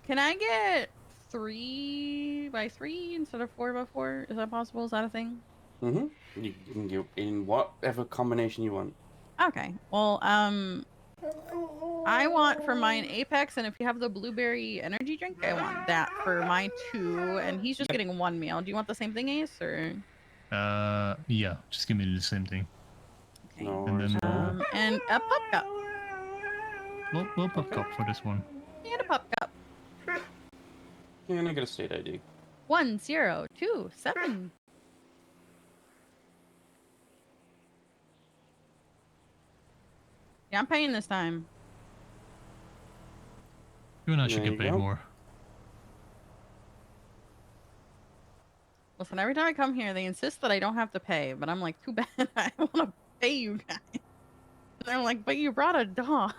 Can I get 3x3 instead of 4x4? Is that possible? Is that a thing? Mm-hmm. You can get in whatever combination you want. Okay. Well, I want for mine Apex, and if you have the blueberry energy drink, I want that for mine too. And he's just getting one meal. Do you want the same thing, Ace, or? Yeah, just give me the same thing. Okay. No And worries then at all. And a pup cup. we'll pop up for this one. And a pup cup. Yeah, and I get a state ID. 1027. Yeah, I'm paying this time. You and I should There get you paid go. more. Listen, every time I come here, they insist that I don't have to pay, but I'm like, too bad. I want to pay you guys. And they're like, but you brought a dog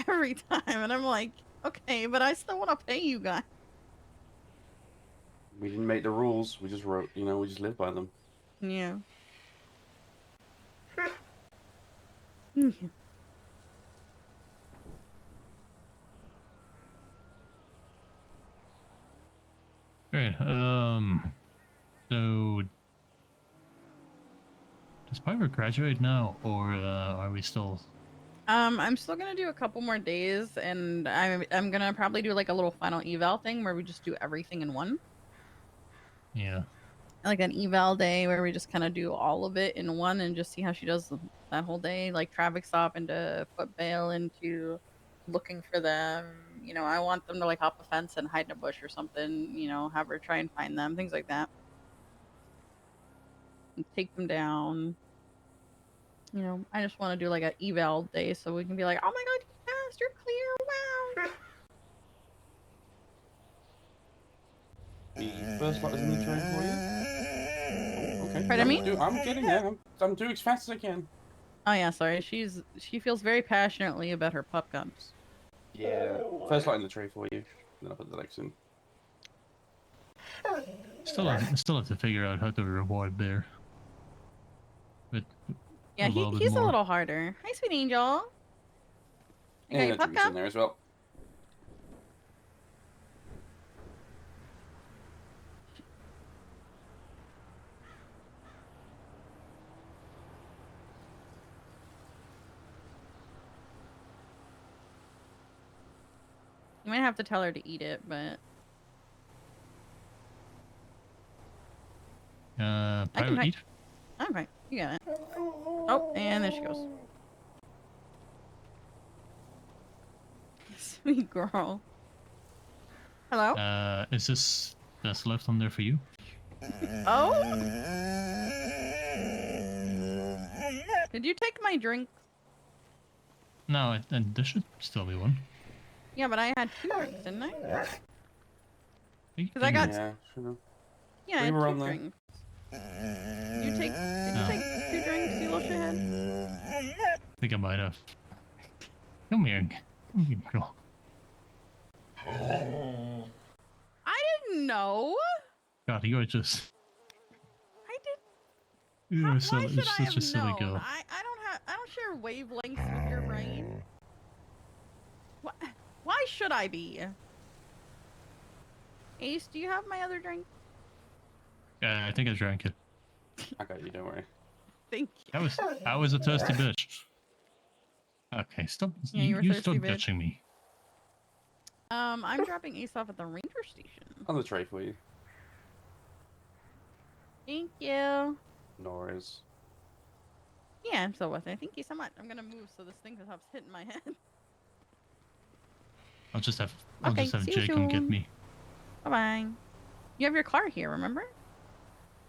every time. And I'm like, okay, but I still want to pay you guys. We didn't make the rules. We just wrote, we just live by them. Yeah. Great. So does Pyro graduate now, or are we still? I'm still gonna do a couple more days, and I'm gonna probably do like a little final eval thing where we just do everything in one. Yeah. Like an eval day where we just kind of do all of it in one and just see how she does that whole day, like traffic stop into foot bail into looking for them. I want them to like hop a fence and hide in a bush or something. Have her try and find them, things like that, and take them down. I just want to do like an eval day so we can be like, oh my god, you passed, you're clear, wow. The first lot is in the tray for you. Okay. Pardon me? I'm getting there. I'm doing as fast as I can. Oh yeah, sorry. She feels very passionately about her pup cups. Yeah. First lot in the tray for you. Then I'll put the legs in. Still have to figure out how to reward there. But Yeah, he's a little harder. Hi, sweet angel. You got And your the pup treats cup? in there as well. You might have to tell her to eat it, but Pyro eat. okay, you got it. Oh, and there she goes. Sweet girl. Hello? Is this that's left on there for you? Oh? Did you take my drink? No, and there should still be one. Yeah, but I had 2 drinks, didn't I? Because I got... Yeah, sure. Yeah, I We had were 2 on there. drinks. Did you take... think I might have. Come here. Come here, girl. I didn't know. God, you are just. I did. You are Why so, should I such have a silly known? girl. I don't share wavelengths with your brain. Why should I be? Ace, do you have my other drink? I think I drank it. I got you. Don't worry. Thank you. I was a thirsty bitch. Okay, stop. Yeah, you were thirsty stop bitch. bitching me. I'm dropping Ace off at the ranger station. On the tray for you. Thank you. No worries. Yeah, I'm so with it. Thank you so much. I'm gonna move so this thing stops hitting my head. I'll just have see you Jay come get soon. me. Bye bye. You have your car here, remember?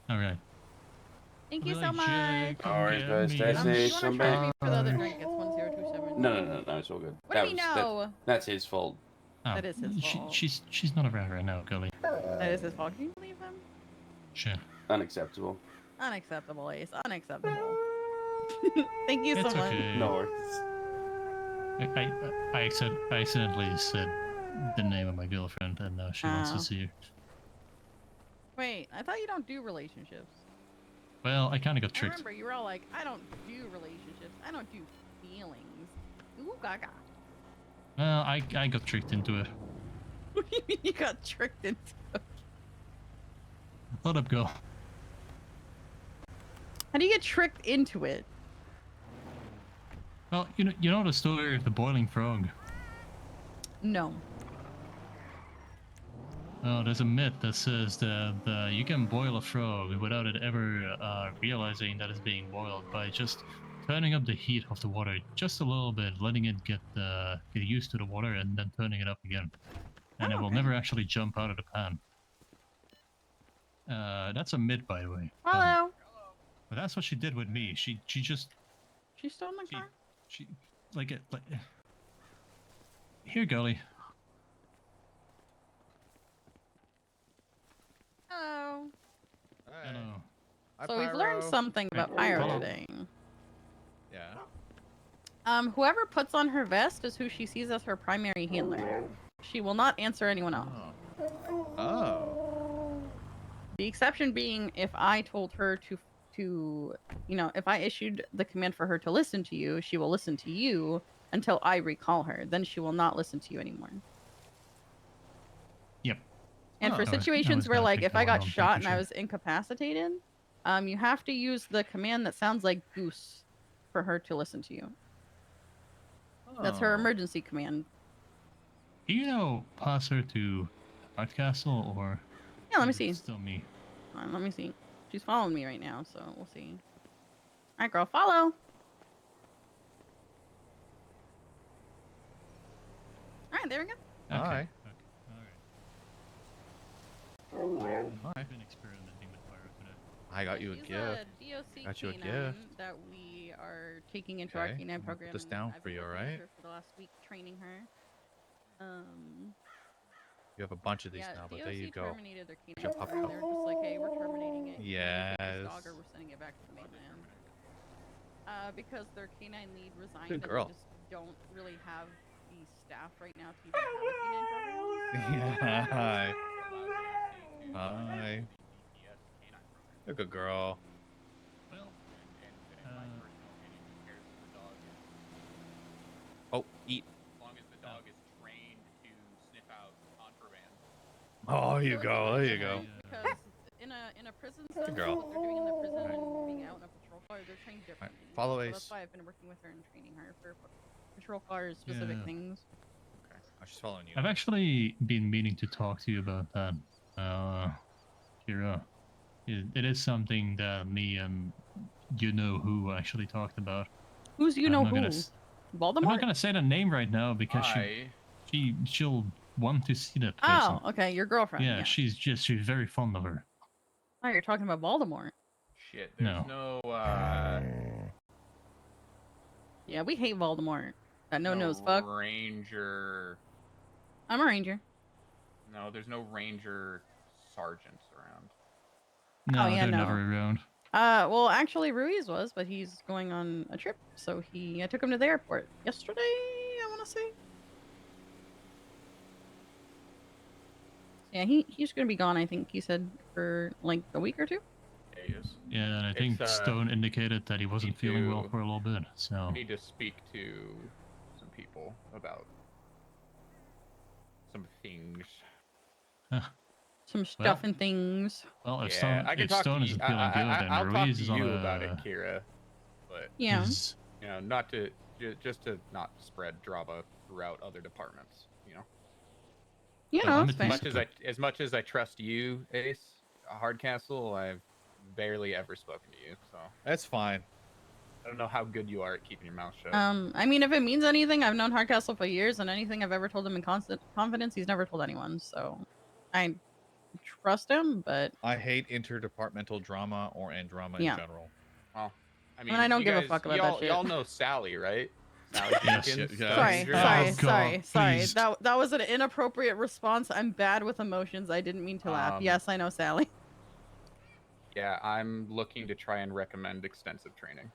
All right. Thank I'll you be so like, much. "Jay, come Alright, get guys, me." stay Do safe. you want Come to charge back. me for the other drink? It's 1027. No, it's all good. What do you know? That's his fault. Oh, That is his fault. She's not around right now, Gully. That is his fault. Can you believe him? Sure. Unacceptable. Unacceptable, Ace. Unacceptable. Thank you It's so much. okay. No worries. I accidentally said the name of my girlfriend, and now she wants to Oh. see you. Wait, I thought you don't do relationships. Well, I kind of got I tricked. remember you were all like, I don't do relationships. I don't do feelings. Ooh, gaga. Well, I got tricked into it. What do you mean you got tricked into it? Let up, go. How do you get tricked into it? Well, you know the story of the boiling frog. No. Oh, there's a myth that says that you can boil a frog without it ever realizing that it's being boiled by just turning up the heat of the water just a little bit, letting it get used to the water, and then turning it up again. And it will never actually jump out of the pan. That's a myth, by the way. Hello. But that's what she did with me. She just She stole my car? she like here, Gully. Hello. Hello. So we've learned something about Pyro Hello. today. Yeah. Whoever puts on her vest is who she sees as her primary handler. She will not answer anyone else. Oh. The exception being if I told her to if I issued the command for her to listen to you, she will listen to you until I recall her. Then she will not listen to you anymore. Yep. And for I was situations where, gonna like, pick if that I one got on, shot thank and you, I was incapacitated, you have to use the command that sounds like goose for her to listen to you. That's her Oh. emergency command. Do you pass her to Art Castle or? Yeah, let me is it see. Still me. Hold on, let me see. She's following me right now, so we'll see. All right, girl, follow. All right, there we go. Okay. Hi. Alright. Hi. I've been experimenting with Pyro today. I got you a She's gift. DOC Got you a canine gift. that we are taking into our Okay, canine I'm gonna put program. this and down I've for been you, working with alright? her for the last week, training her. You have a bunch of these Yeah, now, but DOC there you go. terminated their canine Jump up. program. They were just like, hey, we're terminating it. You can take this Yes. dog or we're sending it back to the mainland. Because their canine lead resigned Good and girl. they just don't really have the staff right now to even have a canine program. Yeah. Hi. Hi. You're a good girl. Well, Oh, eat. As long as the dog is trained to sniff out contraband. Oh, So you it's go. There you interesting go. Because in a prison sense, girl. what they're doing in the prison and being out in a patrol car, they're trained differently. follow So Ace. that's why I've been working with her and training her for patrol cars specific Yeah. things. Okay. Oh, she's following you. I've actually been meaning to talk to you about that, Kira. It is something that me and who actually talked about. Who's I'm not gonna I'm Voldemort? not gonna say the name right now because she'll want to see that person. Oh, okay, your girlfriend. Yeah, Yeah. she's very fond of her. Oh, you're talking about Voldemort. Shit, there's no Yeah, we hate Voldemort. That no no-nose fuck. ranger. I'm a ranger. No, there's no ranger sergeants around. No, Oh, yeah, they're no. never around. Well, actually, Ruiz was, but he's going on a trip, so I took him to the airport yesterday. I want to say. Yeah, he's gonna be gone. I think he said for like a week or two. Yeah, and I think Stone indicated that he wasn't feeling well for a little bit. So need to speak to some people about some things. Some stuff and things. Well, if Yeah, I can if talk Stone to you. isn't feeling good, then I'll talk Ruiz to is on you a. about it, Kira. But Yeah. you know, not to just to not spread drama throughout other departments. You know. You know, As much as I trust you, Ace Hardcastle, I've barely ever spoken to you. So that's fine. I don't know how good you are at keeping your mouth shut. I mean, if it means anything, I've known Hardcastle for years, and anything I've ever told him in constant confidence, he's never told anyone. So, I trust him, but I hate interdepartmental drama and drama Yeah. in general. Well, I mean, I don't give a fuck about that shit. Y'all know Sally, right? Sally Yes, Jenkins. yeah. Sorry. That was an inappropriate response. I'm bad with emotions. I didn't mean to laugh. Yes, I know Sally. Yeah, I'm looking to try and recommend extensive training.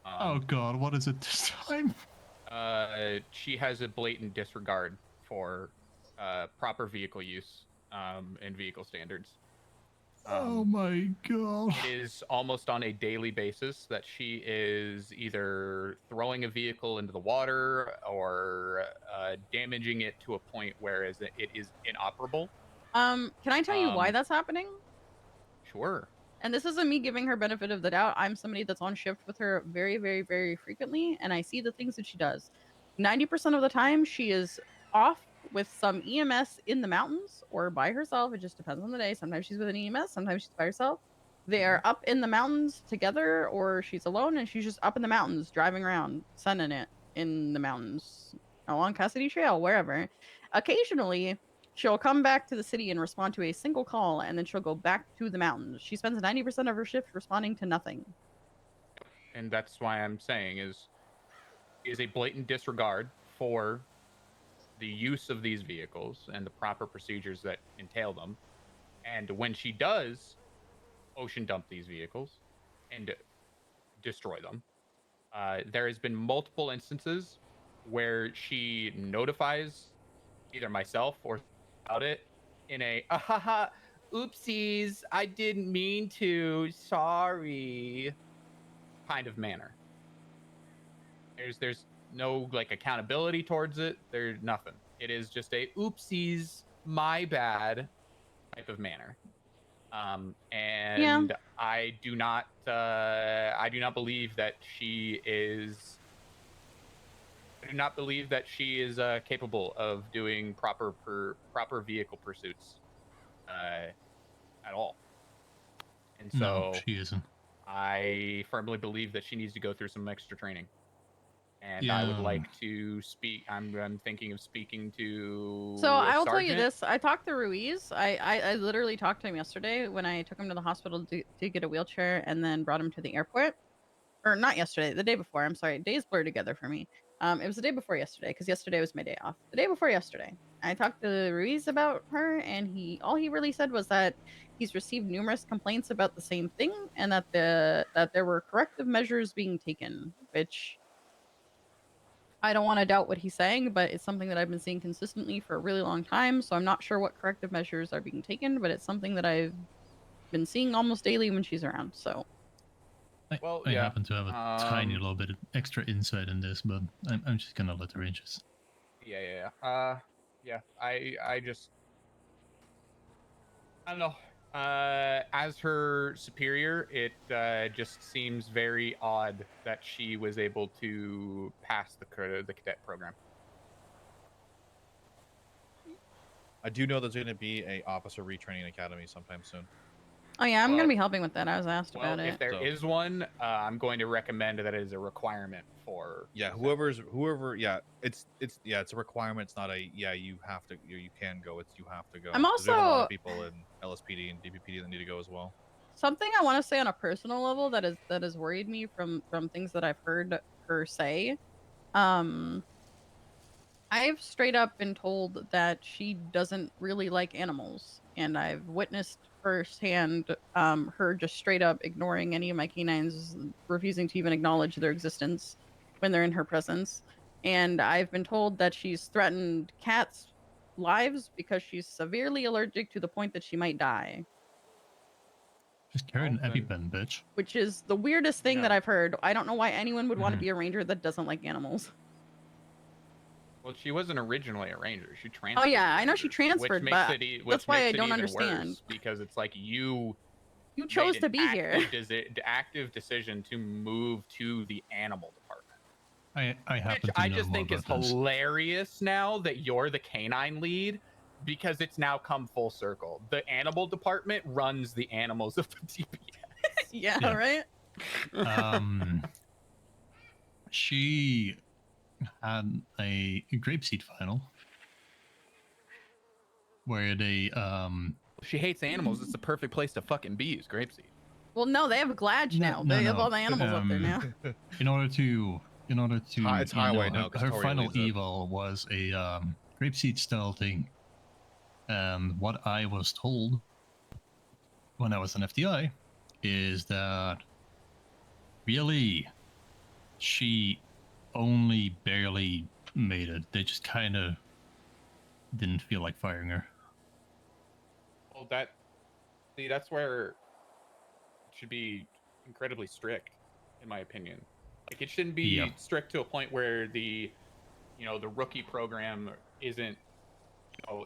Oh God, what is it this time? She has a blatant disregard for proper vehicle use and vehicle standards. Oh my God. It is almost on a daily basis that she is either throwing a vehicle into the water or damaging it to a point where it is inoperable. Can I tell you why that's happening? Sure. And this isn't me giving her benefit of the doubt. I'm somebody that's on shift with her very, very, very frequently, and I see the things that she does. 90% of the time, she is off with some EMS in the mountains or by herself. It just depends on the day. Sometimes she's with an EMS, sometimes she's by herself. They are up in the mountains together, or she's alone and she's just up in the mountains driving around, sunning it in the mountains along Cassidy Trail, wherever. Occasionally, she'll come back to the city and respond to a single call, and then she'll go back to the mountains. She spends 90% of her shift responding to nothing. And that's why I'm saying is a blatant disregard for the use of these vehicles and the proper procedures that entail them. And when she does ocean dump these vehicles and destroy them, there has been multiple instances where she notifies either myself or about it in a oopsies, I didn't mean to, sorry kind of manner. There's no like accountability towards it. There's nothing. It is just a oopsies, my bad type of manner. And I do not believe that she is. I do not believe that she is capable of doing proper vehicle pursuits at all. And so No, she isn't. I firmly believe that she needs to go through some extra training. And I would like to speak. I'm thinking of speaking to. So I will tell you Sergeant. this: I talked to Ruiz. I literally talked to him yesterday when I took him to the hospital to get a wheelchair and then brought him to the airport. Or not yesterday, the day before. I'm sorry, days blur together for me. It was the day before yesterday because yesterday was my day off. The day before yesterday, I talked to Ruiz about her, and all he really said was that he's received numerous complaints about the same thing, and that there were corrective measures being taken, which I don't want to doubt what he's saying, but it's something that I've been seeing consistently for a really long time. So I'm not sure what corrective measures are being taken, but it's something that I've been seeing almost daily when she's around. So. I happen to have a tiny little bit of extra insight in this, but I'm just gonna let her in just. Yeah. I just. I don't know. As her superior, it just seems very odd that she was able to pass the cadet program. I do know there's going to be a officer retraining academy sometime soon. Oh yeah, I'm gonna be helping with that. I was asked about it. If there is one, I'm going to recommend that it is a requirement for. Yeah, whoever. Yeah, it's a requirement. It's not a you have to you can go. It's you have to go. I'm We have a lot also of people in LSPD and DPPD that need to go as well. something I want to say on a personal level that has worried me from things that I've heard her say. I've straight up been told that she doesn't really like animals, and I've witnessed firsthand her just straight up ignoring any of my canines, refusing to even acknowledge their existence when they're in her presence. And I've been told that she's threatened cats' lives because she's severely allergic to the point that she might die. Just carry an Well, then- EpiPen, bitch. Which is the weirdest thing that Yeah. I've heard. I don't know why anyone would want to Mhm. be a ranger that doesn't like animals. Well, she wasn't originally a ranger. She Oh transferred. yeah, to I know she ranger, transferred, which but makes it, which that's why makes I it don't even understand. worse because it's like you chose made to an be here. active decision to move to the animal department. I Which happen to I know just more think is about this. hilarious now that you're the canine lead because it's now come full circle. The animal department runs the animals of the DPS. Yeah, Yeah. right? She had a grapeseed final where they She hates animals. It's the perfect place to fucking be, is grapeseed. Well, no, they have Glad now. They have all the animals up there now. in order to It's highway now, 'cause her Tori final leads it. evil was a grapeseed style thing. And what I was told when I was an FTI is that really she only barely made it. They just kind of didn't feel like firing her. Well, that's where it should be incredibly strict, in my opinion. Like it shouldn't be Yeah. strict to a point where the rookie program isn't,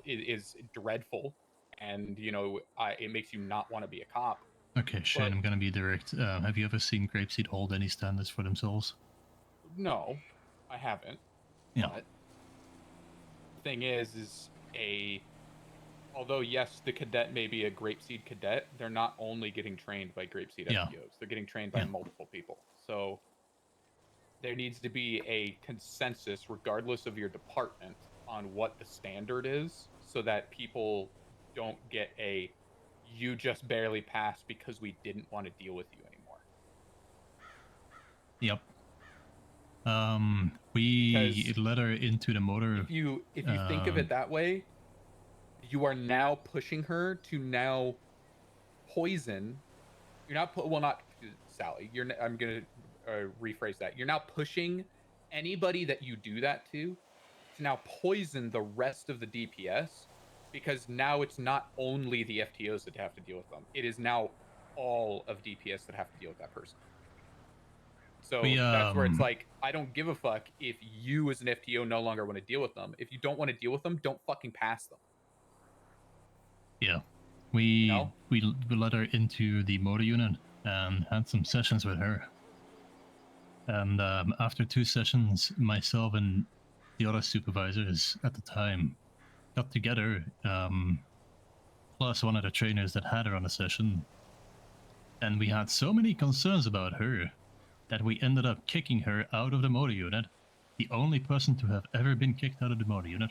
is dreadful, and it makes you not want to be a cop. Okay, Shane, I'm gonna be direct. Have you ever seen Grapeseed hold any standards for themselves? No, I haven't. Yeah. But the thing is although yes, the cadet may be a grapeseed cadet, they're not only getting trained by grapeseed Yeah. FTOs. They're getting trained by Yeah. multiple people. So there needs to be a consensus, regardless of your department, on what the standard is, so that people don't get you just barely passed because we didn't want to deal with you anymore. Yep. We Because let her into the motor. If you think of it that way, you are now pushing her to now poison. You're not not Sally. I'm gonna rephrase that. You're now pushing anybody that you do that to now poison the rest of the DPS, because now it's not only the FTOs that have to deal with them. It is now all of DPS that have to deal with that person. So that's where it's like, I don't give a fuck if you as an FTO no longer want to deal with them. If you don't want to deal with them, don't fucking pass them. Yeah. We let her into the motor unit and had some sessions with her. And after 2 sessions, myself and the other supervisors at the time got together, plus one of the trainers that had her on a session. And we had so many concerns about her that we ended up kicking her out of the motor unit. The only person to have ever been kicked out of the motor unit.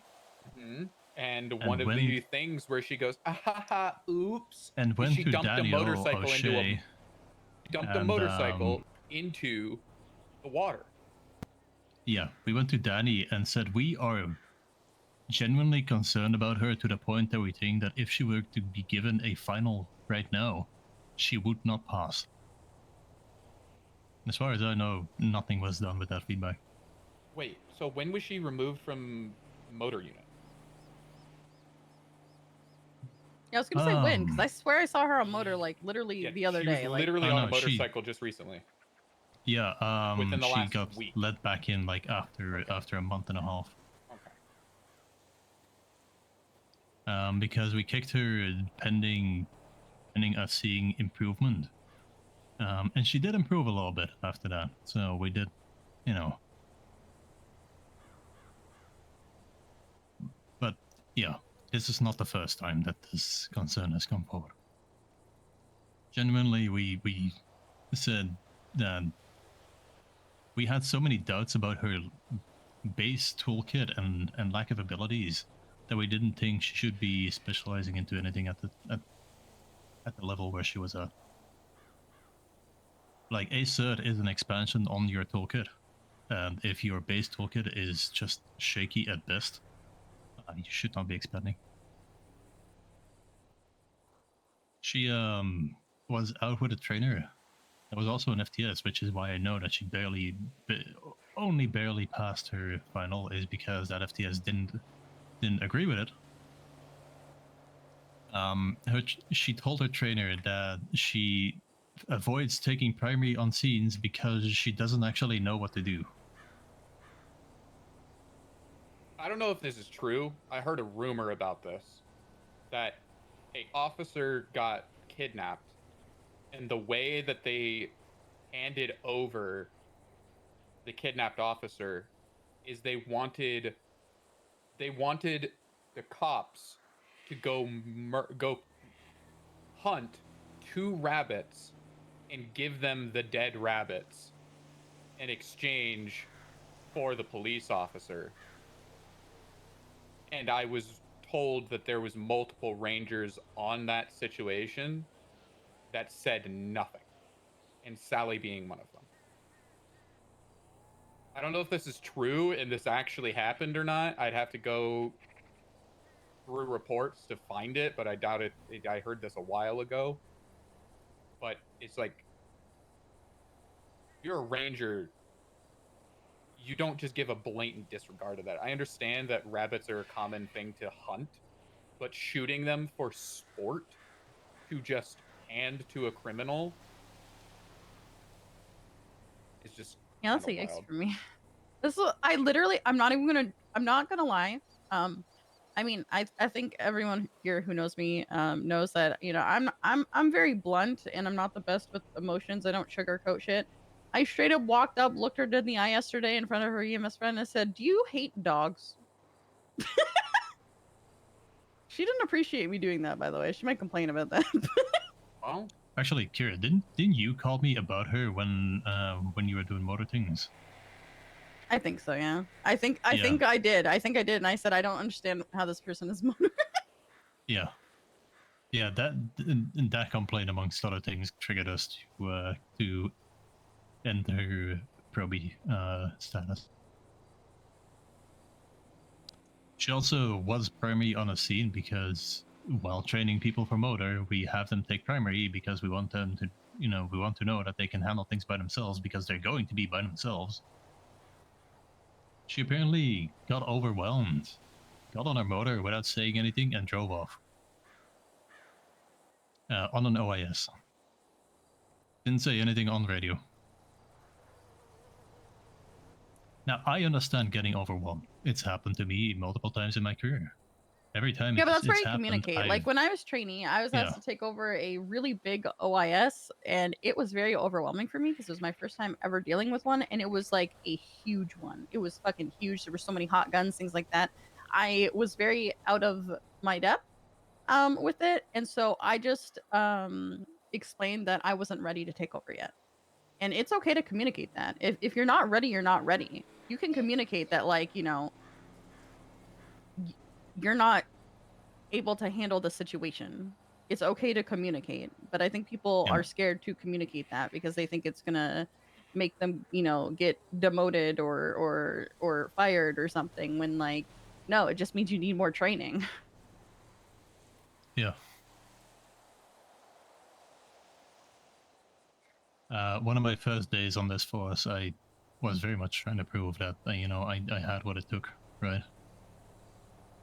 Mm-hmm. And one of the things where she goes, ah ha ha, oops. And went she to dumped Daniel a motorcycle O'Shea, dumped a motorcycle into the water. Yeah, we went to Danny and said we are genuinely concerned about her to the point that we think that if she were to be given a final right now, she would not pass. As far as I know, nothing was done with that feedback. Wait, so when was she removed from motor unit? Yeah, I was gonna say when, because I swear I saw her on motor like literally the other day. She was Like, literally on a motorcycle just recently. Yeah, Within the she last got week. let back in like after a month and a half. Okay. Because we kicked her pending us seeing improvement. And she did improve a little bit after that. So we did, But yeah, this is not the first time that this concern has come forward. Genuinely, we said that we had so many doubts about her base toolkit and lack of abilities that we didn't think she should be specializing into anything at the level where she was at. Like, a cert is an expansion on your toolkit, and if your base toolkit is just shaky at best, you should not be expanding. She was out with a trainer. That was also an FTS, which is why I know that she only barely passed her final, is because that FTS didn't agree with it. She told her trainer that she avoids taking primary on scenes because she doesn't actually know what to do. I don't know if this is true. I heard a rumor about this, that a officer got kidnapped, and the way that they handed over the kidnapped officer is they wanted the cops to go hunt 2 rabbits and give them the dead rabbits in exchange for the police officer. And I was told that there was multiple rangers on that situation that said nothing, and Sally being one of them. I don't know if this is true and this actually happened or not. I'd have to go through reports to find it, but I doubt it. I heard this a while ago. But it's like, you're a ranger, you don't just give a blatant disregard of that. I understand that rabbits are a common thing to hunt, but shooting them for sport to just hand to a criminal is just Yeah, that's a kinda yikes wild. for me. This is I'm not gonna lie. I mean, I think everyone here who knows me knows that, you know, I'm very blunt and I'm not the best with emotions. I don't sugarcoat shit. I straight up walked up, looked her dead in the eye yesterday in front of her EMS friend and said, "Do you hate dogs?" She didn't appreciate me doing that, by the way. She might complain about that. Well, Actually, Kira, didn't you call me about her when you were doing motor things? I think so, yeah. I think I did. I think I did, and I said I don't understand how this person is motor. Yeah. Yeah, that complaint, amongst other things, triggered us to end her proby status. She also was primary on a scene because while training people for motor, we have them take primary because we want them to, we want to know that they can handle things by themselves because they're going to be by themselves. She apparently got overwhelmed, got on her motor without saying anything, and drove off. On an OIS. Didn't say anything on radio. Now, I understand getting overwhelmed. It's happened to me multiple times in my career. Every time Yeah, but that's where it's you happened, communicate. Like when I was trainee, I was asked to take over a really big OIS, and it was very overwhelming for me because it was my first time ever dealing with one, and it was like a huge one. It was fucking huge. There were so many hot guns, things like that. I was very out of my depth with it, and so I just explained that I wasn't ready to take over yet. And it's okay to communicate that. If you're not ready, you're not ready. You can communicate that, like, you know, you're not able to handle the situation. It's okay to communicate, but I think people are scared to communicate that because they think it's gonna make them, you know, get demoted or fired or something. When like, no, it just means you need more training. Yeah. One of my first days on this force, I was very much trying to prove that, you know, I had what it took, right?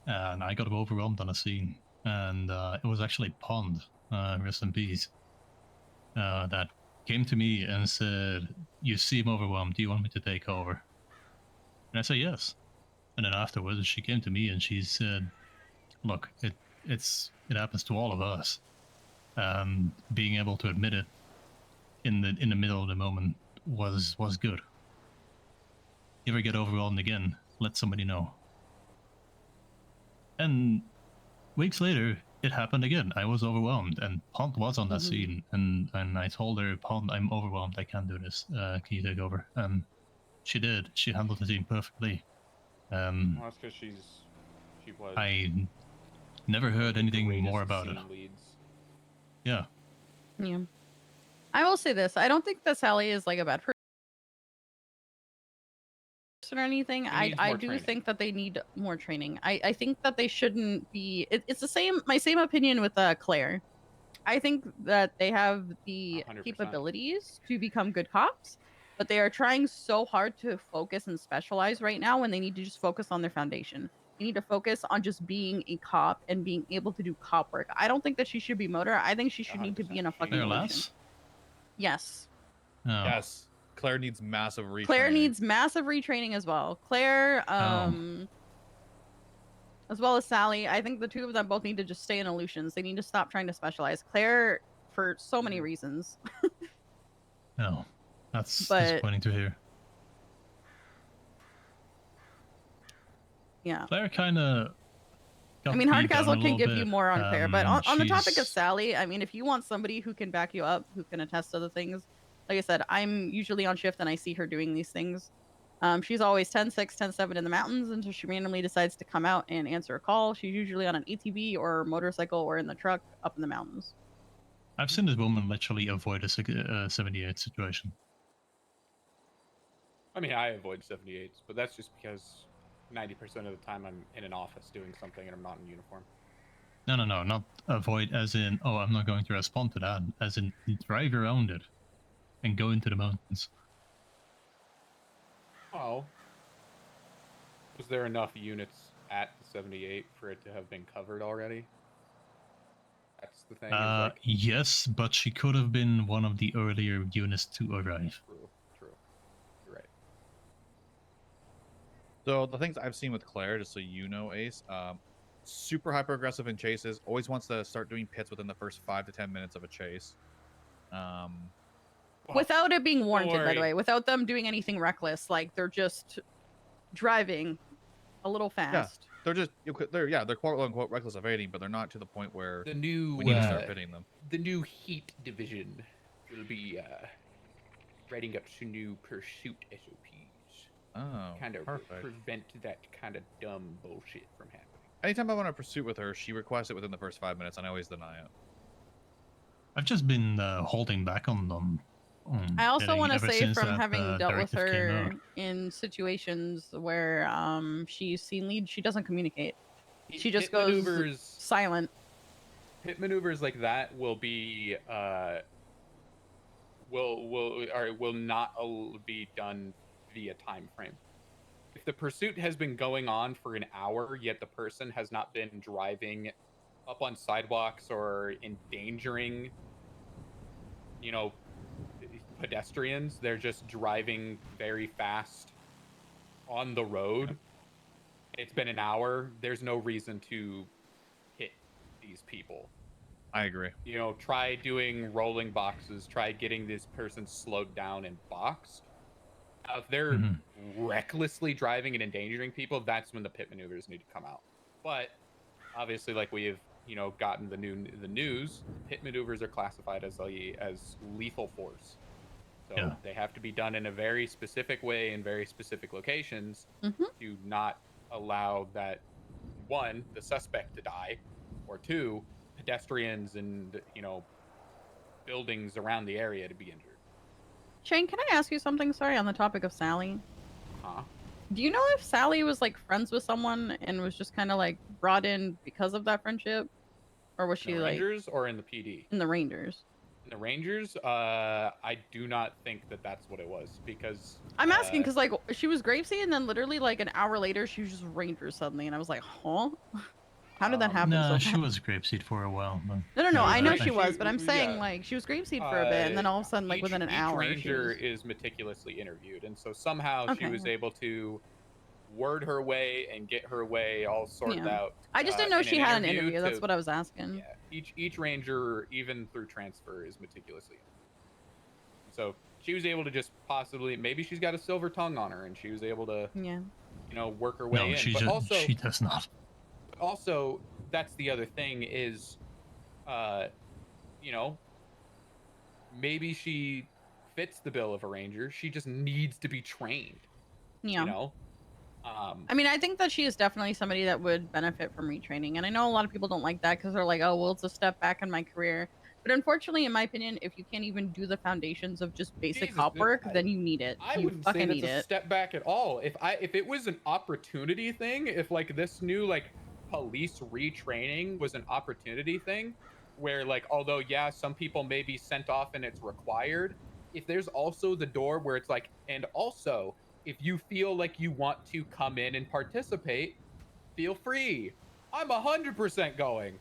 And I got overwhelmed on a scene, and it was actually Pond, rest in peace, that came to me and said, "You seem overwhelmed. Do you want me to take over?" And I said yes. And then afterwards, she came to me and she said, "Look, it happens to all of us. Being able to admit it in the middle of the moment was good. You ever get overwhelmed again, let somebody know." And weeks later, it happened again. I was overwhelmed, and Pont was on that scene, and I told her, "Pont, I'm overwhelmed. I can't do this. Can you take over?" And she did. She handled the scene perfectly. well, that's because she was. I never heard anything more about it. Leads. Yeah. Yeah. I will say this. I don't think that Sally is like a bad person or anything. I do think that they need more training. I think that they shouldn't be. It's the same. My same opinion with Claire. I think that they have the 100%. capabilities to become good cops, but they are trying so hard to focus and specialize right now when they need to just focus on their foundation. They need to focus on just being a cop and being able to do cop work. I don't think that she should be motor. I think she should need to be in a fucking Claire illusion. Lass? Yes. Oh. Yes. Claire needs massive retraining. Claire needs massive retraining as well. Claire, as well as Sally. I think the two of them both need to just stay in illusions. They need to stop trying to specialize. Claire, for so many reasons. No, that's But- disappointing to hear. Yeah. Claire kind of. I mean, Hardcastle can give you more on Claire, but on the topic of Sally, I mean, if you want somebody who can back you up, who can attest to the things, like I said, I'm usually on shift and I see her doing these things. She's always 10-6, 10-7 in the mountains until she randomly decides to come out and answer a call. She's usually on an ATV or motorcycle or in the truck up in the mountains. I've seen this woman literally avoid a 78 situation. I mean, I avoid 78s, but that's just because 90% of the time I'm in an office doing something and I'm not in uniform. No, not avoid as in, oh, I'm not going to respond to that. As in, drive around it and go into the mountains. Oh. Was there enough units at the 78 for it to have been covered already? That's the thing. Yes, but she could have been one of the earlier units to arrive. True. You're right. So the things I've seen with Claire, just so you know, Ace, super hyper aggressive in chases. Always wants to start doing pits within the first 5 to 10 minutes of a chase. Without it being warranted, by the way, without them doing anything reckless, like they're just driving a little fast. They're just they're quote unquote reckless evading, but they're not to the point where The new we need to start pitting them. The new Heat division will be writing up some new pursuit SOPs. Oh, kind of perfect. prevent that kind of dumb bullshit from happening. Anytime I want to pursue with her, she requests it within the first 5 minutes, and I always deny it. I've just been holding back on them. I also want to ever say, since from that, having dealt with directive came her out. in situations where she's seen leads, she doesn't communicate. She just Pit goes maneuvers- silent. Pit maneuvers like that will be will not be done via time frame. If the pursuit has been going on for an hour, yet the person has not been driving up on sidewalks or endangering, pedestrians, they're just driving very fast on the road. It's been an hour. There's no reason to hit these people. I agree. Try doing rolling boxes. Try getting this person slowed down and boxed. If they're recklessly driving and endangering people, that's when the pit maneuvers need to come out. But obviously, like we have, gotten the news, pit maneuvers are classified as lethal force. So they have to be done in a very specific way in very specific locations to not allow that, one, the suspect to die, or two, pedestrians and buildings around the area to be injured. Shane, can I ask you something? Sorry, on the topic of Sally. Huh? Do you know if Sally was like friends with someone and was just kind of like brought in because of that friendship, or was she In the like Rangers or in the PD? in the Rangers? In the Rangers, I do not think that that's what it was, because I'm asking because like she was Gravesy and then literally like an hour later she was just Ranger suddenly, and I was like, huh? How did that happen? No, so she fast? was grapeseed for a while. No. I know she She- was, but I'm saying yeah. like she was Grapeseed for a bit, and then all of a sudden, like within an each hour, she Ranger was... is meticulously interviewed, and so somehow she Okay. was able to word her way and get her way all sorted Yeah. out. I just didn't know in she had an interview interview. That's to- what I was asking. Yeah, each Ranger, even through transfer, is meticulously interviewed. So she was able to just possibly, maybe she's got a silver tongue on her, and she was able to, Yeah. work her way No, in. she But just also, she does not. also, that's the other thing is, maybe she fits the bill of a Ranger. She just needs to be trained. Yeah. I mean, I think that she is definitely somebody that would benefit from retraining. And I know a lot of people don't like that because they're like, oh, well, it's a step back in my career. But unfortunately, in my opinion, if you can't even do the foundations of just basic cop work, then you need it. I you wouldn't say fucking that's need a it. step back at all. If it was an opportunity thing, if like this new like police retraining was an opportunity thing, where like although yeah, some people may be sent off and it's required, if there's also the door where it's like, and also if you feel like you want to come in and participate, feel free. I'm 100% going.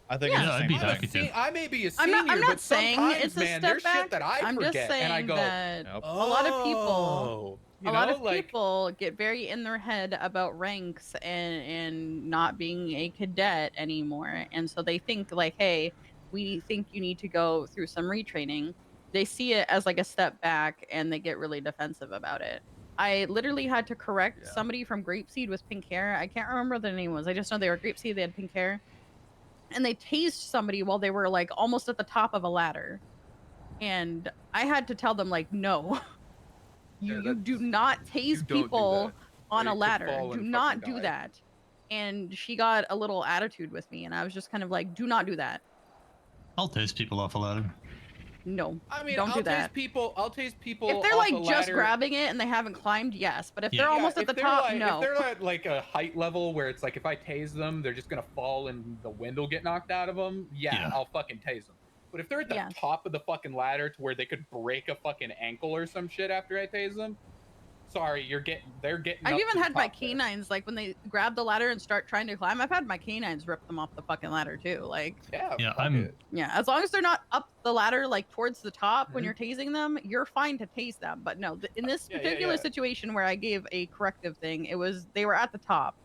I think Yeah. it's the I'd same be thing. happy to. I may be a I'm senior, not but saying sometimes, it's a man, step there's back. shit that I I'm forget, just saying and I go, that Yep. a lot of people, "Oh," you a lot know, of like, people get very in their head about ranks and not being a cadet anymore, and so they think like, hey, we think you need to go through some retraining. They see it as like a step back, and they get really defensive about it. I literally had to correct somebody from Grapeseed with pink hair. I can't remember what their name was. I just know they were Grapeseed. They had pink hair, and they tased somebody while they were like almost at the top of a ladder. And I had to tell them like, no, you do not you tase don't do people that. on They a could ladder. fall Do and not fucking do die. that. And she got a little attitude with me, and I was just kind of like, do not do that. I'll tase people off a ladder. No, I mean, don't I'll do that. tase people. I'll tase people If they're off like a just ladder. grabbing it and they haven't climbed, yes. But if Yeah. they're almost at if the they're top, like, no. If they're at like a height level where it's like if I tase them, they're just gonna fall and the wind will get knocked out of them. Yeah. I'll fucking tase them. But if they're at the Yes. top of the fucking ladder to where they could break a fucking ankle or some shit after I tase them, sorry, they're getting. I've up even to the had my top there. canines, like when they grab the ladder and start trying to climb, I've had my canines rip them off the fucking ladder too. Like, Yeah, Yeah, fuck it. yeah, as long as they're not up the ladder, like towards the top when Mhm. you're tasing them, you're fine to tase them. But no, in this Yeah, yeah, particular yeah. situation where I gave a corrective thing, it was they were at the top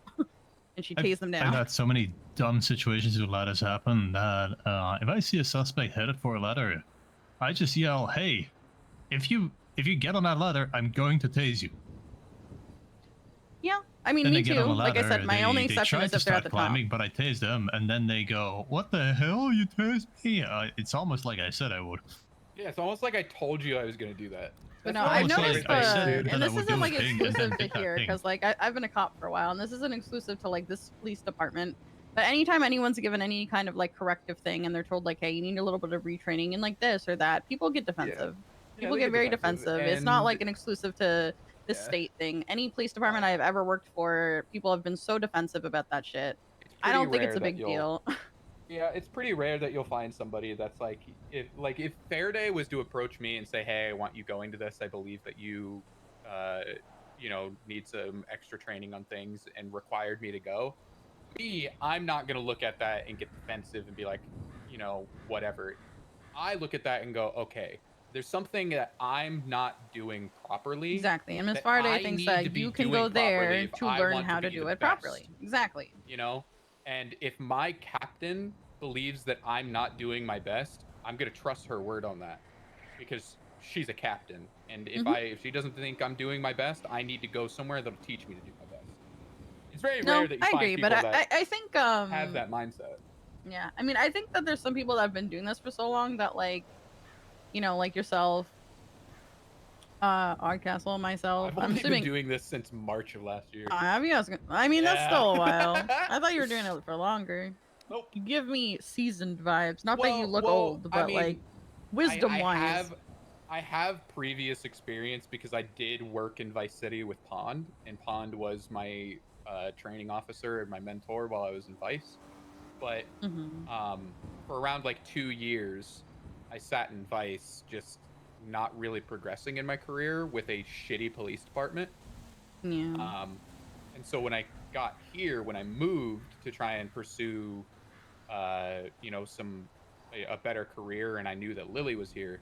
and she tased them I've down. had so many dumb situations with ladders happen that if I see a suspect headed for a ladder, I just yell, "Hey, if you get on that ladder, I'm going to tase you." Yeah, I mean, Then me they get too. on a Like I ladder, said, my only they exception try is to if they're at start the top. climbing, but I tase them, and then they go, "What the hell? You tased me?" It's almost like I said I would. Yeah, it's almost like I told you I was gonna do that. But That's no, one of I've my Almost noticed favorite like I things, said dude. and that I this would isn't do a like thing, and exclusive then to did that here thing. because like I've been a cop for a while, and this isn't exclusive to like this police department. But anytime anyone's given any kind of like corrective thing and they're told like, hey, you need a little bit of retraining and like this or that, people get defensive. People they get get very defensive, defensive. It's not and like an exclusive to this yeah. state thing. Any police department I have ever worked for, people have been so defensive about that shit. It's I pretty don't think it's rare a that big you'll. deal. Yeah, it's pretty rare that you'll find somebody that's like if Faraday was to approach me and say, "Hey, I want you going to this. I believe that you, need some extra training on things and required me to go." Me, I'm not gonna look at that and get defensive and be like, whatever. I look at that and go, okay, there's something that I'm not doing properly. Exactly. And Miss That Faraday I thinks need to that be you can doing go properly there if to I learn want how to be do the it best. properly. Exactly. And if my captain believes that I'm not doing my best, I'm gonna trust her word on that because she's a captain. And if she doesn't think I'm doing my best, I need to go somewhere that'll teach me to do my best. It's very No, rare that you I find agree, people but that I think have that mindset. yeah, I mean, I think that there's some people that have been doing this for so long that like, like yourself, Oddcastle, myself. I've I'm only been assuming. doing this since March of last year. Have you? I mean, that's Yeah. still a while. I thought you were doing it for longer. Nope. You give me seasoned vibes. Not that you look Well, old, but I mean, like wisdom wise. I have previous experience because I did work in Vice City with Pond, and Pond was my training officer and my mentor while I was in Vice. But for around like 2 years, I sat in Vice, just not really progressing in my career with a shitty police department. Yeah. And so when I got here, when I moved to try and pursue, a better career, and I knew that Lily was here,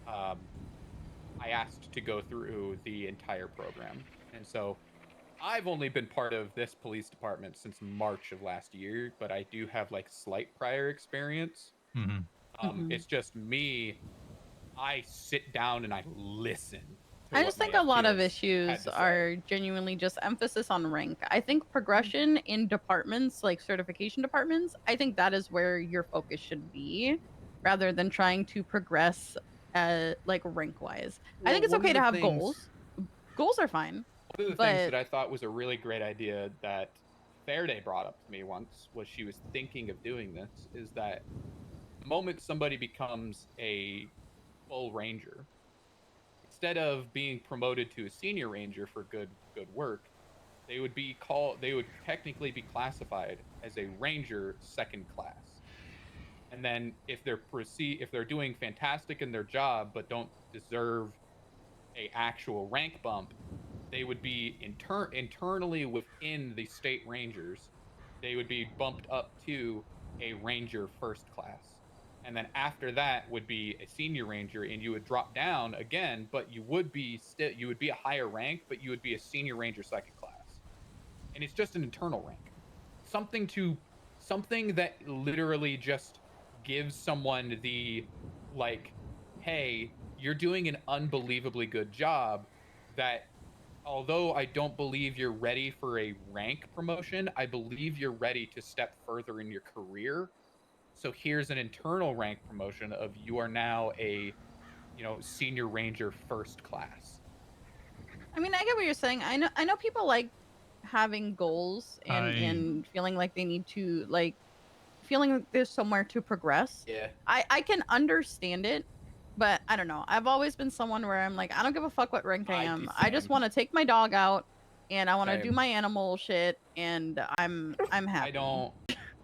I asked to go through the entire program. And so I've only been part of this police department since March of last year, but I do have like slight prior experience. It's just me. I sit down and I listen. I just think a lot of issues are genuinely just emphasis on rank. I think progression in departments, like certification departments, I think that is where your focus should be rather than trying to progress like rank wise. I think it's okay to have goals. Goals are fine. One of the things that I thought was a really great idea that Faraday brought up to me once was she was thinking of doing this is that the moment somebody becomes a full ranger, instead of being promoted to a senior ranger for good work, they would technically be classified as a ranger second class. And then if they're doing fantastic in their job but don't deserve a actual rank bump, they would be internally within the state rangers. They would be bumped up to a ranger first class. And then after that would be a senior ranger, and you would drop down again, but you would be a higher rank, but you would be a senior ranger second class. And it's just an internal rank. Something that literally just gives someone the like, hey, you're doing an unbelievably good job, that although I don't believe you're ready for a rank promotion, I believe you're ready to step further in your career. So here's an internal rank promotion of you are now a, senior ranger first class. I mean, I get what you're saying. I know people like having goals and feeling like they need to like feeling like there's somewhere to progress. Yeah. I can understand it, but I don't know. I've always been someone where I'm like, I don't give a fuck what rank I am. I just want to take my dog out and I want to do Same. my animal shit and I'm happy.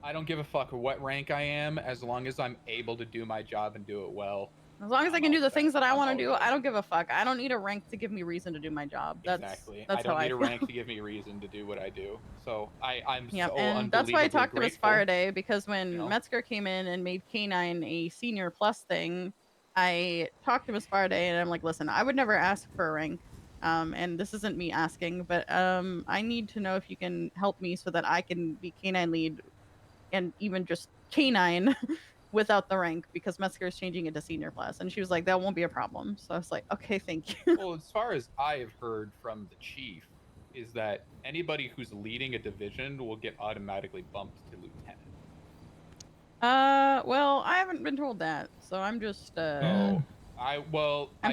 I don't give a fuck what rank I am, as long as I'm able to do my job and do it well. As long as I can do the things that I want to do, I don't give a fuck. I don't need a rank to give me reason to do my job. Exactly. That's I don't how need I a feel. rank to give me reason to do what I do. So I'm Yeah, so and that's why I unbelievably talked to Miss grateful. Faraday, because when you know? Metzger came in and made K9 a senior plus thing, I talked to Miss Faraday and I'm like, listen, I would never ask for a rank. And this isn't me asking, but I need to know if you can help me so that I can be K9 lead and even just K9 without the rank, because Metzger is changing it to senior plus. And she was like, that won't be a problem. So I was like, okay, thank you. Well, as far as I have heard from the chief, is that anybody who's leading a division will get automatically bumped to lieutenant. Well, I haven't been told that, so I'm just I'm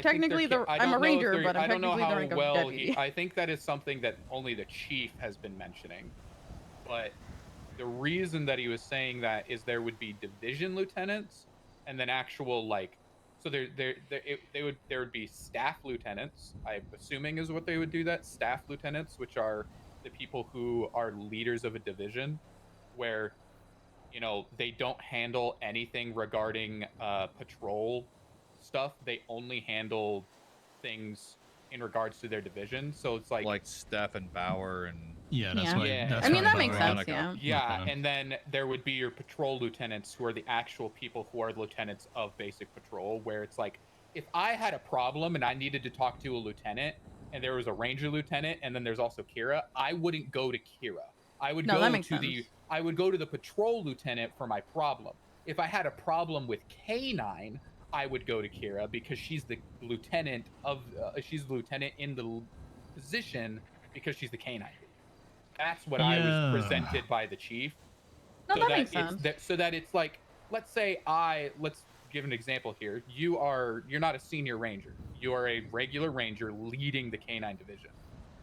technically I'm a ranger, but I'm I don't know technically the how rank of well deputy. I think that is something that only the chief has been mentioning. But the reason that he was saying that is there would be division lieutenants, and then actual so there would be staff lieutenants, I'm assuming is what they would do, that staff lieutenants, which are the people who are leaders of a division, where they don't handle anything regarding patrol stuff. They only handle things in regards to their division. So it's like Steph and Bauer and yeah, that's Yeah. why. Yeah. That's I mean, why that makes Bauer sense, got yeah. lieutenant. and then there would be your patrol lieutenants, who are the actual people who are lieutenants of basic patrol, where it's like, if I had a problem and I needed to talk to a lieutenant, and there was a ranger lieutenant, and then there's also Kira, I wouldn't go to Kira. I would No, go that makes to the sense. I would go to the patrol lieutenant for my problem. If I had a problem with K9, I would go to Kira, because she's the lieutenant she's the lieutenant in the position, because she's the K9 lead. That's what I was presented by the chief. No, So that that makes it's sense. so that it's like, let's give an example here. You're not a senior ranger. You're a regular ranger leading the K9 division.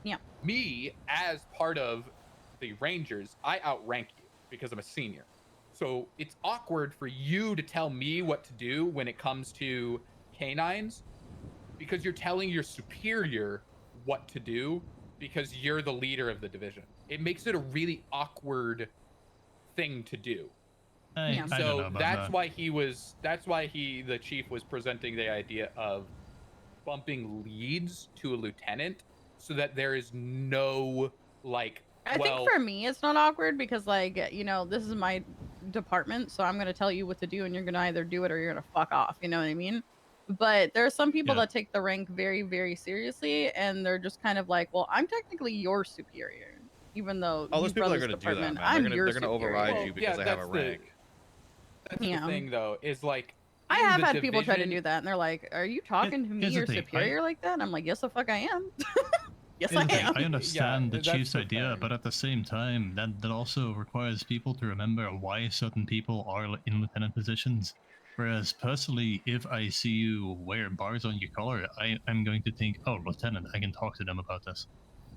Yeah. Me, as part of the Rangers, I outrank you because I'm a senior. So it's awkward for you to tell me what to do when it comes to K9s, because you're telling your superior what to do, because you're the leader of the division. It makes it a really awkward thing to do. I don't know about that's that. why the chief was presenting the idea of bumping leads to a lieutenant, so that there is no I think for me it's not awkward, because this is my department, so I'm gonna tell you what to do and you're gonna either do it or you're gonna fuck off, you know what I mean? But there are some people that take the rank very, very seriously, and they're just kind of like, well, I'm technically your superior, even though Oh, you those people run are this gonna do that, department. man. I'm your They're gonna superior. override you because they have a rank. That's the thing, though, is like, I in have the had people try to division- do that, and they're like, "Are you talking to me, here's the your thing, superior, like that?" And I'm like, "Yes, the fuck I am." Yes, Here's I the thing, am. I understand the that's chief's the idea, thing. but at the same time, that also requires people to remember why certain people are in lieutenant positions. Whereas personally, if I see you wear bars on your collar, I'm going to think, oh, lieutenant, I can talk to them about this.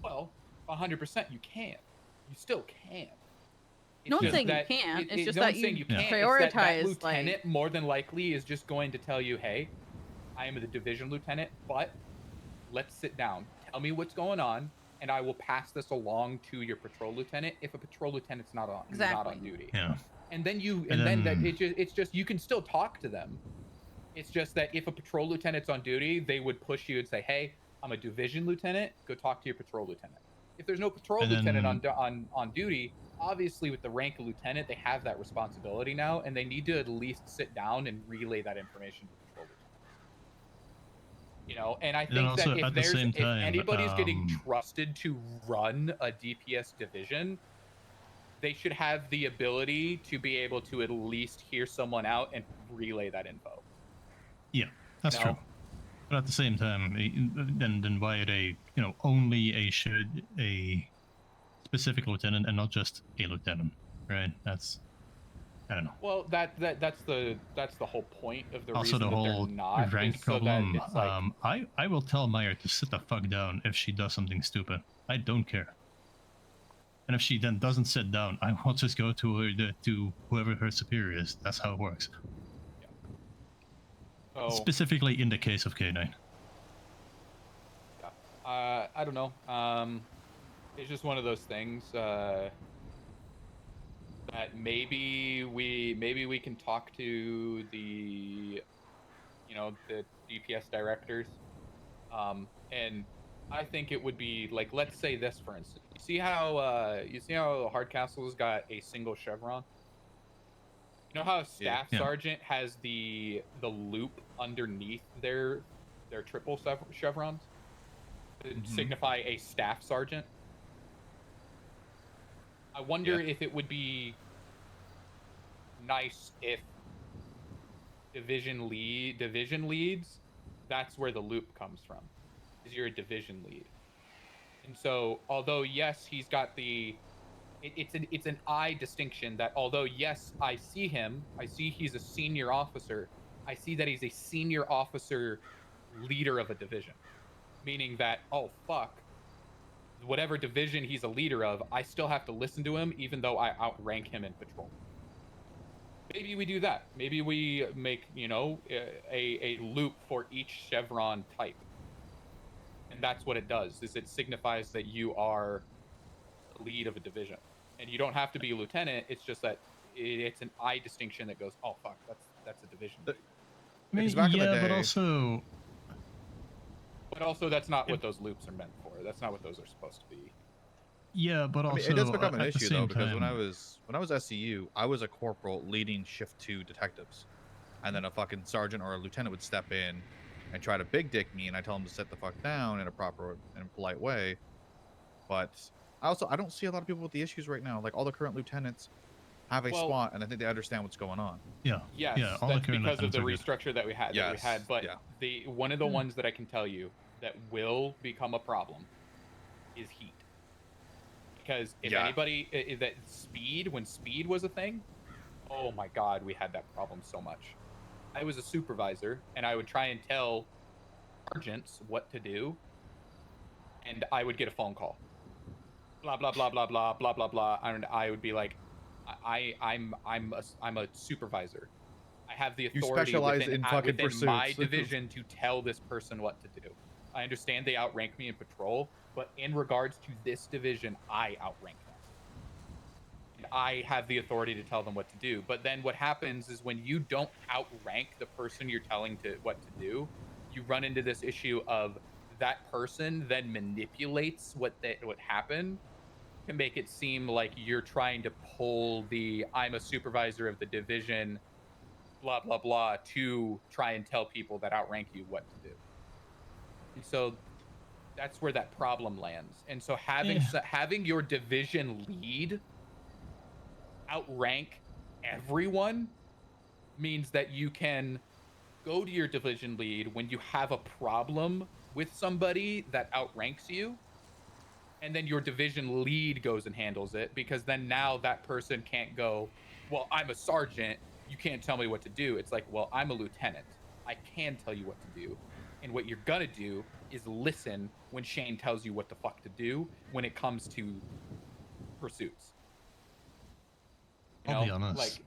Well, 100% you can. You still can. No one's just saying you that- can't. It's just no that one's saying you you can't. It's that prioritize, lieutenant more than likely is just going to tell you, hey, I am the division lieutenant, but let's sit down. Tell me what's going on, and I will pass this along to your patrol lieutenant if a patrol lieutenant's not on Exactly. duty. Yeah. And then you And then that then- it's just you can still talk to them. It's just that if a patrol lieutenant's on duty, they would push you and say, "Hey, I'm a division lieutenant. Go talk to your patrol lieutenant." If there's no patrol And lieutenant then- on duty, obviously with the rank of lieutenant, they have that responsibility now, and they need to at least sit down and relay that information to the patrol lieutenant. You know, and I And then think that also if at the same if time, anybody's getting trusted to run a DPS division, they should have the ability to be able to at least hear someone out and relay that info. Yeah, that's No. true. But at the same time, then why are they, only a specific lieutenant and not just a lieutenant, right? That's, I don't know. Well, that's the whole point of the Also, reason the that whole they're not rank is so that problem. it's like I will tell Meyer to sit the fuck down if she does something stupid. I don't care. And if she then doesn't sit down, I will just go to her to whoever her superior is. That's how it works. oh, Specifically in the case of K9. I don't know. It's just one of those things that maybe we can talk to the the DPS directors, and I think it would be like, let's say this for instance. You see how Hardcastle's got a single chevron. You know how a staff Yeah. sergeant has the loop underneath their triple chevrons to signify a staff sergeant? I wonder if it would be nice if division leads, that's where the loop comes from, is you're a division lead. And so although yes, he's got it's an I distinction that although yes, I see he's a senior officer, I see that he's a senior officer leader of a division, meaning that, oh fuck, whatever division he's a leader of, I still have to listen to him even though I outrank him in patrol. Maybe we do that. Maybe we make, a loop for each chevron type. And that's what it does, is it signifies that you are the lead of a division. And you don't have to be a lieutenant, it's just that it's an I distinction that goes, oh fuck, that's a division lead. I mean, yeah, but also that's not what those loops are meant for. That's not what those are supposed to be. Yeah, but also I mean, it does become an at the issue though, same because when I time- was SCU, I was a corporal leading shift 2 detectives, and then a fucking sergeant or a lieutenant would step in and try to big dick me, and I tell him to sit the fuck down in a proper and polite way. But I don't see a lot of people with the issues right now. Like all the current lieutenants have a spot, and I think they understand what's going on. Yeah. Yes, Yeah, all that's the current because of the lieutenants are restructure that we had. But the one of the ones that I can tell you that will become a problem is heat. Because if anybody when speed was a thing, oh my god, we had that problem so much. I was a supervisor and I would try and tell sergeants what to do, and I would get a phone call. Blah blah blah blah blah blah blah blah, and I would be like, I'm a supervisor. I have the You authority specialize within in fucking within my pursuits. division to tell this person what to do. I understand they outrank me in patrol, but in regards to this division, I outrank them. And I have the authority to tell them what to do. But then what happens is when you don't outrank the person you're telling what to do, you run into this issue of that person then manipulates what happened to make it seem like you're trying to pull the I'm a supervisor of the division, blah, blah, blah, to try and tell people that outrank you what to do. And so that's where that problem lands. And so having your division lead outrank everyone means that you can go to your division lead when you have a problem with somebody that outranks you, and then your division lead goes and handles it, because then now that person can't go, well, I'm a sergeant, you can't tell me what to do. It's like, well, I'm a lieutenant, I can tell you what to do. And what you're gonna do is listen when Shane tells you what the fuck to do when it comes to pursuits. I'll be honest.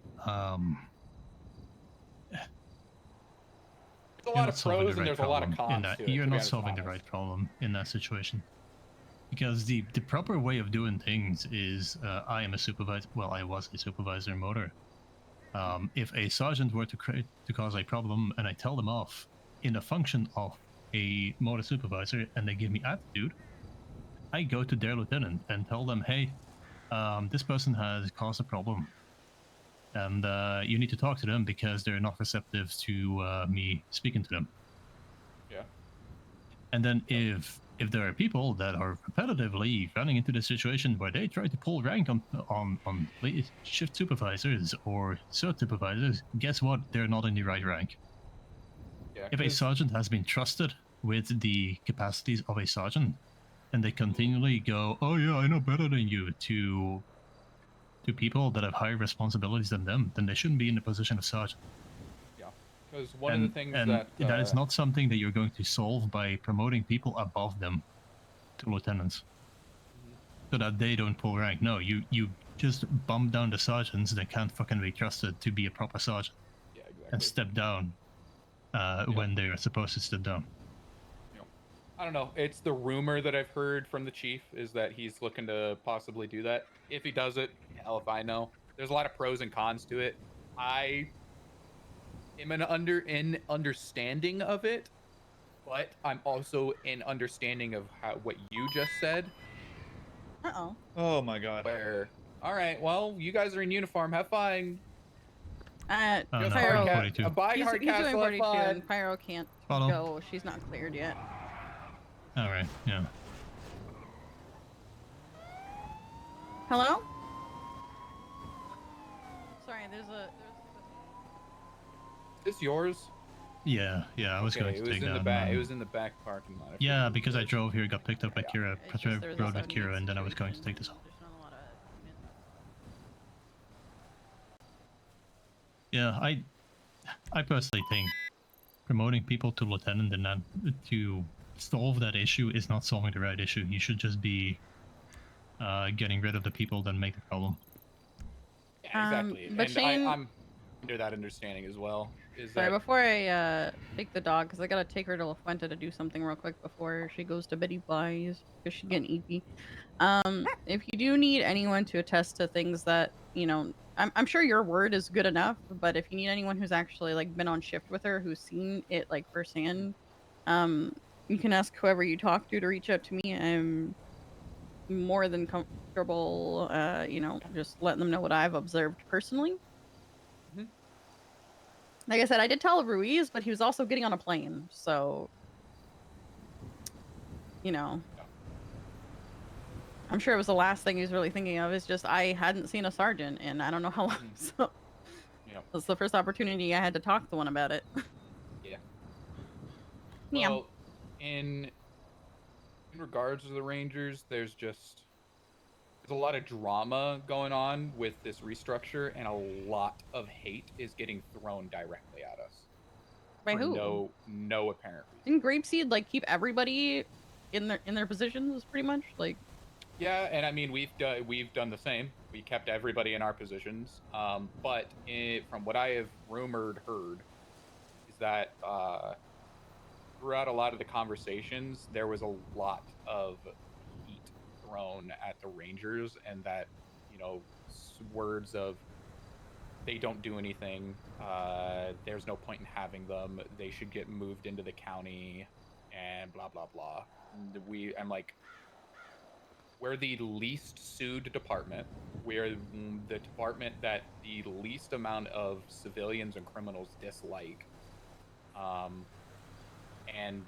There's a lot of pros and there's a lot of cons to it. You're not solving the right problem in that situation. Because the proper way of doing things is I am a supervisor. Well, I was a supervisor in motor. If a sergeant were to cause a problem and I tell them off in the function of a motor supervisor and they give me attitude, I go to their lieutenant and tell them, hey, this person has caused a problem, and you need to talk to them because they're not receptive to me speaking to them. Yeah. And then if there are people that are repetitively running into the situation where they try to pull rank on shift supervisors or cert supervisors, guess what? They're not in the right rank. Yeah, If a sergeant has been trusted with the capacities of a sergeant, and they continually go, "Oh yeah, I know better than you," to people that have higher responsibilities than them, then they shouldn't be in the position of sergeant. Yeah, because one of the things that that is not something that you're going to solve by promoting people above them to lieutenants, so that they don't pull rank. No, you just bump down the sergeants that can't fucking be trusted to be a proper sergeant. Yeah, exactly. And step down when they're supposed to step down. I don't know. It's the rumor that I've heard from the chief is that he's looking to possibly do that. If he does it, hell if I know. There's a lot of pros and cons to it. I am in understanding of it, but I'm also in understanding of what you just said. Uh-oh. Oh my god. Where, all right, well, you guys are in uniform. Have fun. no, Pyro, 42. Bye, he's Hardcastle. doing Have 42, fun. and Pyro can't Follow. go. She's not cleared yet. All right, yeah. Hello? Sorry, there's Is this yours? Yeah, I was going to it was take in that. the back. It was in the back parking lot. Yeah, because I drove here, got picked up by Kira, It's just there was a rode with 78 Kira, and then I was going to take this home. There's not a lot of Yeah, I personally think promoting people to lieutenant and not to solve that issue is not solving the right issue. You should just be getting rid of the people that make the problem. Yeah, exactly. but And Shane- I'm under that understanding as well. Sorry, before I take the dog, because I gotta take her to La Fuente to do something real quick before she goes to Betty Bly's, because she's getting eepy. If you do need anyone to attest to things that, I'm sure your word is good enough, but if you need anyone who's actually like been on shift with her, who's seen it like firsthand, you can ask whoever you talk to reach out to me. I'm more than comfortable, just letting them know what I've observed personally. Like I said, I did tell Ruiz, but he was also getting on a plane, so I'm sure it was the last thing he was really thinking of. Is just I hadn't seen a sergeant in I don't know how long, so that's the first opportunity I had to talk to one about it. Yeah. Yeah. Well, in regards to the Rangers, there's a lot of drama going on with this restructure, and a lot of hate is getting thrown directly at us. By for who? No apparent reason. Didn't Grapeseed like keep everybody in their positions pretty much? Like, yeah, and I mean we've done the same. We kept everybody in our positions. But from what I have heard, is that throughout a lot of the conversations, there was a lot of heat thrown at the Rangers, and that words of they don't do anything. There's no point in having them. They should get moved into the county, and blah blah blah. I'm like, we're the least sued department. We're the department that the least amount of civilians and criminals dislike. And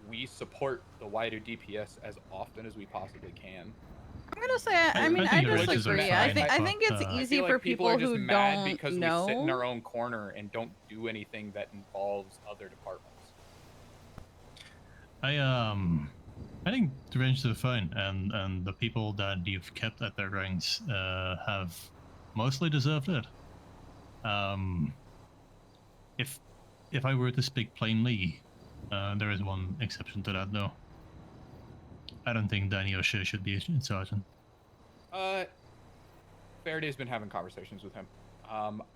we support the wider DPS as often as we possibly can. I'm gonna say, I disagree. I think it's easy feel like for people are just who mad don't because know. we sit in our own corner and don't do anything that involves other departments. I think the Rangers are fine, and the people that you've kept at their ranks have mostly deserved it. If I were to speak plainly, there is one exception to that though. I don't think Danny O'Shea should be a sergeant. Faraday's been having conversations with him.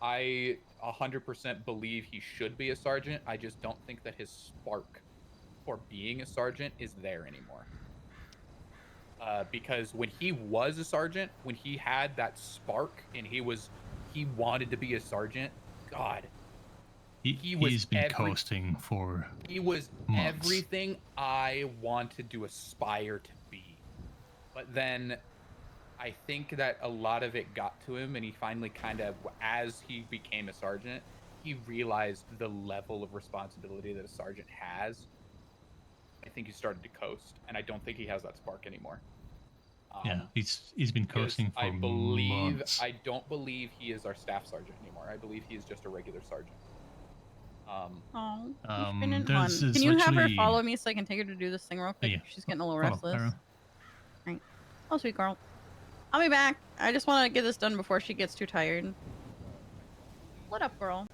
I 100% believe he should be a sergeant. I just don't think that his spark for being a sergeant is there anymore. Because when he was a sergeant, when he had that spark and he was he wanted to be a sergeant. God, He's been coasting for he was months. everything I wanted to aspire to be. But then I think that a lot of it got to him, and he finally kind of, as he became a sergeant, he realized the level of responsibility that a sergeant has. I think he started to coast, and I don't think he has that spark anymore. Yeah, he's been coasting for months. I don't believe he is our staff sergeant anymore. I believe he is just a regular sergeant. Oh, can you have her follow me so I can take her to do this thing real quick? Yeah. She's getting a little Follow, restless. Pyro. Right. Oh, sweet girl. I'll be back. I just want to get this done before she gets too tired. What up, girl?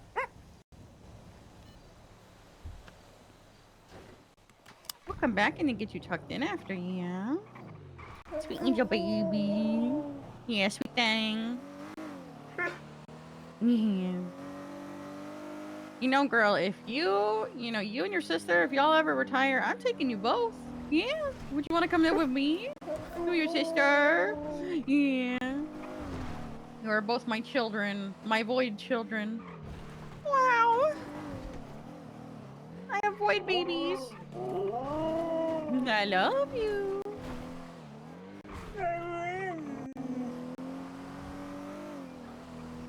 We'll come back and get you tucked in after you, yeah? Sweet angel baby. Yeah, sweet thing. Yeah. You know, girl, if you and your sister, if y'all ever retire, I'm taking you both. Yeah. Would you want to come live with me? You and your sister? Yeah. You are both my children. My void children. Wow. I have void babies. I love you.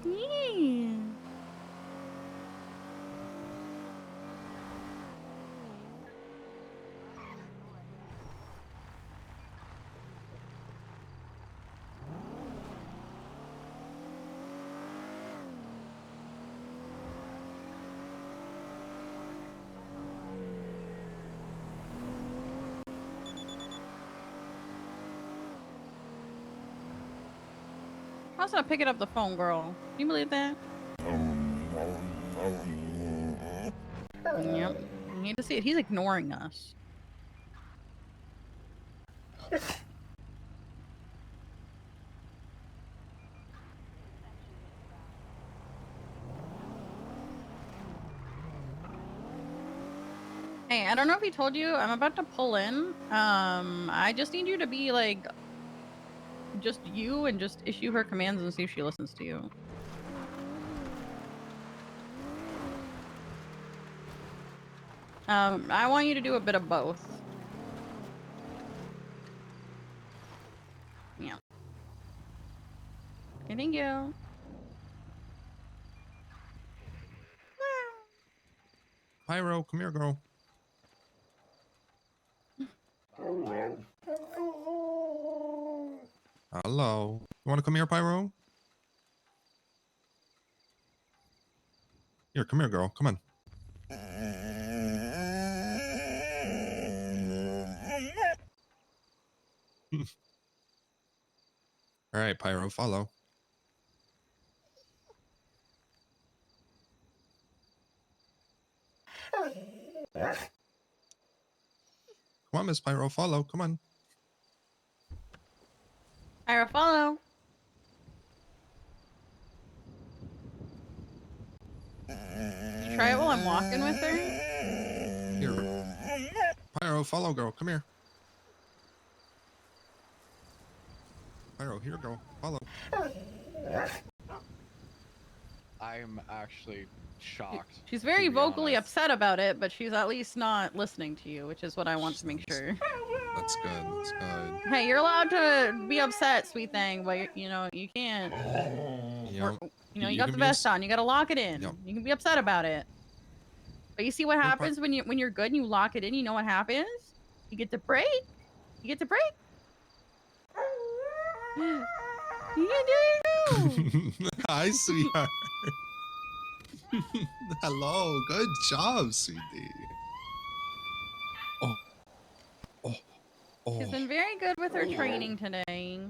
Yeah. I was not picking up the phone, girl. Can you believe that? Yep. You need to see it. He's ignoring us. Hey, I don't know if he told you, I'm about to pull in. I just need you to be like, just you and just issue her commands and see if she listens to you. I want you to do a bit of both. Yeah. Okay, thank you. Pyro, come here, girl. Hello. You want to come here, Pyro? Here, come here, girl. Come on. All right, Pyro, follow. Come on, Miss Pyro, follow. Come on. Pyro, follow. You try it while I'm walking with her? Here. Pyro, follow, girl. Come here. Pyro, here, girl. Follow. I'm actually shocked. She's very to be vocally honest. upset about it, but she's at least not listening to you, which is what I want to make sure. That's good. That's good. Hey, you're allowed to be upset, sweet thing, but you can't. Yep. You got the vest on. You gotta lock it in. Yep. You can be upset about it, but you see what happens when you're good and you lock it in. You know what happens? You get to break. You get to break. You can do it. Hi, sweetheart. Hello. Good job, sweetie. Oh. She's been very good with her training today.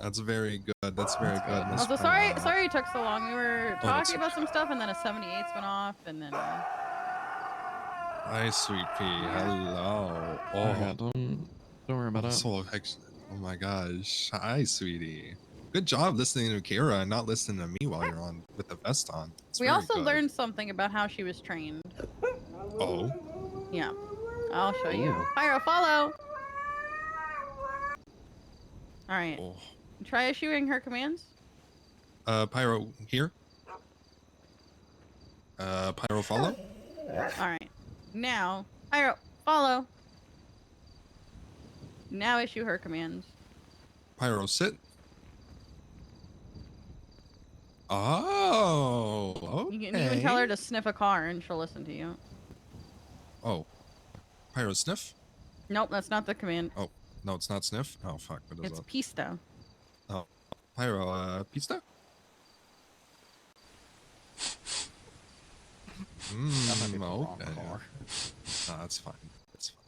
That's very good. That's very good, Miss Also, Pyro. sorry it took so long. We were that's talking about some stuff, and then a 78 went off, and then. Hi, sweet pea. Hello. Oh, yeah, don't worry about it. So affectionate. Oh my gosh. Hi, sweetie. Good job listening to Kira and not listening to me while you're on with the vest on. It's We very also good. learned something about how she was trained. Oh. Yeah, I'll show you. Ooh. Pyro, follow. All right. Oh. Try issuing her commands. Pyro here. Pyro follow. All right. Now, Pyro, follow. Now issue her commands. Pyro sit. Oh, okay. You can even tell her to sniff a car and she'll listen to you. Oh, Pyro sniff. Nope, that's not the command. Oh, no, it's not sniff. Oh fuck, what is It's that? pista. Oh, Pyro pizza. Okay. No, that's fine. That's fine.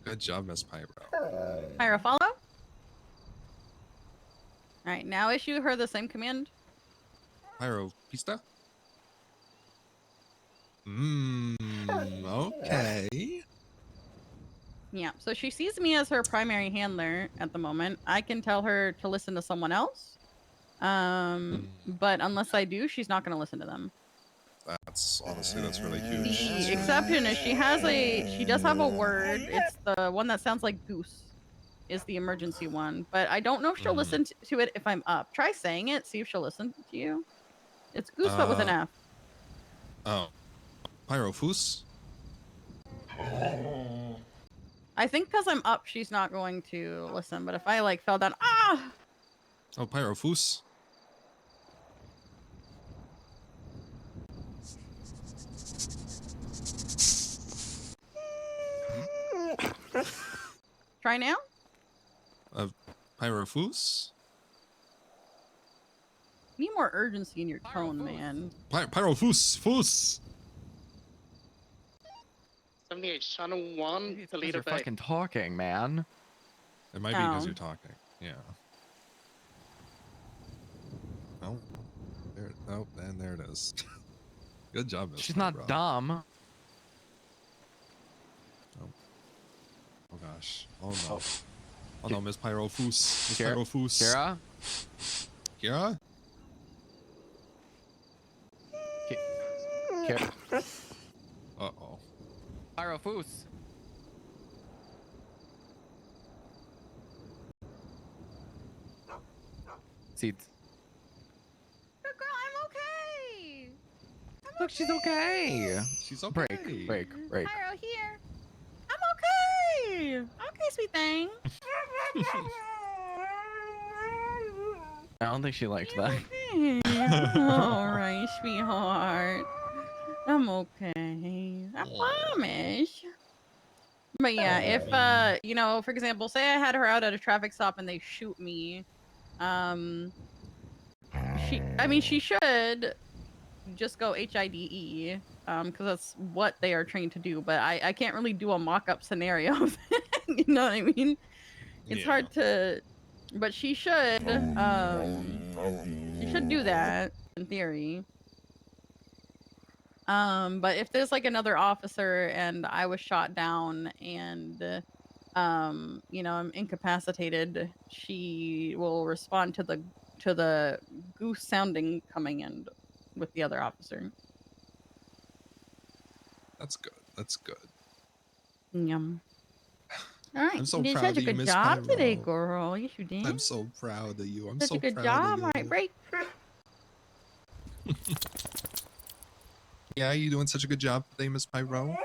Good job, Miss Pyro. Pyro, follow. All right, now issue her the same command. Pyro pista. Okay. Yeah, so she sees me as her primary handler at the moment. I can tell her to listen to someone else. But unless I do, she's not going to listen to them. That's honestly, that's really huge. The exception is she does have a word. It's the one that sounds like goose is the emergency one. But I don't know if she'll listen to it if I'm up. Try saying it, see if she'll listen to you. It's goose, but with an F. Oh. Pyro foos. I think because I'm up, she's not going to listen. But if I like fell down, ah! Oh, Pyro foos. Try now. Pyro foos. Need more urgency in your tone, man. Pyro foos. Foos. 78 channel 1 to lead You're a back. fucking talking, man. It might be because you're talking. Yeah. Oh. There. Oh, and there it is. Good job, Miss She's Pyro. not dumb. Oh gosh. Oh no. Oh no, Miss Pyro foos. Miss Pyro foos. Kira? Kira? Uh-oh. Pyro foos. Seeds. Good girl, I'm okay. Look, she's okay. She's okay. Break. Pyro here. I'm okay. Okay, sweet thing. I don't think she liked that. All right, sweetheart. I'm okay. I promise. But yeah, if you know, for example, say I had her out at a traffic stop and they shoot me, she should just go HIDE, because that's what they are trained to do. But I can't really do a mock-up scenario. You know what I mean? It's hard to, but she should do that in theory. But if there's like another officer and I was shot down and you know, I'm incapacitated, she will respond to the goose sounding coming in with the other officer. That's good. That's good. Yum. All right, I'm so you did proud such of a you, good Miss job Pyro. today, girl. Yes, you did. I'm so proud of you. I'm Such so a good proud job. of you. All right, break. Yeah, you doing such a good job today, Miss Pyro.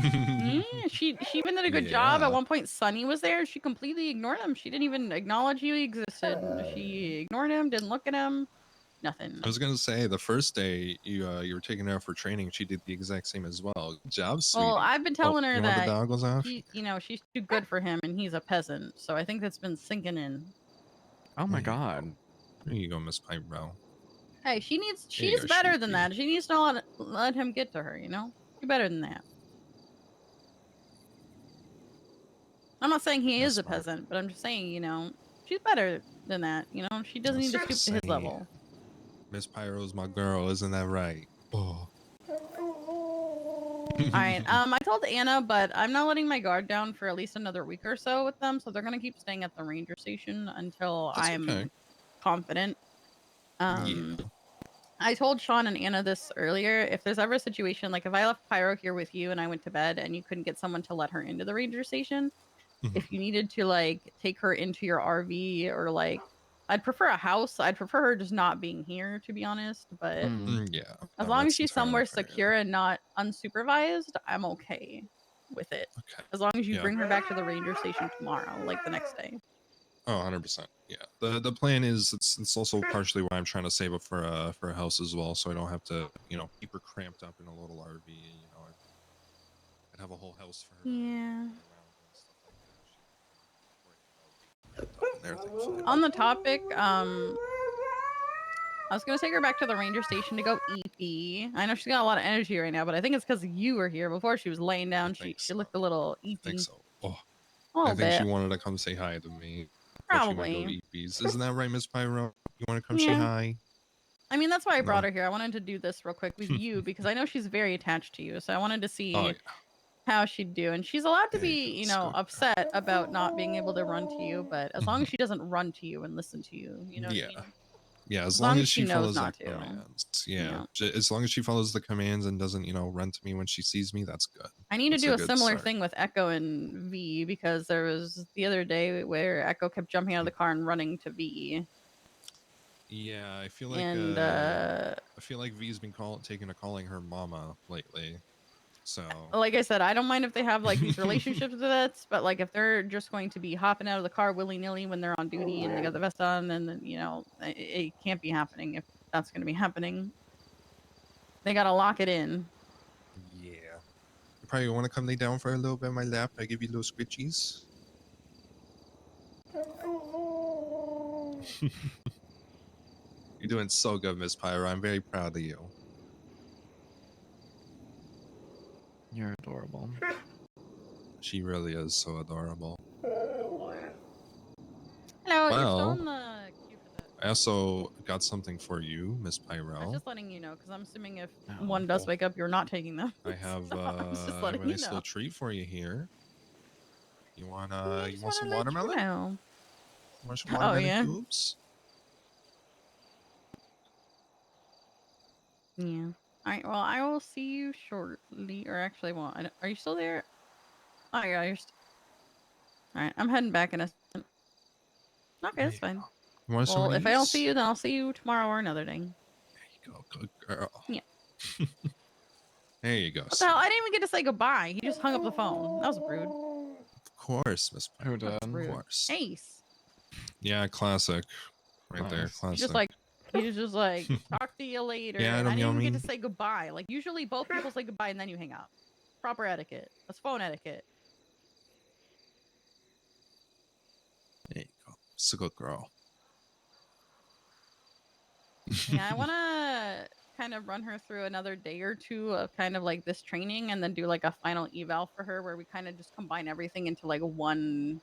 Yeah, she even did a good job. Yeah. At one point, Sunny was there. She completely ignored him. She didn't even acknowledge he existed. She ignored him, didn't look at him, nothing. I was gonna say the first day you were taking her out for training, she did the exact same as well. Good job, sweetie. Well, I've been telling her you want that the dog was off? you know, she's too good for him, and he's a peasant. So I think that's been sinking in. Oh my god. There you go, Miss Pyro. Hey, There you she's go, better than that. She needs to let him get to her. You know, she's better than that. I'm not saying he is a peasant, but I'm just saying, you know, she's better than that. You know, she doesn't need to stoop to his level. Miss Pyro's my girl, isn't that right? Oh. All right. I told Anna, but I'm not letting my guard down for at least another week or so with them. So they're gonna keep staying at the ranger station until That's I'm okay. confident. Yeah. I told Sean and Anna this earlier. If there's ever a situation like if I left Pyro here with you and I went to bed and you couldn't get someone to let her into the ranger station, if you needed to like take her into your RV or like I'd prefer a house. I'd prefer her just not being here, to be honest. But Yeah. as No, long as that's she's entirely somewhere fair. secure and not unsupervised, I'm okay with it. Okay. As long as you Yeah. bring her back to the ranger station tomorrow, like the next day. Oh, 100%. Yeah. The plan is it's also partially why I'm trying to save up for a house as well, so I don't have to, you know, keep her cramped up in a little RV. You know, I'd have a whole house for her. Yeah. In there, thankfully. On the topic, I was gonna take her back to the ranger station to go eepy. I know she's got a lot of energy right now, but I think it's because you were here. Before she was laying down, she looked a little I think eepy. so. Oh, A little I think she bit. wanted to come say hi to me. Before she went to go Probably. to EPs. Isn't that right, Miss Pyro? You want to come say Yeah. hi? I mean, that's why I brought No. her here. I wanted to do this real quick with you because I know she's very attached to you. So I wanted to see Oh, yeah. how she'd do. And she's allowed to There you be, go, you know, Scoop. upset about not being able to run to you, but as long as she doesn't run to you and listen to you, you know what I Yeah. mean? Yeah, as As long long as as she she knows follows the not to. commands. Yeah. Yeah. As long as she follows the commands and doesn't, you know, run to me when she sees me, that's good. I need That's to do a good similar start. thing with Echo and V because there was the other day where Echo kept jumping out of the car and running to V. Yeah, I feel like And V's been taking to calling her mama lately. So like I said, I don't mind if they have like these relationships with it, but like if they're just going to be hopping out of the car willy nilly when they're on duty and they got the vest on, then you know it can't be happening if that's going to be happening. They gotta lock it in. yeah. You probably want to come lay down for a little bit in my lap. I give you little squitchies. You're doing so good, Miss Pyro. I'm very proud of you. You're adorable. She really is so adorable. Hello, you're still Well, on the queue for that. I also got something for you, Miss I was Pyro. just letting you know because I'm assuming if one does wake up, you're not taking them. I have So I was just I have letting a you nice little know. treat for you here. You want I you just want wanna some let you watermelon? know. You want some Oh watermelon yeah. cubes? Yeah. All right. Well, I will see you shortly. Or actually, well, are you still there? Oh yeah, you're. All right. I'm heading back in a second. Okay, that's fine. You want some Well, of if I don't see these? you, then I'll see you tomorrow or another day. Go, good girl. Yeah. There you go. What the hell? I didn't even get to say goodbye. He just hung up the phone. That was rude. Of course, Miss Pyro. That's Of rude. course. Ace. Yeah, classic. Right there, Nice. classic. He was just like, talk to you later. Yeah, And I Adam didn't even get Yummy. to say goodbye. Like usually both people say goodbye and then you hang up. Proper etiquette. That's phone etiquette. There you go. It's a good girl. Yeah, I want to kind of run her through another day or two of kind of like this training and then do like a final eval for her where we kind of just combine everything into like one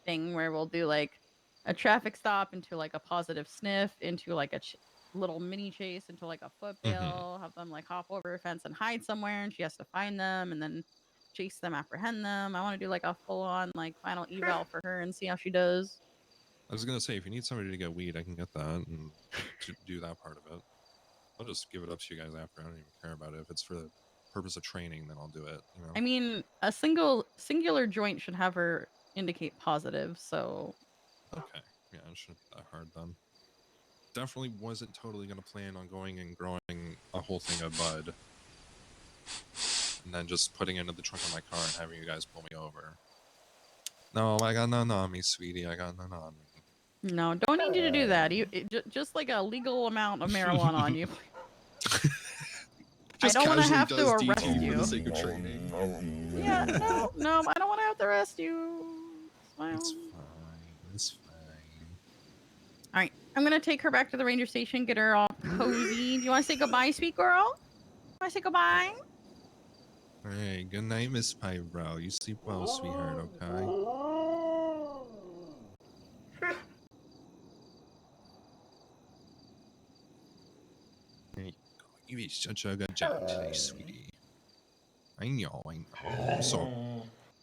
thing where we'll do like a traffic stop into like a positive sniff into like a little mini chase into like a foot bail, have them like hop over a fence and hide somewhere and she has to find them and then chase them, apprehend them. I want to do like a full on like final eval for her and see how she does. I was gonna say, if you need somebody to get weed, I can get that and to do that part of it. I'll just give it up to you guys after. I don't even care about it. If it's for the purpose of training, then I'll do it. You know. I mean, a singular joint should have her indicate positive, so Okay. Yeah, it shouldn't be that hard then. Definitely wasn't totally gonna plan on going and growing a whole thing of bud, and then just putting it in the trunk of my car and having you guys pull me over. No, I got none on me, sweetie. I got none on me. no, don't need you to do that. Just like a legal amount of marijuana on you. I don't want to have to arrest you. for the sake of training. Yeah, no, I don't want to have to arrest you. Smile. It's fine. It's fine. All right, I'm gonna take her back to the ranger station, get her all cozy. Do you want to say goodbye, sweet girl? Want to say goodbye? All right. Good night, Miss Pyro. You sleep well, sweetheart. Okay. There you go. You did such a good job today, sweetie. I know. So,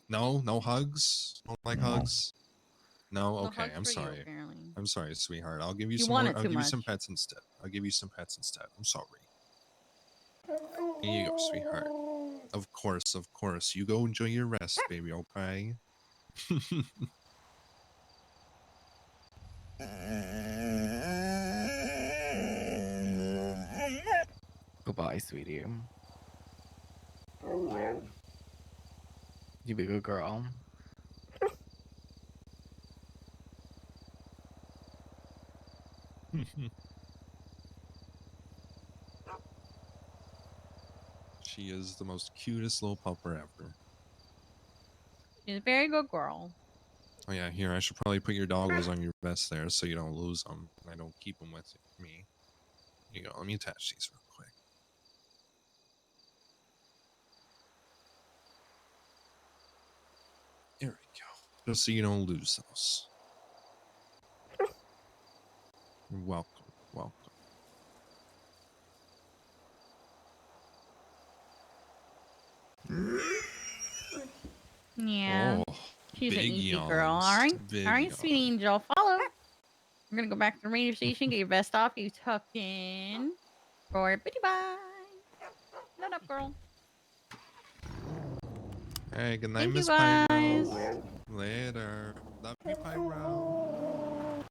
no hugs. Don't like hugs. No, No okay. hugs I'm for you, sorry. apparently. I'm sorry, sweetheart. I'll give you You some want more. it I'll too give you some much. pets instead. I'll give you some pets instead. I'm sorry. Here you go, sweetheart. Of course, of course. You go enjoy your rest, baby. Okay. Goodbye, sweetie. You be a good girl. She is the most cutest little pupper ever. She's a very good girl. Oh yeah, here, I should probably put your doggos on your vest there so you don't lose them. I don't keep them with me. Here you go, let me attach these real quick. There we go. Just so you don't lose those. You're welcome, welcome. Yeah. Oh, She's an big easy girl. All yawns. right. Big All right, yawn. sweet angel. Follow. We're going to go back to the radio station, get your vest off, get you tucked in. For bitty bye. Nut up, girl. Hey, good night, Thank you, Miss guys. Pyro. Later. Love you, Pyro.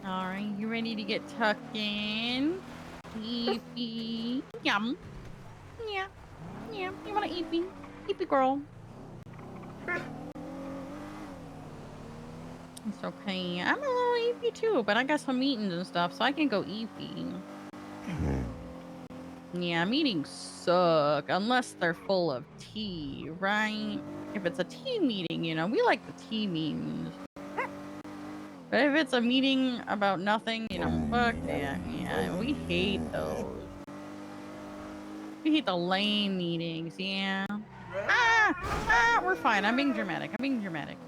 All right, you ready to get tucked in? Eepy. Yum. Yeah. Yeah. You want to eat me? Eat me, girl. It's okay. I'm a little eepy too, but I got some meetings and stuff, so I can go eepy. Yeah, meetings suck unless they're full of tea, right? If it's a tea meeting, you know, we like the tea meetings. But if it's a meeting about nothing, you know, fuck that. Yeah, we hate those. We hate the lame meetings, yeah. We're fine. I'm being dramatic. I'm being dramatic.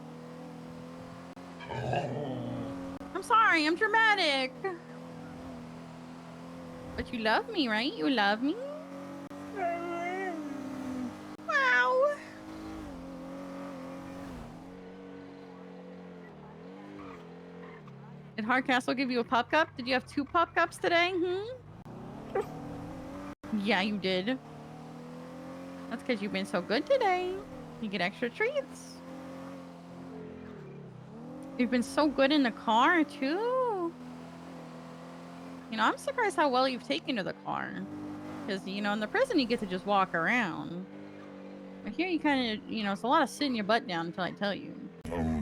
I'm sorry, I'm dramatic. But you love me, right? You love me? Wow. Did Hardcastle give you a pup cup? Did you have 2 pup cups today? Yeah, you did. That's because you've been so good today. You get extra treats. You've been so good in the car, too. You know, I'm surprised how well you've taken to the car. Because, you know, in the prison, you get to just walk around. But here, you kind of, you know, it's a lot of sitting your butt down until I tell you. Yeah.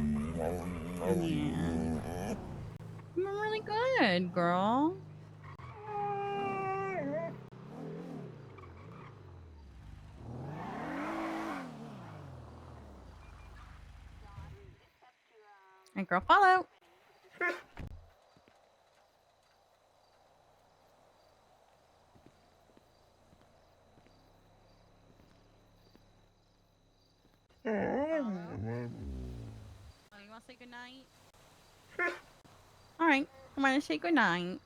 You're really good, girl. And girl, follow. Oh, you want to say goodnight? All right. Come on and say goodnight.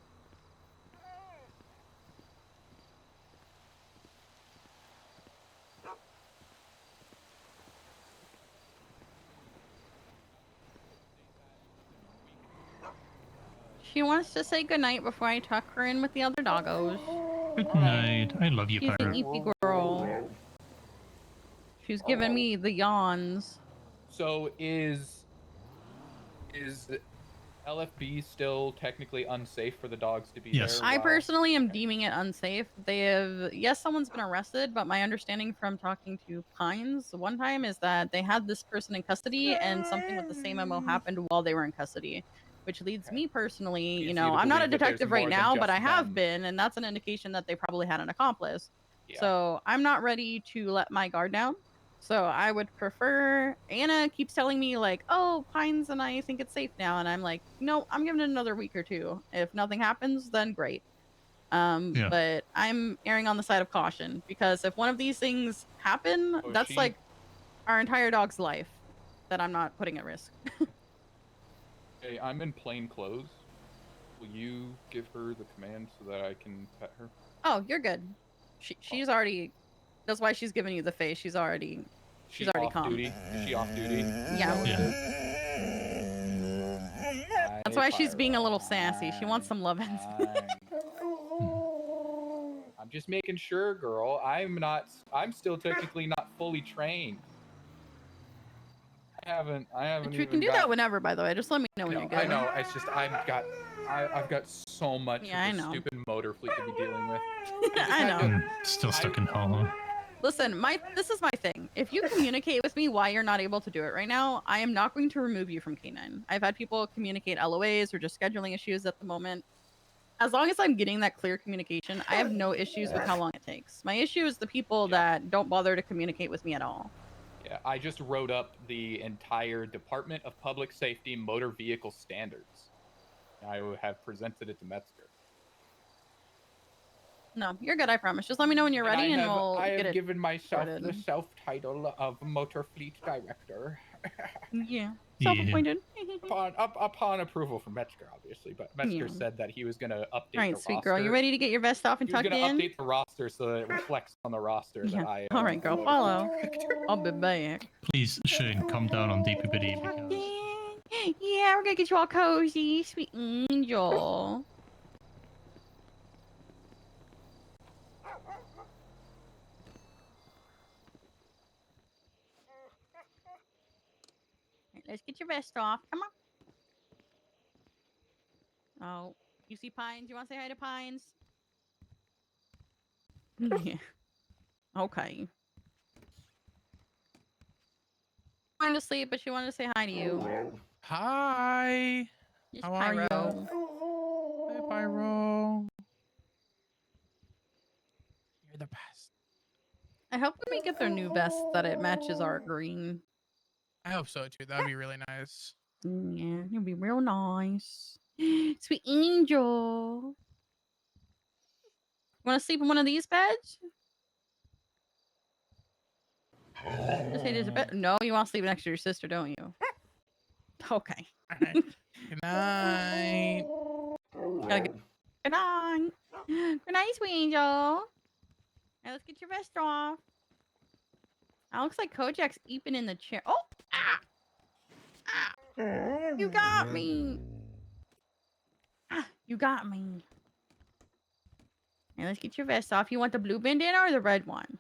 She wants to say goodnight before I tuck her in with the other doggos. Good night. I love you, She's an Pyro. eepy girl. She's giving me the yawns. So is LFB still technically unsafe for the dogs to be Yes. there? I while- personally am deeming it unsafe. They have, yes, someone's been arrested, but my understanding from talking to Pines one time is that they had this person in custody and something with the same MO happened while they were in custody, which leads me personally, you Leads know, you to I'm not a believe that there's detective right more than now, but just I have them. been, and that's an indication that they probably had an accomplice. Yeah. So I'm not ready to let my guard down. So I would prefer. Anna keeps telling me like, "Oh, Pines and I think it's safe now," and I'm like, "No, I'm giving it another week or two. If nothing happens, then great." Yeah. But I'm erring on the side of caution because if one of these things happen, Oh, that's like our entire dog's life that I'm not putting at risk. Hey, I'm in plain clothes. Will you give her the command so that I can pet her? Oh, you're good. She's already. That's why she's giving you the face. She's already Off calm. duty? Is she off duty? Yeah. That's why she's being a little sassy. She wants some love and I'm just making sure, girl. I'm still technically not fully trained. I haven't You even can do got. that whenever, by the way. Just let me know when you're good. I know. It's just I've got so much Yeah, I of this know. stupid motor fleet to be dealing with. I know. Still stuck in hollow. Listen, this is my thing. If you communicate with me why you're not able to do it right now, I am not going to remove you from K9. I've had people communicate LOAs or just scheduling issues at the moment. As long as I'm getting that clear communication, I have no issues with how long it takes. My issue is the people that don't bother to communicate with me at all. Yeah, I just wrote up the entire Department of Public Safety motor vehicle standards. I have presented it to Metzger. No, you're good, I promise. Just let me know when you're ready and we'll I get have it given myself the sorted. self-title of Motor Fleet Director. Yeah, self-appointed. upon approval from Metzger, obviously, but Metzger Yeah. said that he was going to update All right, the sweet roster. girl. You ready to get your vest off and He was tucked going to in? update the roster so that it reflects on the roster Yeah. that I All right, girl. Follow. I'll be back. Please, Shane, come down on DPBD because Yeah, we're gonna get you all cozy, sweet angel. Right, let's get your vest off. Come on. Oh, you see Pines? You want to say hi to Pines? Yeah. Okay. Trying to sleep, but she wanted to say hi to you. Hi. It's How are you? Pyro. Hey, Pyro. You're the best. I hope when we get their new vest that it matches our green. I hope so too. That'd be really nice. Yeah, it'll be real nice. Sweet angel. Want to sleep in one of these beds? Just say there's a bed. No, you want to sleep next to your sister, don't you? Okay. Good night. Good night. Good night, sweet angel. Now let's get your vest off. It looks like Kojak's eeping in the chair. Oh! Ah! Ah! You got me. Ah, you got me. Now let's get your vest off. You want the blue bandana or the red one?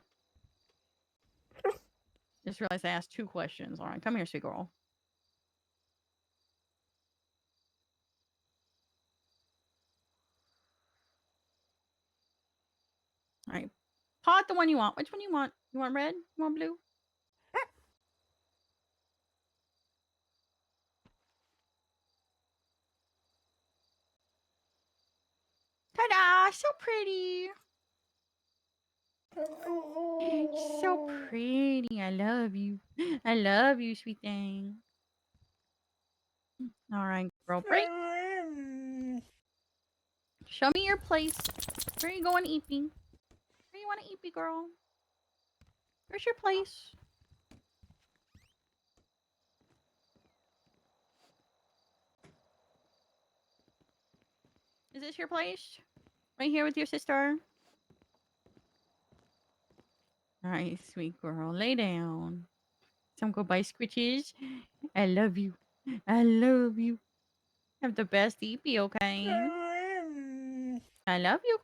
Just realized I asked 2 questions. All right, come here, sweet girl. All right. Pot the one you want. Which one you want? You want red? You want blue? Ta-da! So pretty. So pretty. I love you. I love you, sweet thing. All right, girl. Break. Show me your place. Where are you going, Eepy? Where you want to Eepy, girl? Where's your place? Is this your place? Right here with your sister? Alright, sweet girl. Lay down. Some goodbye scritches. I love you. I love you. Have the best Eepy, okay? I love you,